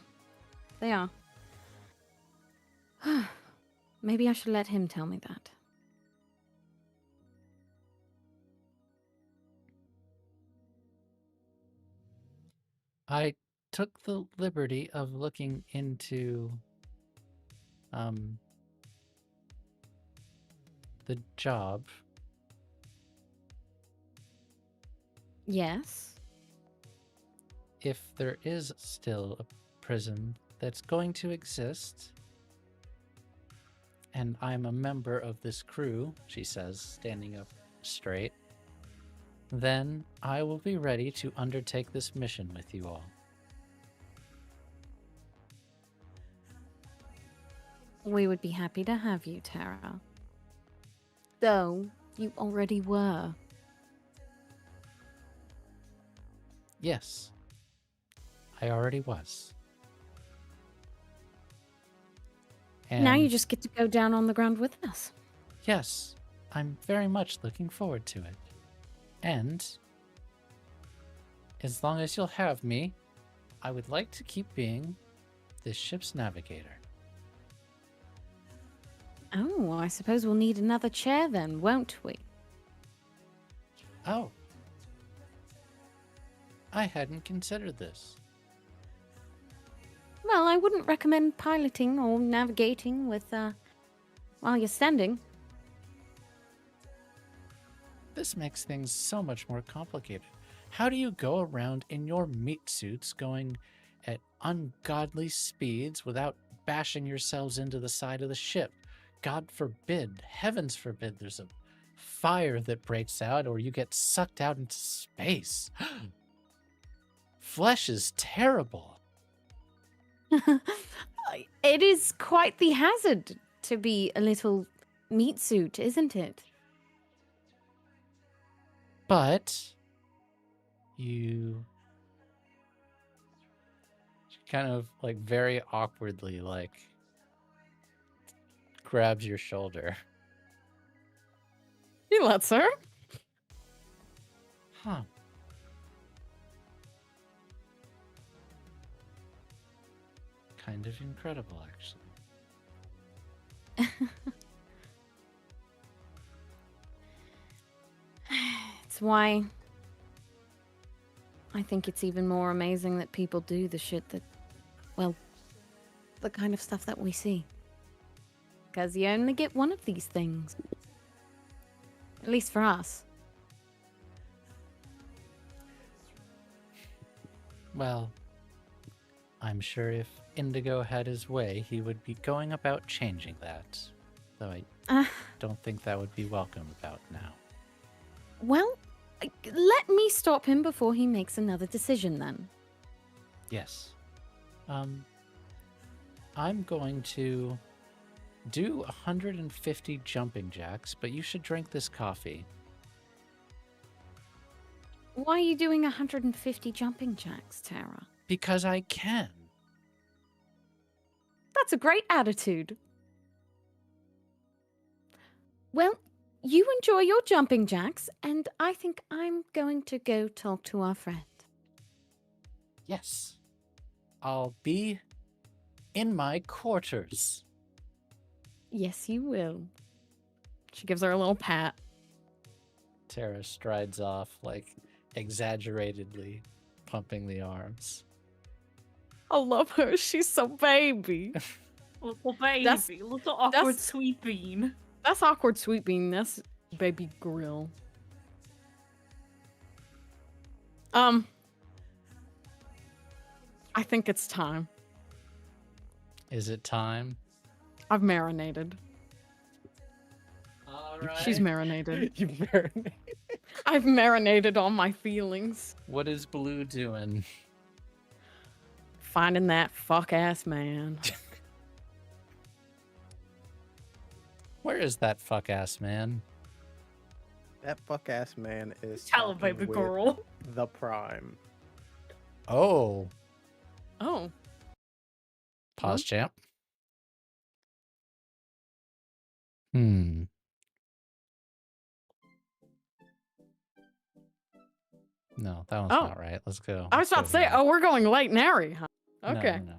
they are. Maybe I should let him tell me that. I took the liberty of looking into the job. Yes. if there is still a prison that's going to exist, and I'm a member of this crew, she says, standing up straight, then I will be ready to undertake this mission with you all. We would be happy to have you, Tara. Though you already were. Yes, I already was. Now you And just get to go down on the ground with us. yes, I'm very much looking forward to it. And as long as you'll have me, I would like to keep being this ship's navigator. Oh, I suppose we'll need another chair then, won't we? Oh, I hadn't considered this. Well, I wouldn't recommend piloting or navigating with, while you're standing. This makes things so much more complicated. How do you go around in your meat suits going at ungodly speeds without bashing yourselves into the side of the ship? God forbid, heavens forbid, there's a fire that breaks out or you get sucked out into space. Flesh is terrible. It is quite the hazard to be a little meat suit, isn't it? But you kind of like very awkwardly like grabs your shoulder. He lets her. Huh. Kind of incredible, actually. It's why I think it's even more amazing that people do the shit that, well, the kind of stuff that we see. Because you only get one of these things. At least for us. Well, I'm sure if Indigo had his way, he would be going about changing that. Though I don't think that would be welcome about now. Well, let me stop him before he makes another decision then. Yes. I'm going to do 150 jumping jacks, but you should drink this coffee. Why are you doing 150 jumping jacks, Tara? Because I can. That's a great attitude. Well, you enjoy your jumping jacks, and I think I'm going to go talk to our friend. Yes. I'll be in my quarters. Yes, you will. She gives her a little pat. Tara strides off, like, exaggeratedly pumping the arms. I love her. She's so baby. Little baby, That's- little awkward that's- sweet bean. That's awkward, sweet bean. That's baby grill. I think it's time. Is it time? I've marinated. All She's marinated. You marinate. I've marinated all my feelings. What is Blue doing? Finding that fuck ass man. Where is that fuck ass man? That fuck ass man is Tell him, talking baby with girl. the Prime. Oh. Oh. Pause, champ. Hmm. No, that one's Oh. not right. Let's go. I was Let's about go to say, here. oh, we're going late nary, huh? No, Okay. no.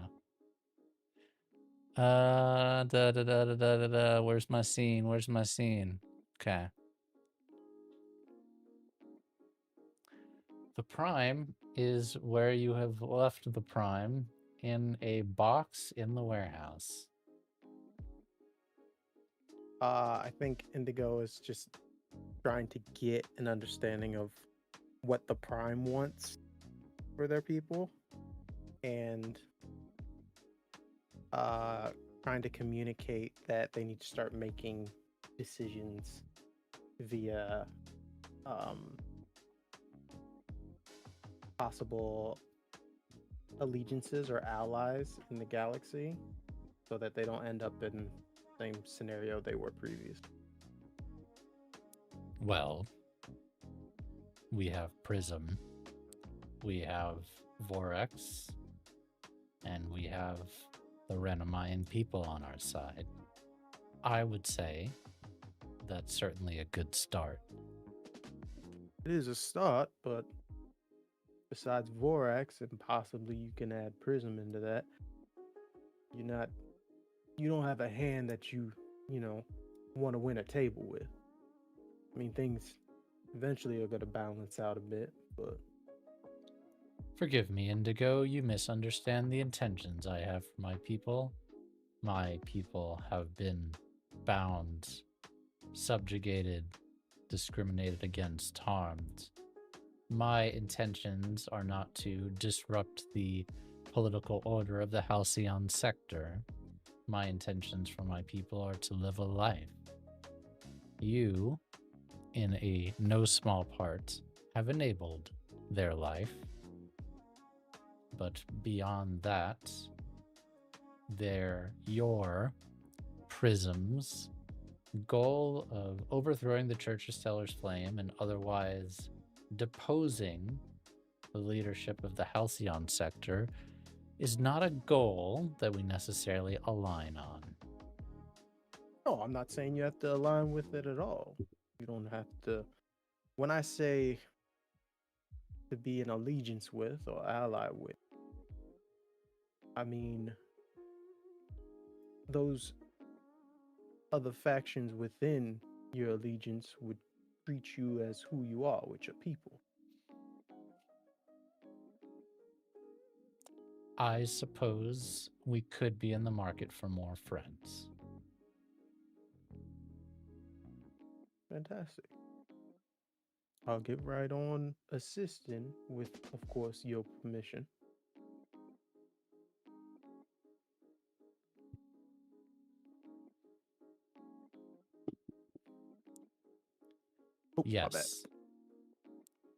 Where's my scene? Where's my scene? Okay. The Prime is where you have left the Prime in a box in the warehouse. I think Indigo is just trying to get an understanding of what the Prime wants. for their people, and trying to communicate that they need to start making decisions via possible allegiances or allies in the galaxy, so that they don't end up in the same scenario they were previous. Well, we have Prism, we have Vorax, and we have the Renamayan people on our side. I would say that's certainly a good start. It is a start, but besides Vorax, and possibly you can add Prism into that, you don't have a hand that you want to win a table with. I mean, things eventually are going to balance out a bit, but Forgive me, Indigo, you misunderstand the intentions I have for my people. My people have been bound, subjugated, discriminated against, harmed. My intentions are not to disrupt the political order of the Halcyon sector. My intentions for my people are to live a life. You, in a no small part, have enabled their life. But beyond that, your Prism's goal of overthrowing the Church of Stellar's Flame and otherwise deposing the leadership of the Halcyon sector is not a goal that we necessarily align on. no, I'm not saying you have to align with it at all. You don't have to. When I say to be in allegiance with or ally with, I mean those other factions within your allegiance would treat you as who you are, which are people. I suppose we could be in the market for more friends. Fantastic. I'll get right on assisting with, of course, your permission. Oh, my bad. Yes.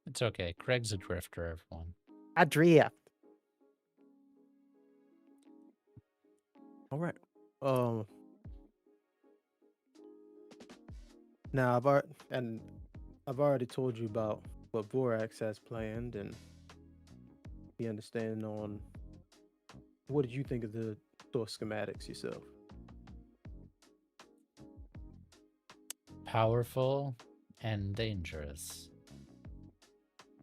It's okay. Craig's a drifter, everyone. I drift. All right. Now I've already told you about what Vorax has planned and the understanding on what did you think of the source schematics yourself? Powerful and dangerous.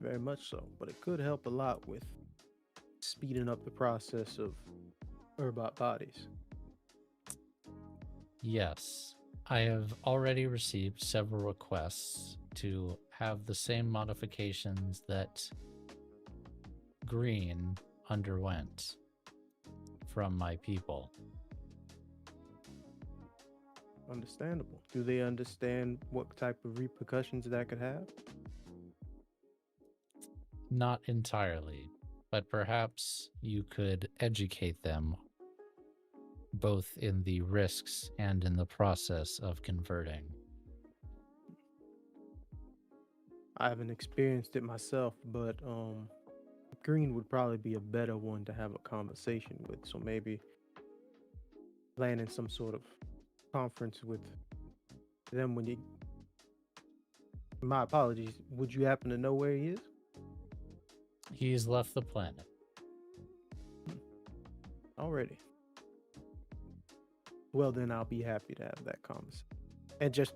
Very much so, but it could help a lot with speeding up the process of Urbot bodies. Yes, I have already received several requests to have the same modifications that Green underwent from my people. Understandable. Do they understand what type of repercussions that could have? Not entirely, but perhaps you could educate them both in the risks and in the process of converting. I haven't experienced it myself, but Green would probably be a better one to have a conversation with. So maybe planning some sort of conference with them when you. My apologies. Would you happen to know where he is? He's left the planet. Already. Well, then I'll be happy to have that conversation. And just,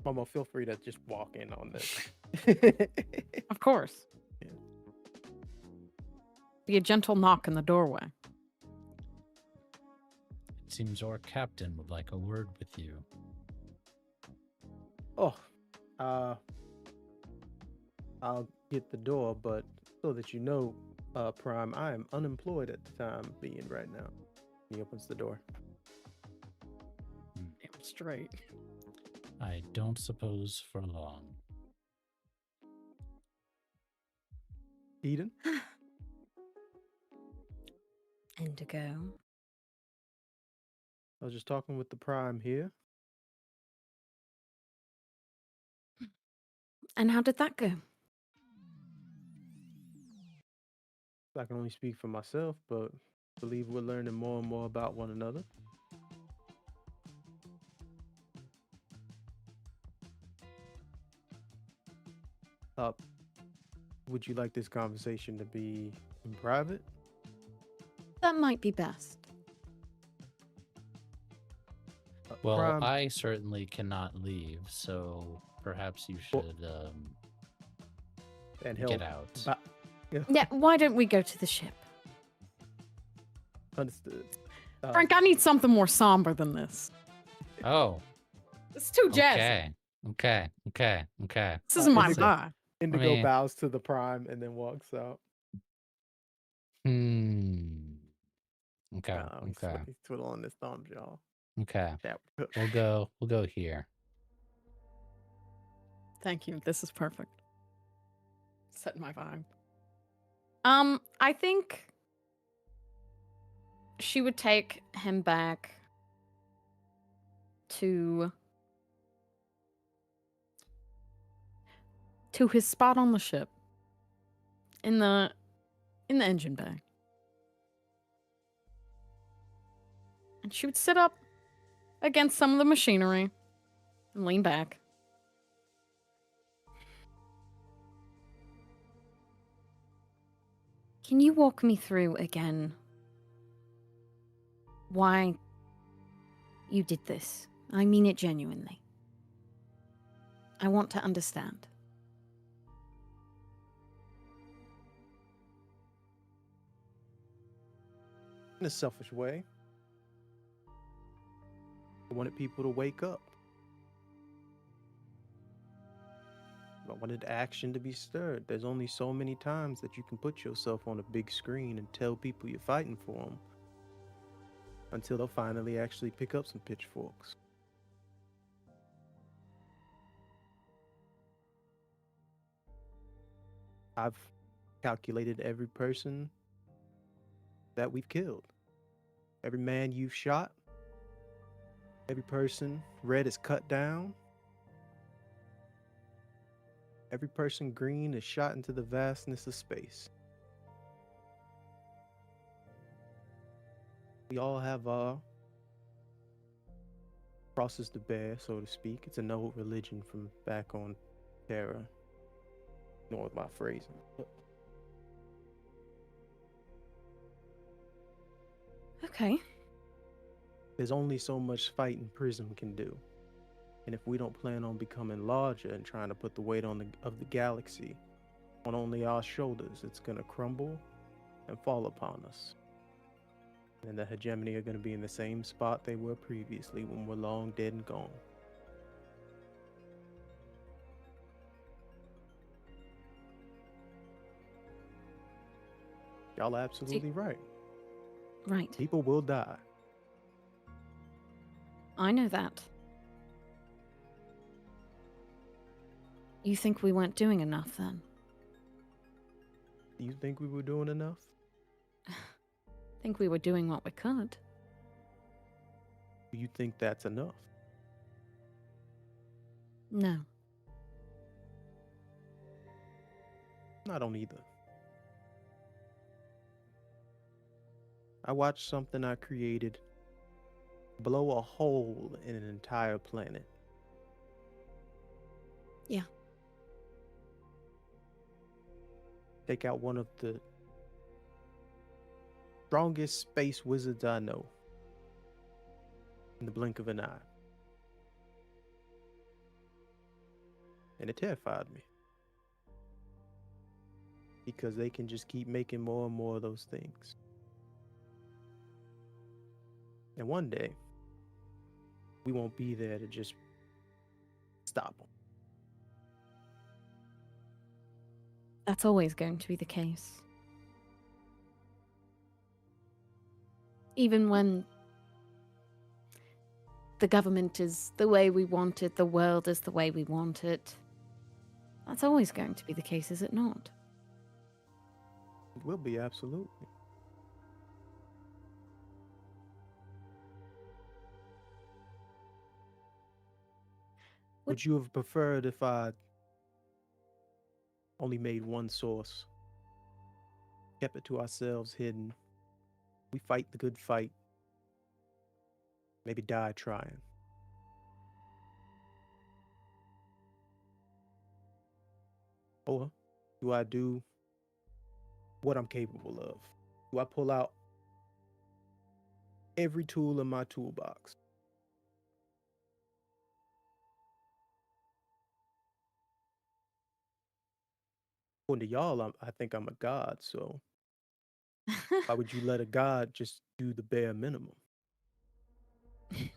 Momo, feel free to just walk in on this. Of course. Yeah. Be a gentle knock in the doorway. It seems our captain would like a word with you. Oh, I'll get the door, but so that you know, Prime, I am unemployed at the time being right now. He opens the door. Damn straight. I don't suppose for long. Eden? Indigo. I was just talking with the Prime here. And how did that go? I can only speak for myself, but I believe we're learning more and more about one another. Uh, would you like this conversation to be in private? That might be best. Well, Prime, I certainly cannot leave, so perhaps you Well- should and he'll get out. Yeah, why don't we go to the ship? Understood. Frank, I need something more somber than this. Oh, It's too jazzy. okay. This isn't my Listen, vibe. Indigo mean- bows to the Prime and then walks out. Okay, He's twiddling his thumbs, y'all. okay. Chat. We'll go here. Thank you. This is perfect. Setting my vibe. I think she would take him back to his spot on the ship in the engine bay. And she would sit up against some of the machinery and lean back. Can you walk me through again why you did this? I mean it genuinely. I want to understand. In a selfish way, I wanted people to wake up. I wanted action to be stirred. There's only so many times that you can put yourself on a big screen and tell people you're fighting for them until they'll finally actually pick up some pitchforks. I've calculated every person that we've killed. Every man you've shot. Every person red is cut down. Every person green is shot into the vastness of space. We all have our crosses to bear, so to speak. It's an old religion from back on Terra. Nor with my phrasing. Okay. There's only so much fighting Prism can do. And if we don't plan on becoming larger and trying to put the weight of the galaxy on only our shoulders, it's going to crumble and fall upon us. And the hegemony are going to be in the same spot they were previously when we're long dead and gone. Y'all are absolutely right. Right. People will die. I know that. You think we weren't doing enough then? Do you think we were doing enough? Think we were doing what we could. Do you think that's enough? No. I don't either. I watched something I created blow a hole in an entire planet. Yeah. Take out one of the strongest space wizards I know in the blink of an eye. And it terrified me. Because they can just keep making more and more of those things. And one day, we won't be there to just stop them. That's always going to be the case. Even when the government is the way we want it, the world is the way we want it. That's always going to be the case, is it not? It will be, absolutely. Would you have preferred if I only made one source, kept it to ourselves, hidden? We fight the good fight, maybe die trying. Or do I do what I'm capable of? Do I pull out every tool in my toolbox? According to y'all, I think I'm a god, so why would you let a god just do the bare minimum? I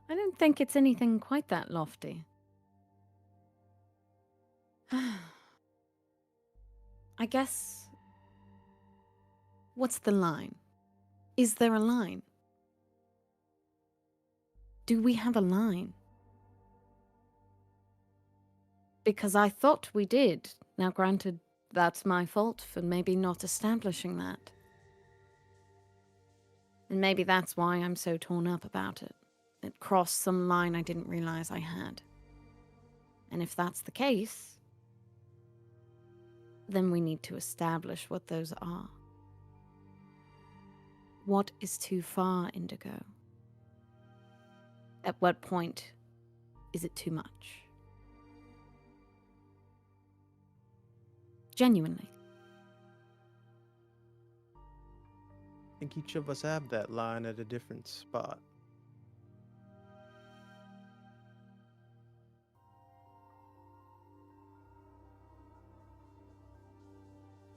don't think it's anything quite that lofty. I guess. What's the line? Is there a line? Do we have a line? Because I thought we did. Now, granted, that's my fault for maybe not establishing that. And maybe that's why I'm so torn up about it. It crossed some line I didn't realize I had. And if that's the case, then we need to establish what those are. What is too far, Indigo? At what point is it too much? Genuinely. I think each of us have that line at a different spot.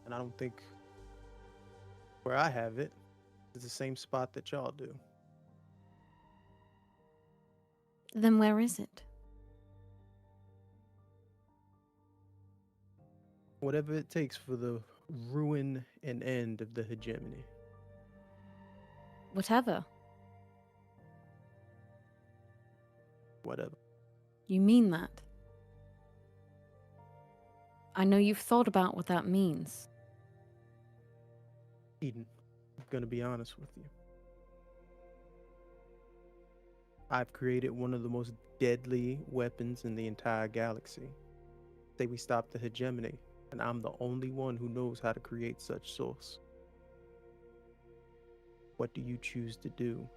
And I don't think where I have it is the same spot that y'all do. Then where is it? Whatever it takes for the ruin and end of the hegemony. Whatever. Whatever. You mean that? I know you've thought about what that means. Eden, I'm gonna be honest with you. I've created one of the most deadly weapons in the entire galaxy. Say we stop the hegemony, and I'm the only one who knows how to create such source. What do you choose to do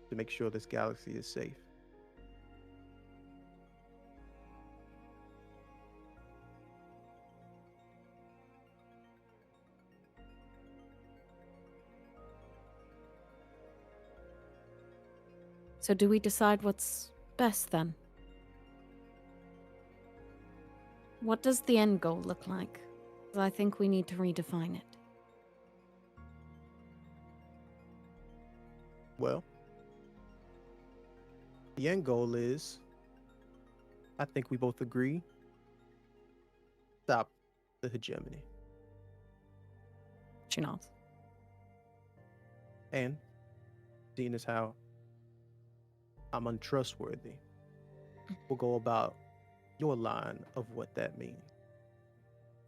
to make sure this galaxy is safe? So do we decide what's best then? What does the end goal look like? 'Cause I think we need to redefine it. Well, the end goal is, I think we both agree, stop the hegemony. She nods. And seeing as how I'm untrustworthy, we'll go about your line of what that means.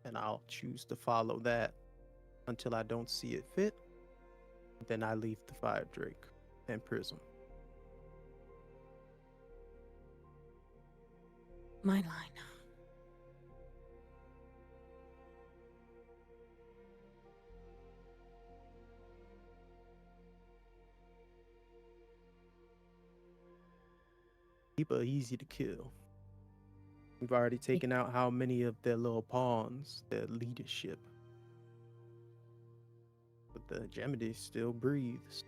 And I'll choose to follow that until I don't see it fit. Then I leave the Firedrake and Prism. My line. People are easy to kill. We've already taken out how many of their little pawns, their leadership. But the hegemony still breathes.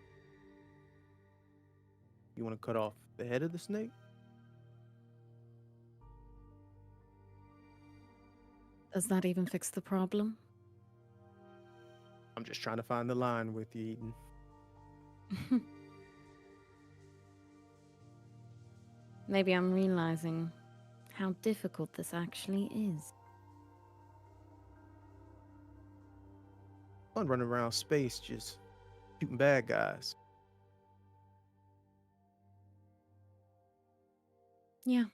You want to cut off the head of the snake? Does that even fix the problem? I'm just trying to find the line with you, Eden. Maybe I'm realizing how difficult this actually is. I'm running around space just shooting bad guys. Yeah.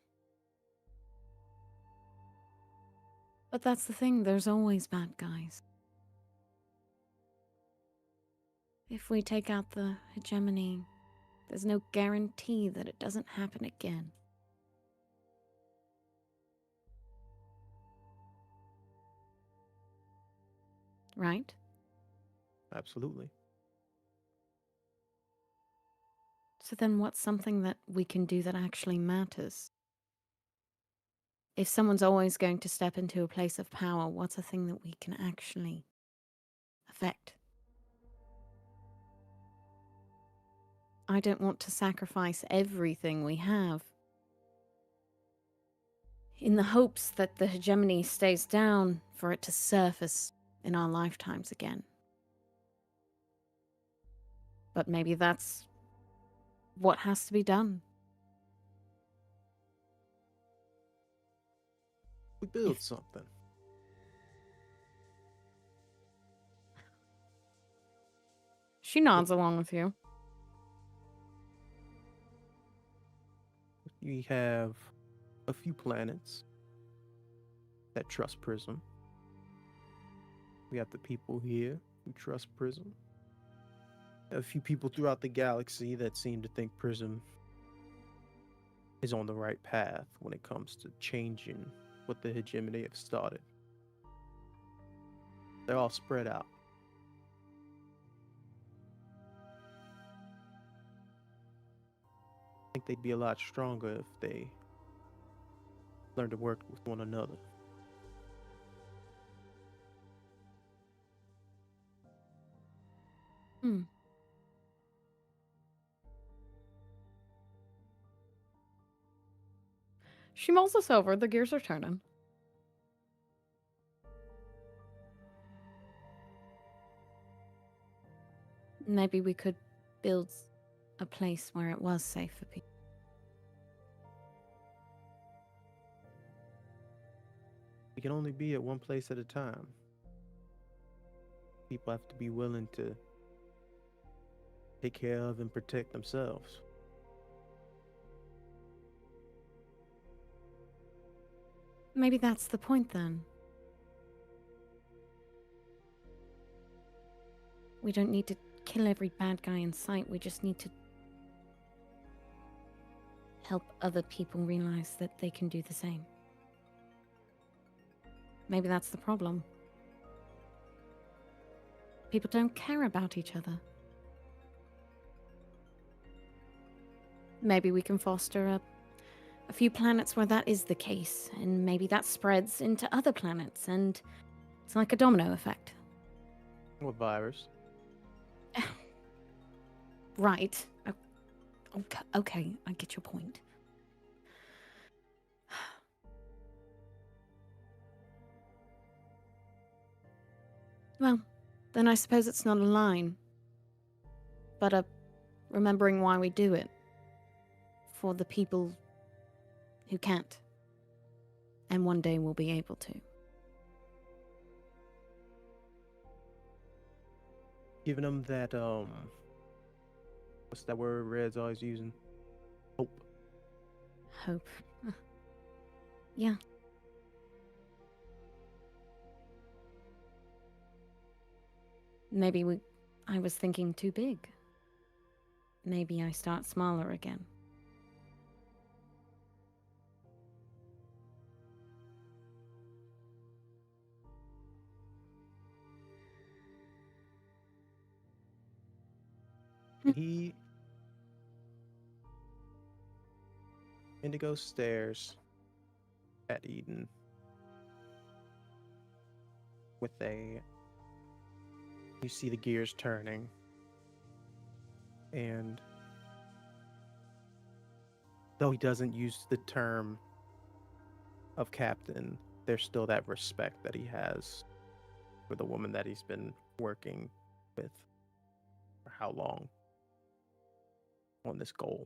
But that's the thing, there's always bad guys. If we take out the hegemony, there's no guarantee that it doesn't happen again. right? Absolutely. So then what's something that we can do that actually matters? If someone's always going to step into a place of power, what's a thing that we can actually affect? I don't want to sacrifice everything we have in the hopes that the hegemony stays down for it to surface in our lifetimes again. But maybe that's what has to be done. We build something. She nods along with you. We have a few planets that trust Prism. We have the people here who trust Prism. A few people throughout the galaxy that seem to think Prism is on the right path when it comes to changing what the hegemony have started. They're all spread out. I think they'd be a lot stronger if they learned to work with one another. Hmm. She mulls us over. The gears are turning. Maybe we could build a place where it was safe for people. We can only be at one place at a time. People have to be willing to take care of and protect themselves. Maybe that's the point then. We don't need to kill every bad guy in sight. We just need to help other people realize that they can do the same. Maybe that's the problem. People don't care about each other. Maybe we can foster a few planets where that is the case, and maybe that spreads into other planets, and it's like a domino effect. What virus? Right. Okay, I get your point. Well, then I suppose it's not a line, but a remembering why we do it. For the people who can't, and one day will be able to. Giving them that, what's that word Red's always using? Hope. Hope. Yeah. Maybe I was thinking too big. Maybe I start smaller again. He Indigo stares at Eden with you see the gears turning, and though he doesn't use the term of captain, there's still that respect that he has for the woman that he's been working with for how long on this goal.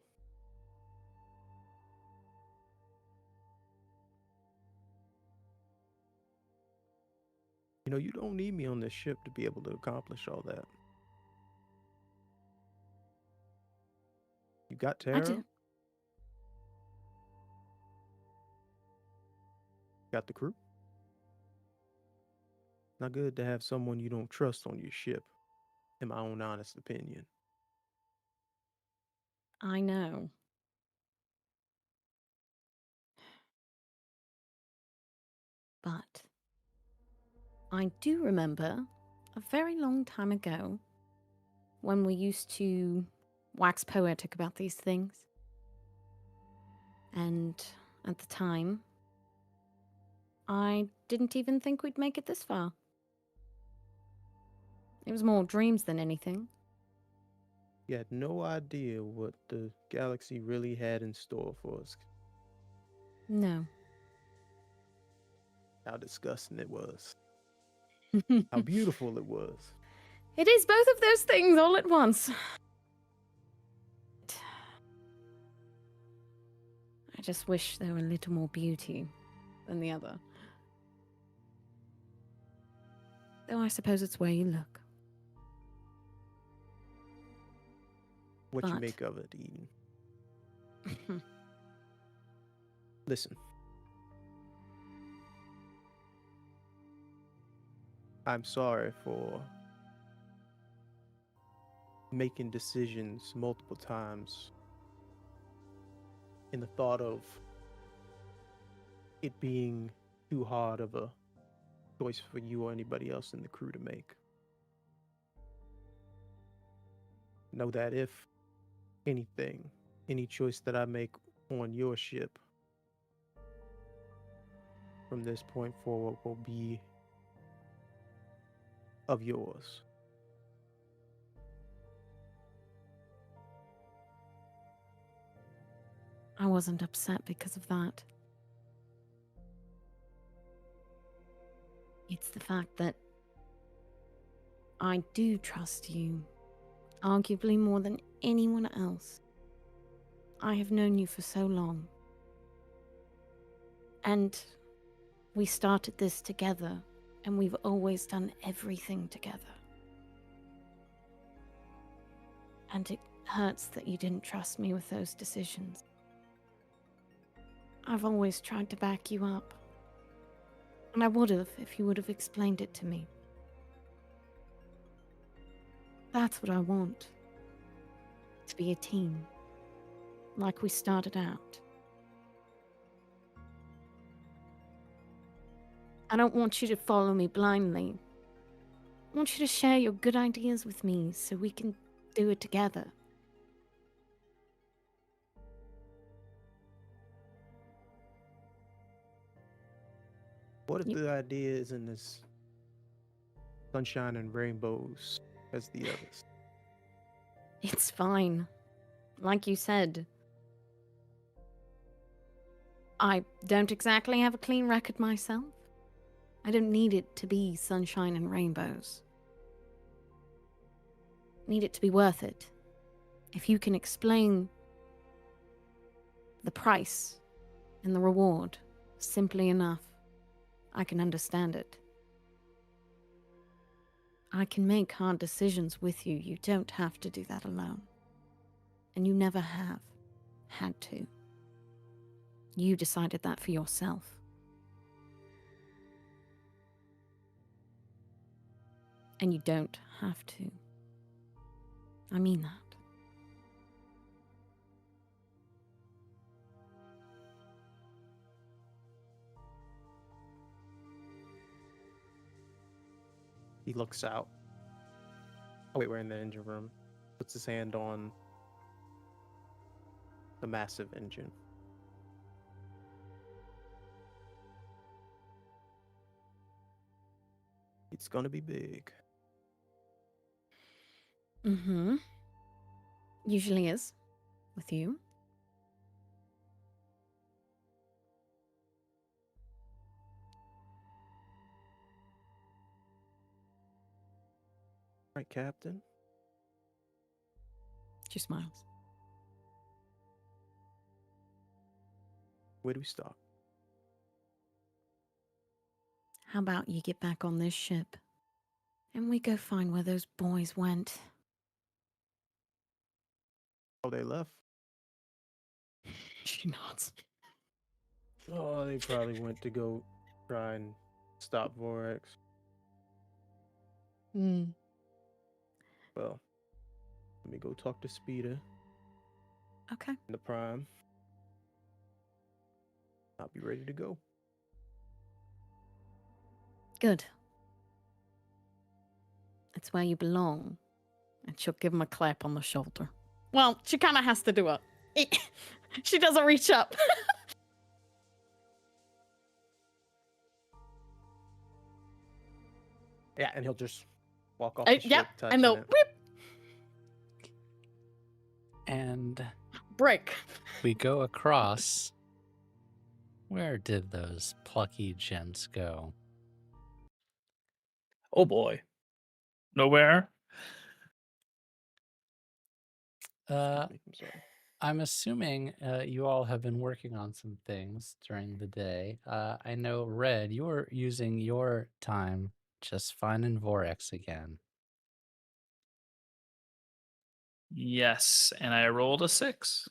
You know, you don't need me on this ship to be able to accomplish all that. You got Tara? I do. Got the crew? Not good to have someone you don't trust on your ship, in my own honest opinion. I know. But I do remember a very long time ago, when we used to wax poetic about these things, and at the time, I didn't even think we'd make it this far. It was more dreams than anything. You had no idea what the galaxy really had in store for us. No. How disgusting it was. How beautiful it was. It is both of those things all at once. I just wish there were a little more beauty than the other. Though I suppose it's where you look. What you But- make of it, Eden. Listen. I'm sorry for making decisions multiple times in the thought of it being too hard of a choice for you or anybody else in the crew to make. Know that if anything, any choice that I make on your ship from this point forward will be of yours. I wasn't upset because of that. It's the fact that I do trust you, arguably more than anyone else. I have known you for so long. And we started this together, and we've always done everything together. And it hurts that you didn't trust me with those decisions. I've always tried to back you up. And I would have if you would have explained it to me. That's what I want. To be a team. Like we started out. I don't want you to follow me blindly. I want you to share your good ideas with me so we can do it together. What if You- the idea isn't as sunshine and rainbows as the others? It's fine. Like you said, I don't exactly have a clean record myself. I don't need it to be sunshine and rainbows. I need it to be worth it. If you can explain the price and the reward simply enough, I can understand it. I can make hard decisions with you. You don't have to do that alone. And you never have had to. You decided that for yourself. And you don't have to. I mean that. He looks out. Oh wait, we're in the engine room. Puts his hand on the massive engine. It's gonna be big. Mm-hmm. Usually is. With you. Right, Captain? She smiles. Where do we start? How about you get back on this ship and we go find where those boys went? Oh, they left. She nods. Oh, they probably went to go try and stop Vorax. Hmm. Well, let me go talk to Speeder Okay. and the Prime. I'll be ready to go. Good. It's where you belong. And she'll give him a clap on the shoulder. Well, she kind of has to do a... she doesn't reach up. Yeah, and he'll just walk off the ship, Yep, touching and they'll it. whip, And break. we go across. Where did those plucky gents go? Oh boy. Nowhere. Uh, I'm sorry. I'm assuming you all have been working on some things during the day. I know, Red, you were using your time just finding Vorex again. Yes, and I rolled a 6.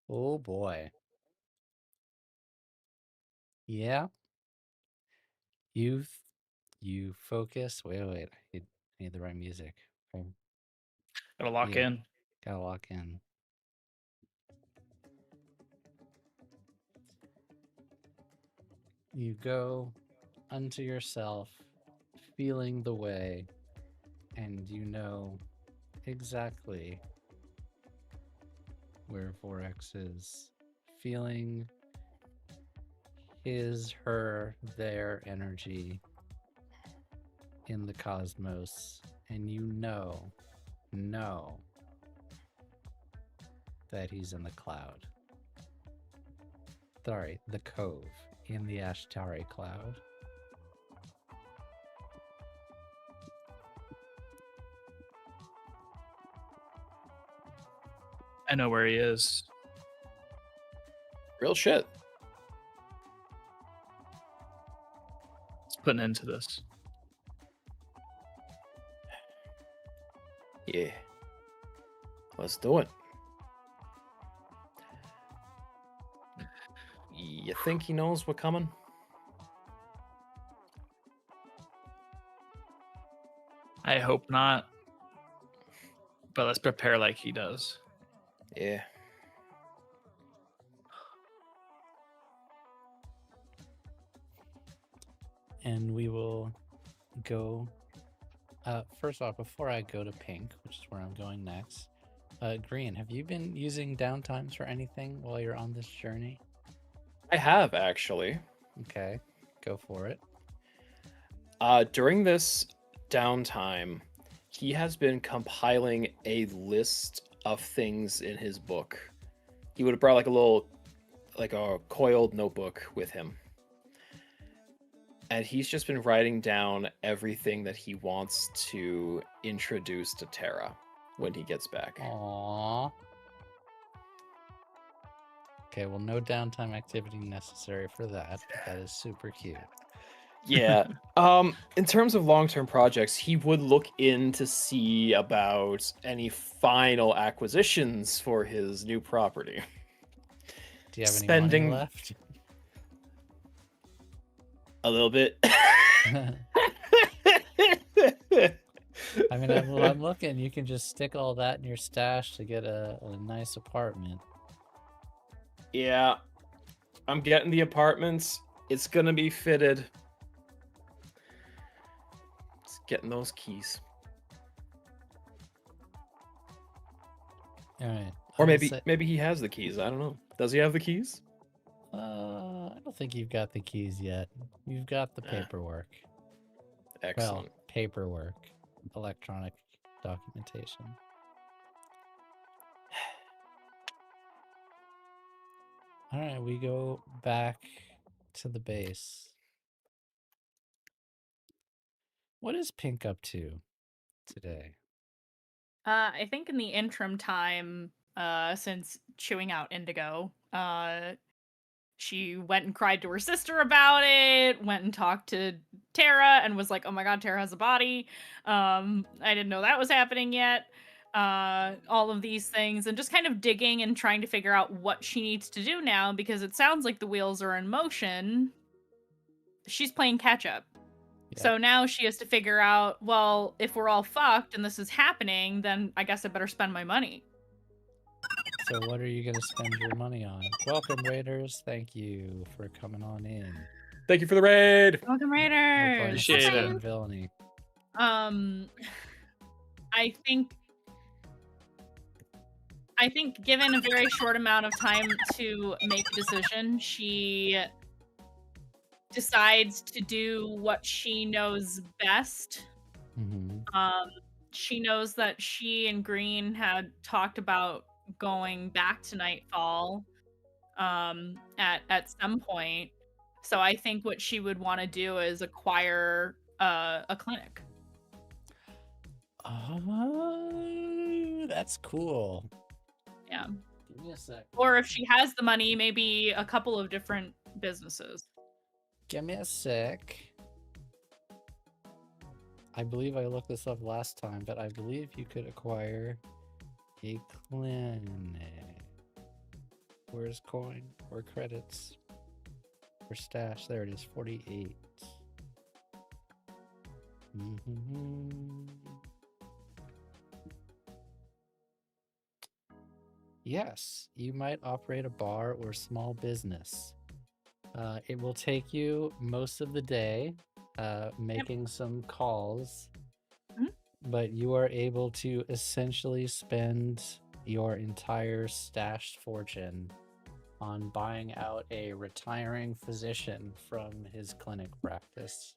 Oh boy. Yeah. You focus. Wait. I need the right music. Okay. Gotta lock Yeah. in. Gotta lock in. You go unto yourself, feeling the way, and you know exactly where Vorex is. Feeling his, her, their energy in the cosmos, and you know that he's in the cloud. Sorry, the cove in the Ashtari cloud. I know where he is. Real shit. Let's put an end to this. Yeah. Let's do it. You think he knows we're coming? I hope not. But let's prepare like he does. Yeah. And we will go. First off, before I go to Pink, which is where I'm going next, Green, have you been using downtimes for anything while you're on this journey? I have, actually. Okay, go for it. During this downtime, he has been compiling a list of things in his book. He would have brought like a coiled notebook with him. And he's just been writing down everything that he wants to introduce to Terra when he gets back. Aww. Okay, well, no downtime activity necessary for that, but that is super cute. Yeah. In terms of long-term projects, he would look in to see about any final acquisitions for his new property. Do you have any Spending- money left? A little bit. I mean, I'm looking. You can just stick all that in your stash to get a nice apartment. Yeah. I'm getting the apartments. It's gonna be fitted. Just getting those keys. All right. Or I will say- maybe he has the keys. I don't know. Does he have the keys? I don't think you've got the keys yet. You've got the paperwork. Excellent. Well, paperwork, electronic documentation. All right, we go back to the base. What is Pink up to today? I think in the interim time, since chewing out Indigo, she went and cried to her sister about it, went and talked to Tara and was like, oh my god, Tara has a body. I didn't know that was happening yet. All of these things, and just kind of digging and trying to figure out what she needs to do now, because it sounds like the wheels are in motion. She's playing catch up. Yeah. So now she has to figure out, well, if we're all fucked and this is happening, then I guess I better spend my money. So what are you going to spend your money on? Welcome, Raiders. Thank you for coming on in. Thank you for the raid. Welcome, We're playing Raiders! Appreciate Scum it. and Villainy. Um, I think given a very short amount of time to make a decision, she decides to do what she knows best. Mm-hmm. She knows that she and Green had talked about going back to Nightfall at some point. So I think what she would want to do is acquire a clinic. Oh, that's cool. Yeah. Give me a sec. Or if she has the money, maybe a couple of different businesses. Give me a sec. I believe I looked this up last time, but I believe you could acquire a clinic. Where's coin? Or credits? Or stash? There it is, 48. Mm-hmm. Yes, you might operate a bar or small business. It will take you most of the day making some calls, but you are able to essentially spend your entire stashed fortune on buying out a retiring physician from his clinic practice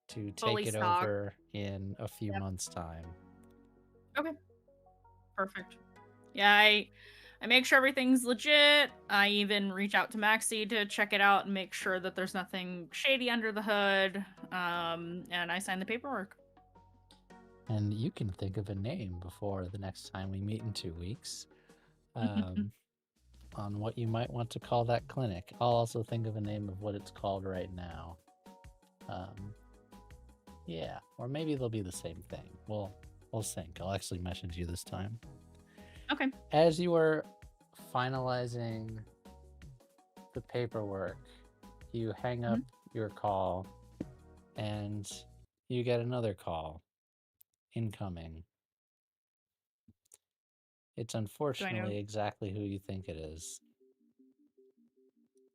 to Fully take it stocked. over in a few months' time. Okay. Perfect. Yeah, I make sure everything's legit. I even reach out to Maxie to check it out and make sure that there's nothing shady under the hood. And I sign the paperwork. And you can think of a name before the next time we meet in 2 weeks on what you might want to call that clinic. I'll also think of a name of what it's called right now. Yeah, or maybe they'll be the same thing. We'll sync. I'll actually message you this time. Okay. As you are finalizing the paperwork, you hang up your call and you get another call incoming. It's unfortunately exactly who you think it is.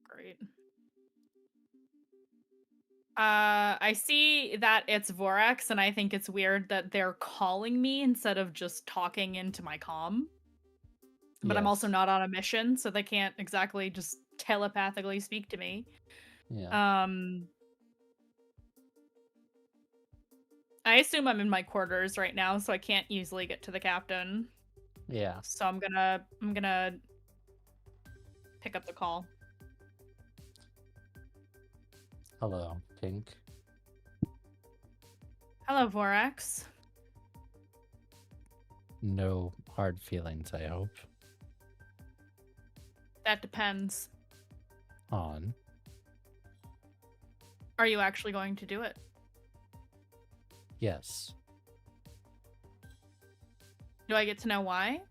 Great. I see that it's Vorax, and I think it's weird that they're calling me instead of just talking into my comm. But I'm also Yes. not on a mission, so they can't exactly just telepathically speak to me. Yeah. I assume I'm in my quarters right now, so I can't easily get to the captain. Yeah. So I'm gonna pick up the call. Hello, Pink. Hello, Vorax. No hard feelings, I hope. That depends. On. Are you actually going to do it? Yes. Do I get to know why?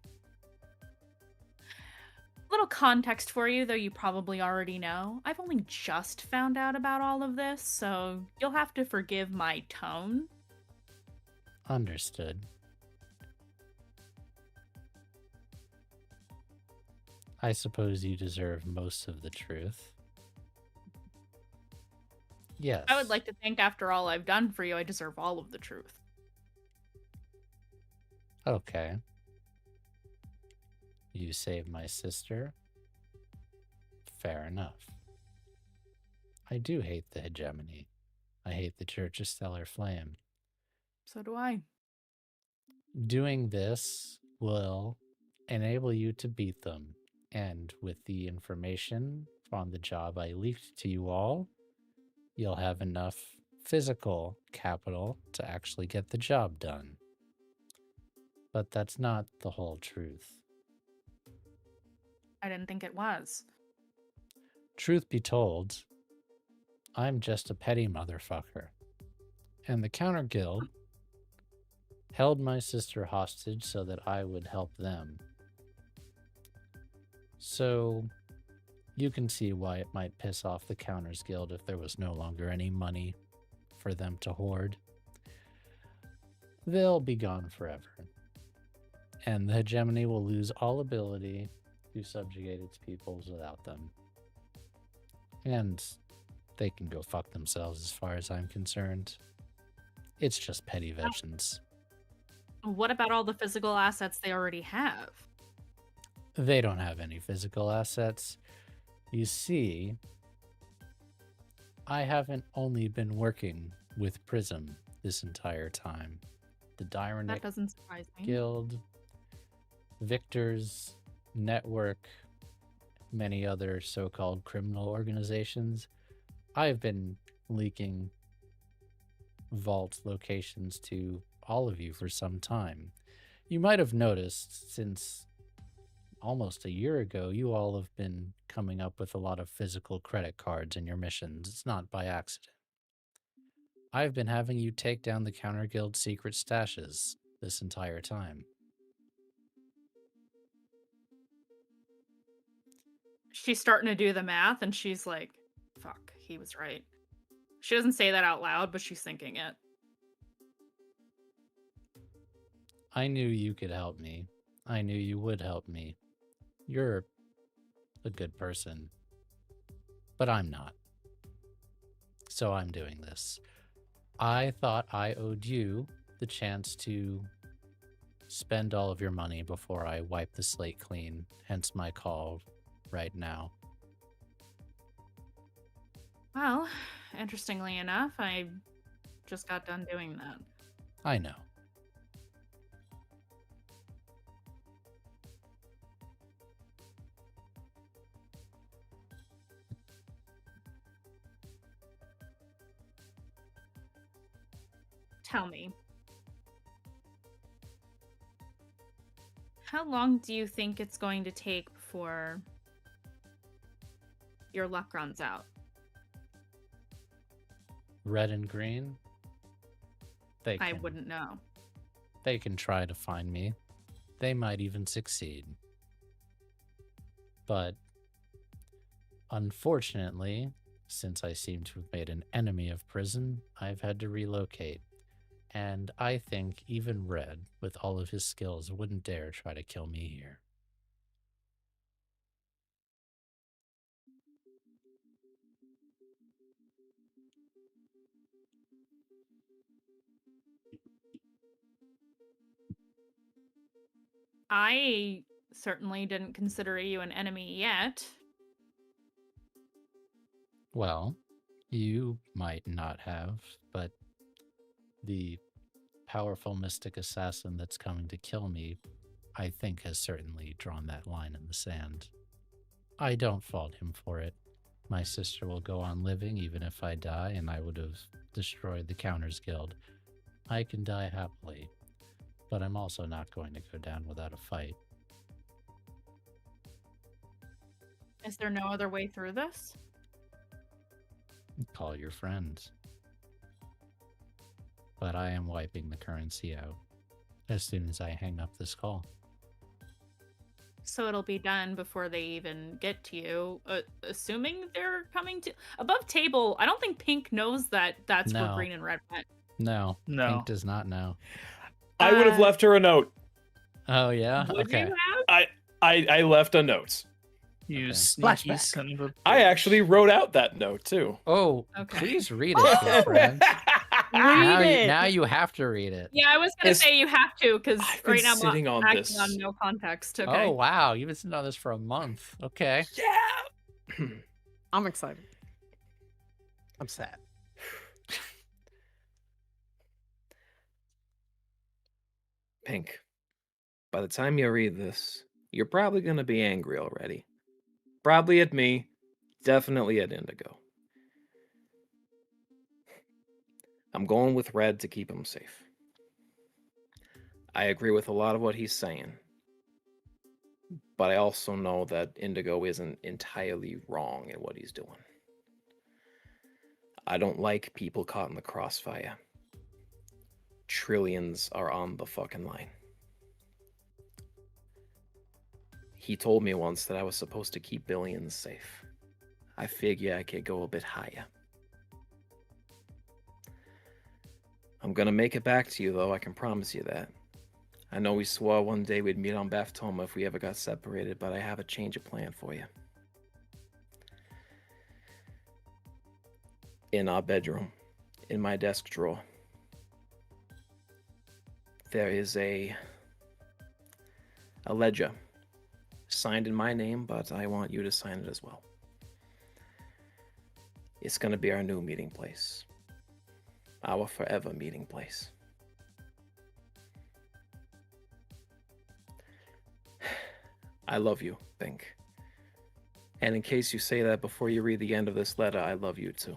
Little context for you, though you probably already know. I've only just found out about all of this, so you'll have to forgive my tone. Understood. I suppose you deserve most of the truth. Yes. I would like to think after all I've done for you, I deserve all of the truth. Okay. You saved my sister. Fair enough. I do hate the hegemony. I hate the Church of Stellar Flame. So do I. Doing this will enable you to beat them. And with the information on the job I leaked to you all, you'll have enough physical capital to actually get the job done. But that's not the whole truth. I didn't think it was. Truth be told, I'm just a petty motherfucker. And the Counter Guild held my sister hostage so that I would help them. So you can see why it might piss off the Counters Guild if there was no longer any money for them to hoard. They'll be gone forever. And the hegemony will lose all ability to subjugate its peoples without them. And they can go fuck themselves as far as I'm concerned. It's just petty vengeance. What about all the physical assets they already have? They don't have any physical assets. You see, I haven't only been working with Prism this entire time. The That Dyrenic doesn't surprise me. Guild, Victor's Network, many other so-called criminal organizations. I've been leaking vault locations to all of you for some time. You might have noticed since almost a year ago, you all have been coming up with a lot of physical credit cards in your missions. It's not by accident. I've been having you take down the Counter Guild secret stashes this entire time. She's starting to do the math and she's like, fuck, he was right. She doesn't say that out loud, but she's thinking it. I knew you could help me. I knew you would help me. You're a good person. But I'm not. So I'm doing this. I thought I owed you the chance to spend all of your money before I wipe the slate clean, hence my call right now. Well, interestingly enough, I just got done doing that. I know. Tell me, how long do you think it's going to take before your luck runs out? Red and green? I wouldn't know. They can try to find me. They might even succeed. But unfortunately, since I seem to have made an enemy of prison, I've had to relocate. And I think even Red, with all of his skills, wouldn't dare try to kill me here. I certainly didn't consider you an enemy yet. Well, you might not have, but the powerful mystic assassin that's coming to kill me, I think has certainly drawn that line in the sand. I don't fault him for it. My sister will go on living even if I die, and I would have destroyed the Counters Guild. I can die happily, but I'm also not going to go down without a fight. Is there no other way through this? Call your friends. But I am wiping the currency out as soon as I hang up this call. So it'll be done before they even get to you, assuming they're coming to above table. I don't think Pink knows that that's where No. green and red went. No, No. Pink does not know. I would have left her a note. Oh yeah? Would Okay. you have? I left a note. You Okay. sneaky Flashback. son of a I bitch. actually wrote out that note too. Oh, Okay. please read it, good friend. Now, Read it. now you have to read it. Yeah, I was gonna It's- say you have to because I've been right now I'm sitting on acting this. on no context. Okay. Oh wow, you've been sitting on this for a month. Okay. Yeah. I'm excited. I'm sad. Pink, by the time you read this, you're probably going to be angry already. Probably at me, definitely at Indigo. I'm going with Red to keep him safe. I agree with a lot of what he's saying. But I also know that Indigo isn't entirely wrong in what he's doing. I don't like people caught in the crossfire. Trillions are on the fucking line. He told me once that I was supposed to keep billions safe. I figure I could go a bit higher. I'm gonna make it back to you, though, I can promise you that. I know we swore one day we'd meet on Baftoma if we ever got separated, but I have a change of plan for you. In our bedroom, in my desk drawer, there is a ledger signed in my name, but I want you to sign it as well. It's going to be our new meeting place, our forever meeting place. I love you, Pink. And in case you say that before you read the end of this letter, I love you too.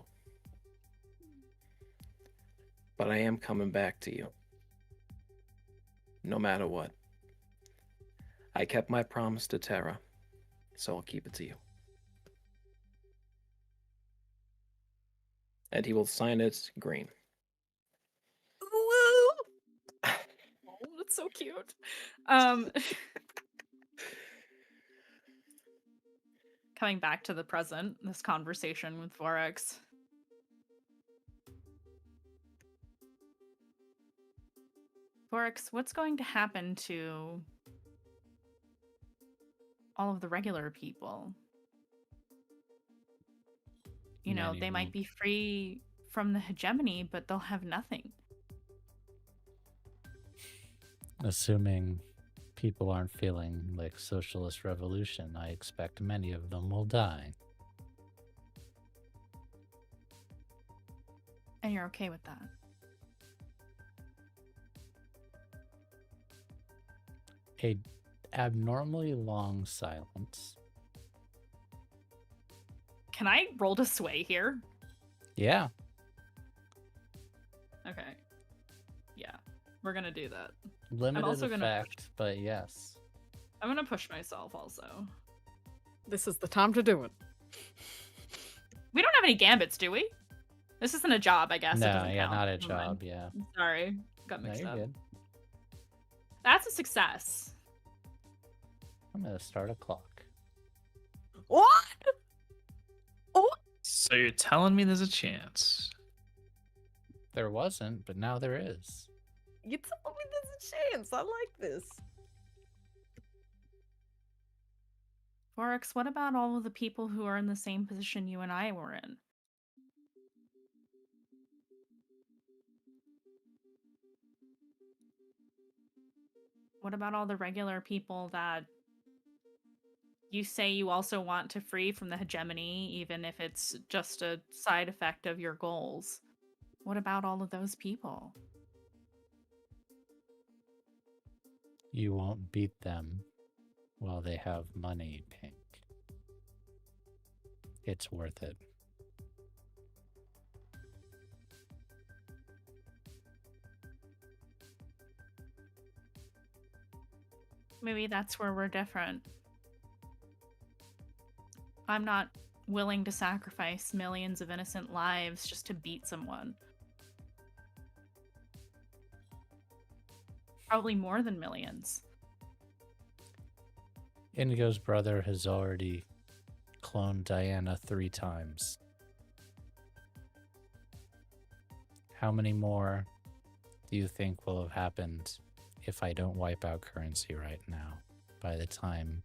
But I am coming back to you. No matter what. I kept my promise to Terra, so I'll keep it to you. And he will sign it green. Oh, that's so cute. Coming back to the present, this conversation with Vorax. Vorax, what's going to happen to all of the regular people? You know, Many they might won't. be free from the hegemony, but they'll have nothing. Assuming people aren't feeling like socialist revolution, I expect many of them will die. And you're okay with that? A abnormally long silence. Can I roll to sway here? Yeah. Okay. Yeah, we're gonna do that. Limited also gonna effect, but yes. I'm gonna push myself also. This is the time to do it. We don't have any gambits, do we? This isn't a job, I guess. It No, doesn't yeah, count. not a Never mind. job, yeah. I'm sorry. Got No, mixed you're up. good. That's a success. I'm gonna start a clock. What? So you're telling me there's a chance? There wasn't, but now there is. You told me there's a chance. I like this. Vorax, what about all of the people who are in the same position you and I were in? What about all the regular people that you say you also want to free from the hegemony, even if it's just a side effect of your goals? What about all of those people? You won't beat them while they have money, Pink. It's worth it. Maybe that's where we're different. I'm not willing to sacrifice millions of innocent lives just to beat someone. Probably more than millions. Indigo's brother has already cloned Diana 3 times. How many more do you think will have happened if I don't wipe out currency right now by the time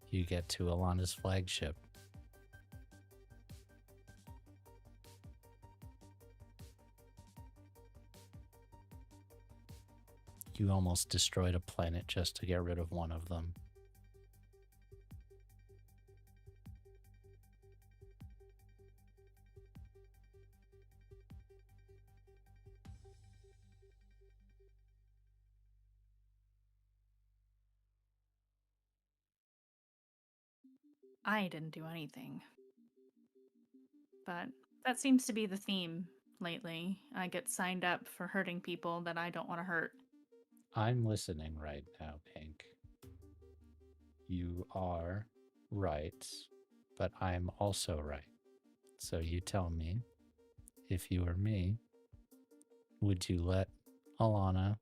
you get to Alana's flagship? You almost destroyed a planet just to get rid of one of them. I didn't do anything. But that seems to be the theme lately. I get signed up for hurting people that I don't want to hurt. I'm listening right now, Pink. You are right, but I'm also right. So you tell me, if you were me, would you let Alana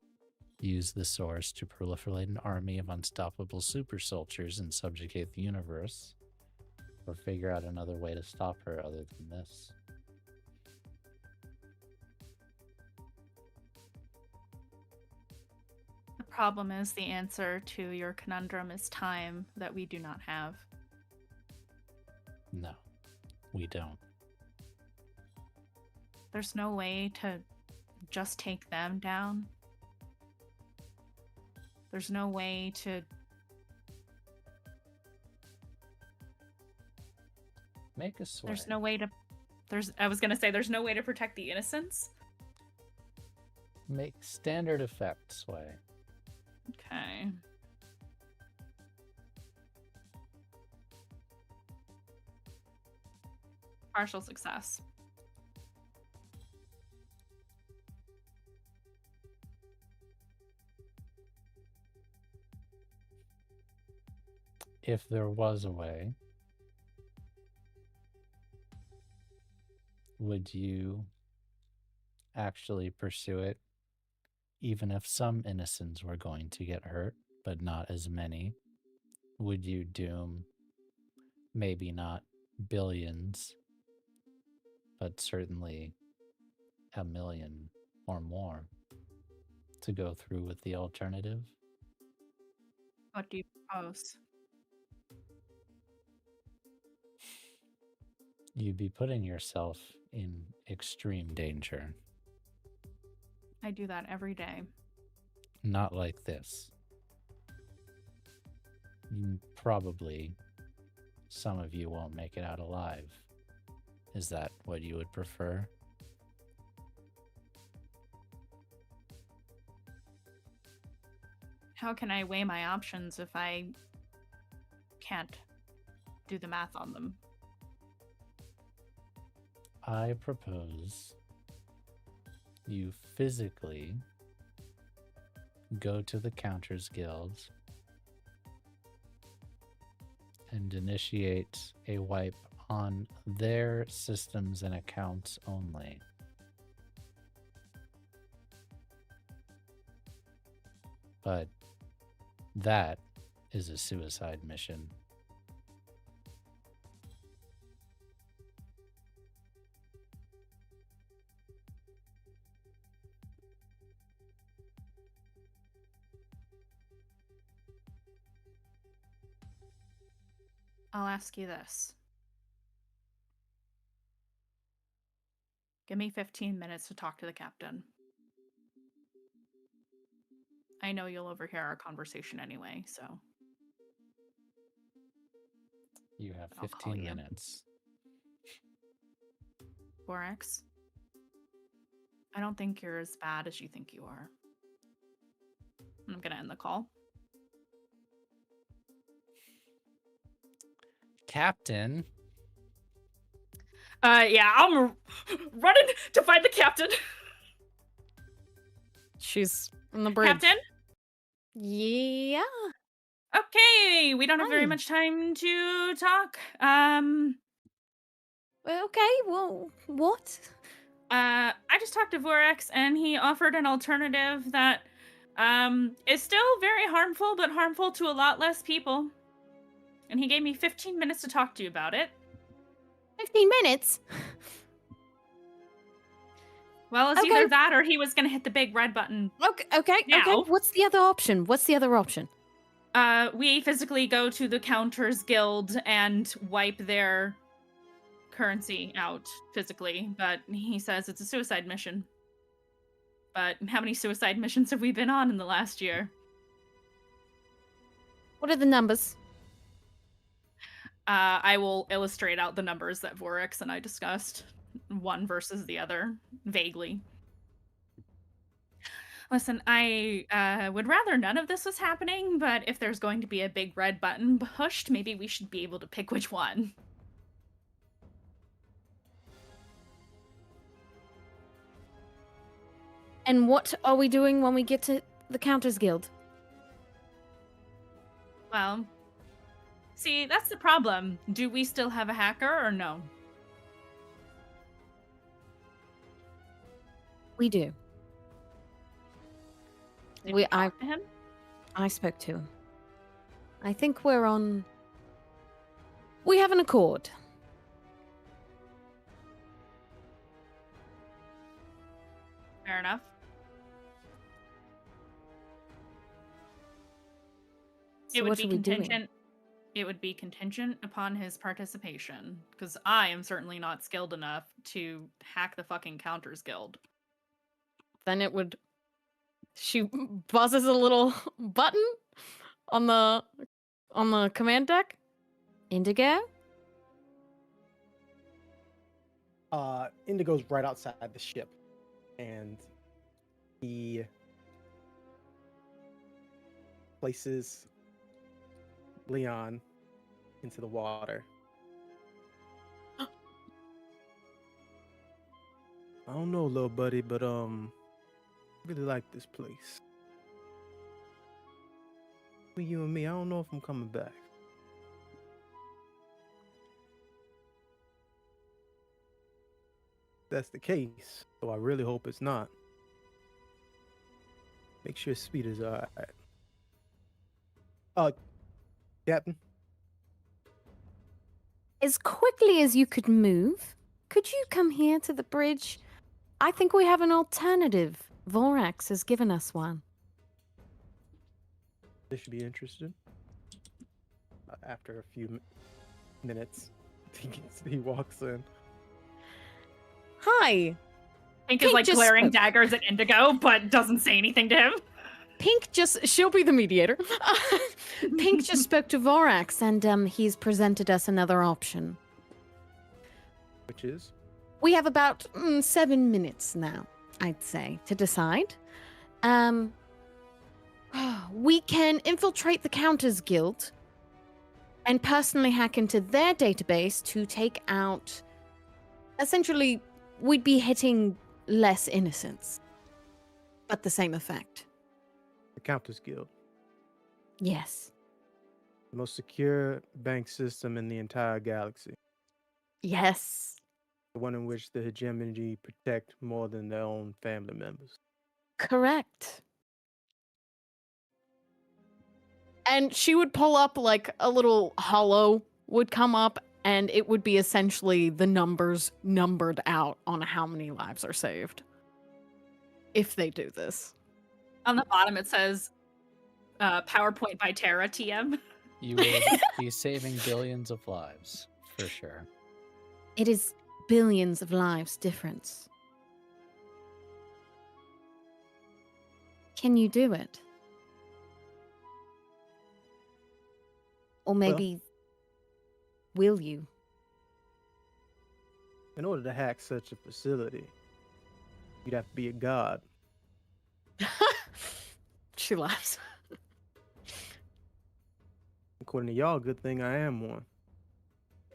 use the source to proliferate an army of unstoppable super soldiers and subjugate the universe, or figure out another way to stop her other than this? The problem is the answer to your conundrum is time that we do not have. No, we don't. There's no way to just take them down. There's no way to... Make a sway. There's no way to... I was gonna say, there's no way to protect the innocents. Make standard effect sway. Okay. Partial success. If there was a way, would you actually pursue it, even if some innocents were going to get hurt, but not as many? Would you doom maybe not billions, but certainly a million or more to go through with the alternative? What do you propose? You'd be putting yourself in extreme danger. I do that every day. Not like this. Probably some of you won't make it out alive. Is that what you would prefer? How can I weigh my options if I can't do the math on them? I propose you physically go to the Counters Guild and initiate a wipe on their systems and accounts only. But that is a suicide mission. I'll ask you this. Give me 15 minutes to talk to the captain. I know you'll overhear our conversation anyway, so. You have I'll call 15 you. minutes. Borax, I don't think you're as bad as you think you are. I'm gonna end the call. Captain, Yeah, I'm running to find the captain. She's on the bridge. Captain? Yeah. Okay, we don't have very Hi. much time to talk. Well, okay. Well, what? I just talked to Vorax, and he offered an alternative that is still very harmful, but harmful to a lot less people. And he gave me 15 minutes to talk to you about it. 15 minutes? Well, it's Okay. either that or he was gonna hit the big red button. Okay. Now. What's the other option? We physically go to the Counters Guild and wipe their currency out physically, but he says it's a suicide mission. But how many suicide missions have we been on in the last year? What are the numbers? I will illustrate out the numbers that Vorax and I discussed. One versus the other, vaguely. Listen, I would rather none of this was happening, but if there's going to be a big red button pushed, maybe we should be able to pick which one. And what are we doing when we get to the Counters Guild? Well, see, that's the problem. Do we still have a hacker or no? We do. Did We- you talk to him? I spoke to him. I think we have an accord. Fair enough. So what are we doing? It would be contingent upon his participation, because I am certainly not skilled enough to hack the fucking Counters Guild. Then it would She buzzes a little button on the command deck. Indigo? Indigo's right outside the ship, and he places Leon into the water. I don't know, little buddy, but I really like this place. For you and me, I don't know if I'm coming back. That's the case, so I really hope it's not. Make sure speed is alright. Captain, As quickly as you could move, could you come here to the bridge? I think we have an alternative. Vorax has given us one. this should be interesting. After a few minutes, he walks in. Hi. Pink is Pink like just glaring spoke. daggers at Indigo, but doesn't say anything to him. Pink she'll be the mediator. Pink just spoke to Vorax, and he's presented us another option. Which is? We have about 7 minutes now, I'd say, to decide. We can infiltrate the Counters Guild and personally hack into their database to take out... Essentially, we'd be hitting less innocents, but the same effect. The Countess Guild. Yes. The most secure bank system in the entire galaxy. Yes. The one in which the hegemony protect more than their own family members. Correct. And she would pull up like a little hollow would come up, and it would be essentially the numbers numbered out on how many lives are saved. If they do this. On the bottom, it says PowerPoint by Terra TM. You would be saving billions of lives, for sure. It is billions of lives difference. Can you do it? Or maybe will you? In order to hack such a facility, you'd have to be a god. She laughs. According to y'all, good thing I am one.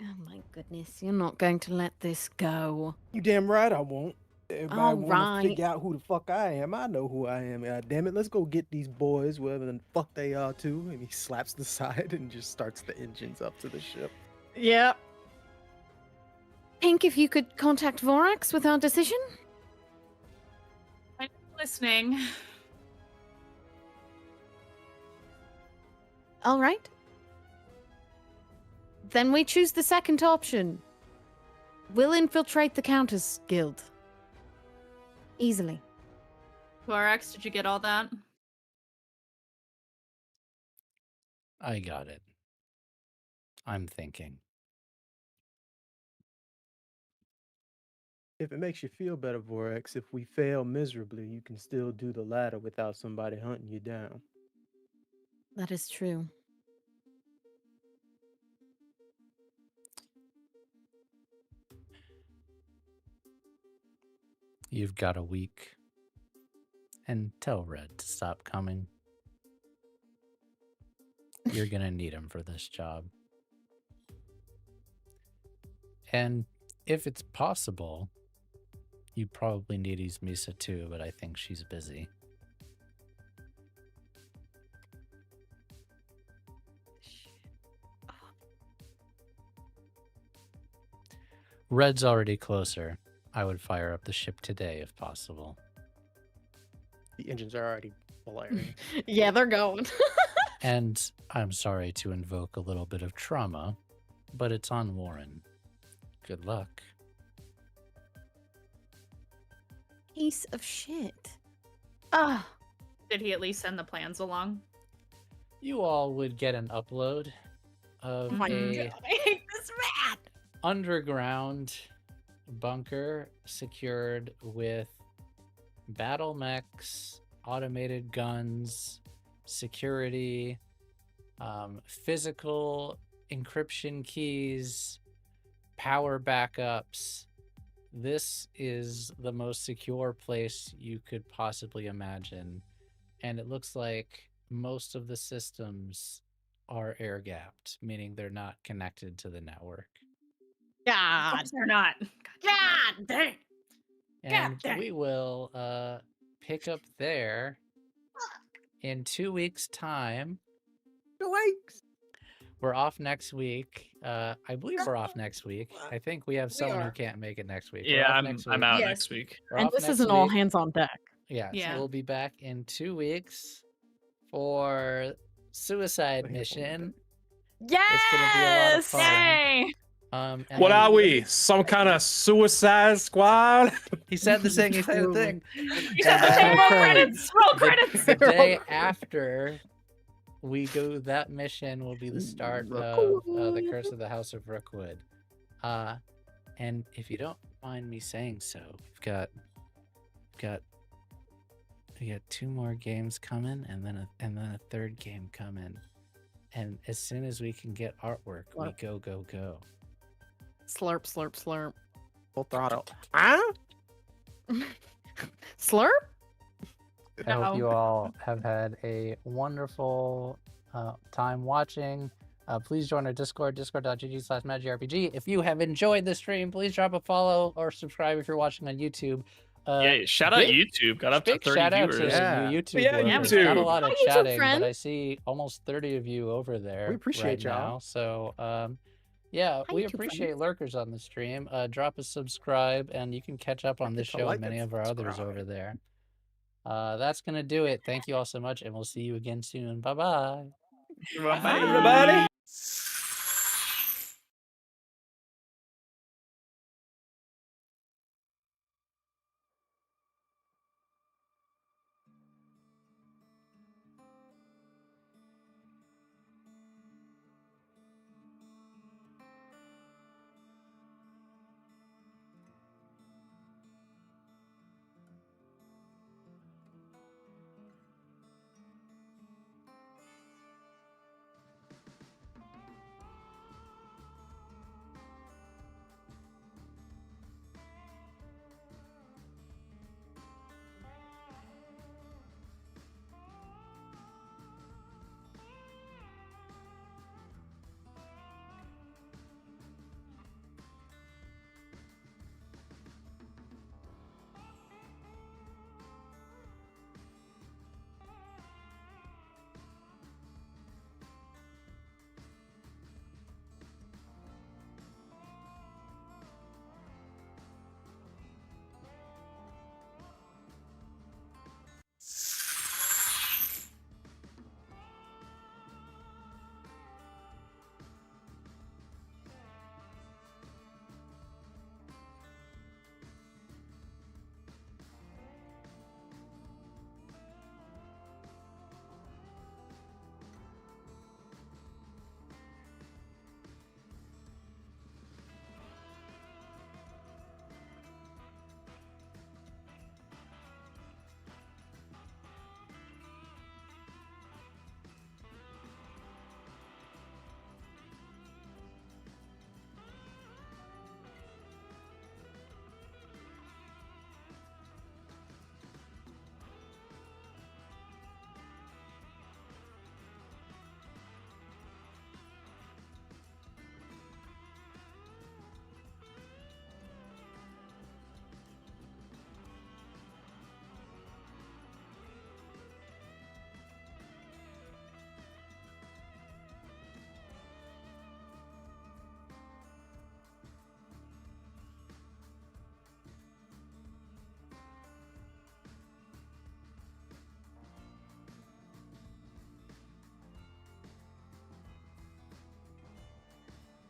Oh my goodness, you're not going to let this go. You damn right I won't. Everybody All wanna right. figure out who the fuck I am. I know who I am. God damn it, let's go get these boys, wherever the fuck they are too. And he slaps the side and just starts the engines up to the ship. Yep. Pink, if you could contact Vorax with our decision? I'm listening. All right. Then we choose the second option. We'll infiltrate the Countess Guild. Easily. Vorax, did you get all that? I got it. I'm thinking. If it makes you feel better, Vorex, if we fail miserably, you can still do the latter without somebody hunting you down. That is true. You've got a week. And tell Red to stop coming. You're gonna need him for this job. And if it's possible, you probably need his Misa too, but I think she's busy. Red's already closer. I would fire up the ship today if possible. The engines are already blaring. Yeah, they're going. And I'm sorry to invoke a little bit of trauma, but it's on Warren. Good luck. Piece of shit. Ah, Did he at least send the plans along? You all would get an upload of my a God, I hate this man. underground bunker secured with battle mechs automated guns, security, physical encryption keys, power backups. This is the most secure place you could possibly imagine. And it looks like most of the systems are air gapped, meaning they're not connected to the network. Of God. course they're not. God dang. And dang. we will pick up there in 2 weeks' time. 2 weeks. We're off next week. I believe we're off next week. I think we have someone who can't make it next week. We're Yeah, off next I'm week. out Yes. next week. We're And off this next isn't all week. hands on deck. Yeah, Yeah. so we'll be back in 2 weeks for Suicide Mission. Yes! It's gonna be a lot of fun. Yay! And What then are we? Some kind of Suicide Squad? He said the thing. He said the thing. You said the thing. Roll credits. Roll credits. The day after we go, that mission will be the start of the Curse of the House of Rookwood. And if you don't mind me saying so, we got 2 more games coming, and then a third game coming. And as soon as we can get artwork, we go. Slurp, slurp, slurp. Full throttle. Slurp? I hope No. you all have had a wonderful time watching. Please join our Discord, discord.gg/magicrpg. If you have enjoyed the stream, please drop a follow or subscribe if you're watching on YouTube. Yeah, shout out big- YouTube. Got up to Big 30 shout out viewers. to Yeah. you YouTube. Yeah, viewers. YouTube. Not a lot of Hi, YouTube chatting, friend. but I see almost 30 of you over there. We appreciate right y'all. now. So, yeah, Hi, we YouTube appreciate friends. lurkers on the stream. Drop a subscribe, and you can catch up on this to show like and many and of our others subscribe. over there. That's gonna do it. Thank you all so much, and we'll see you again soon. Bye bye. Bye. Everybody.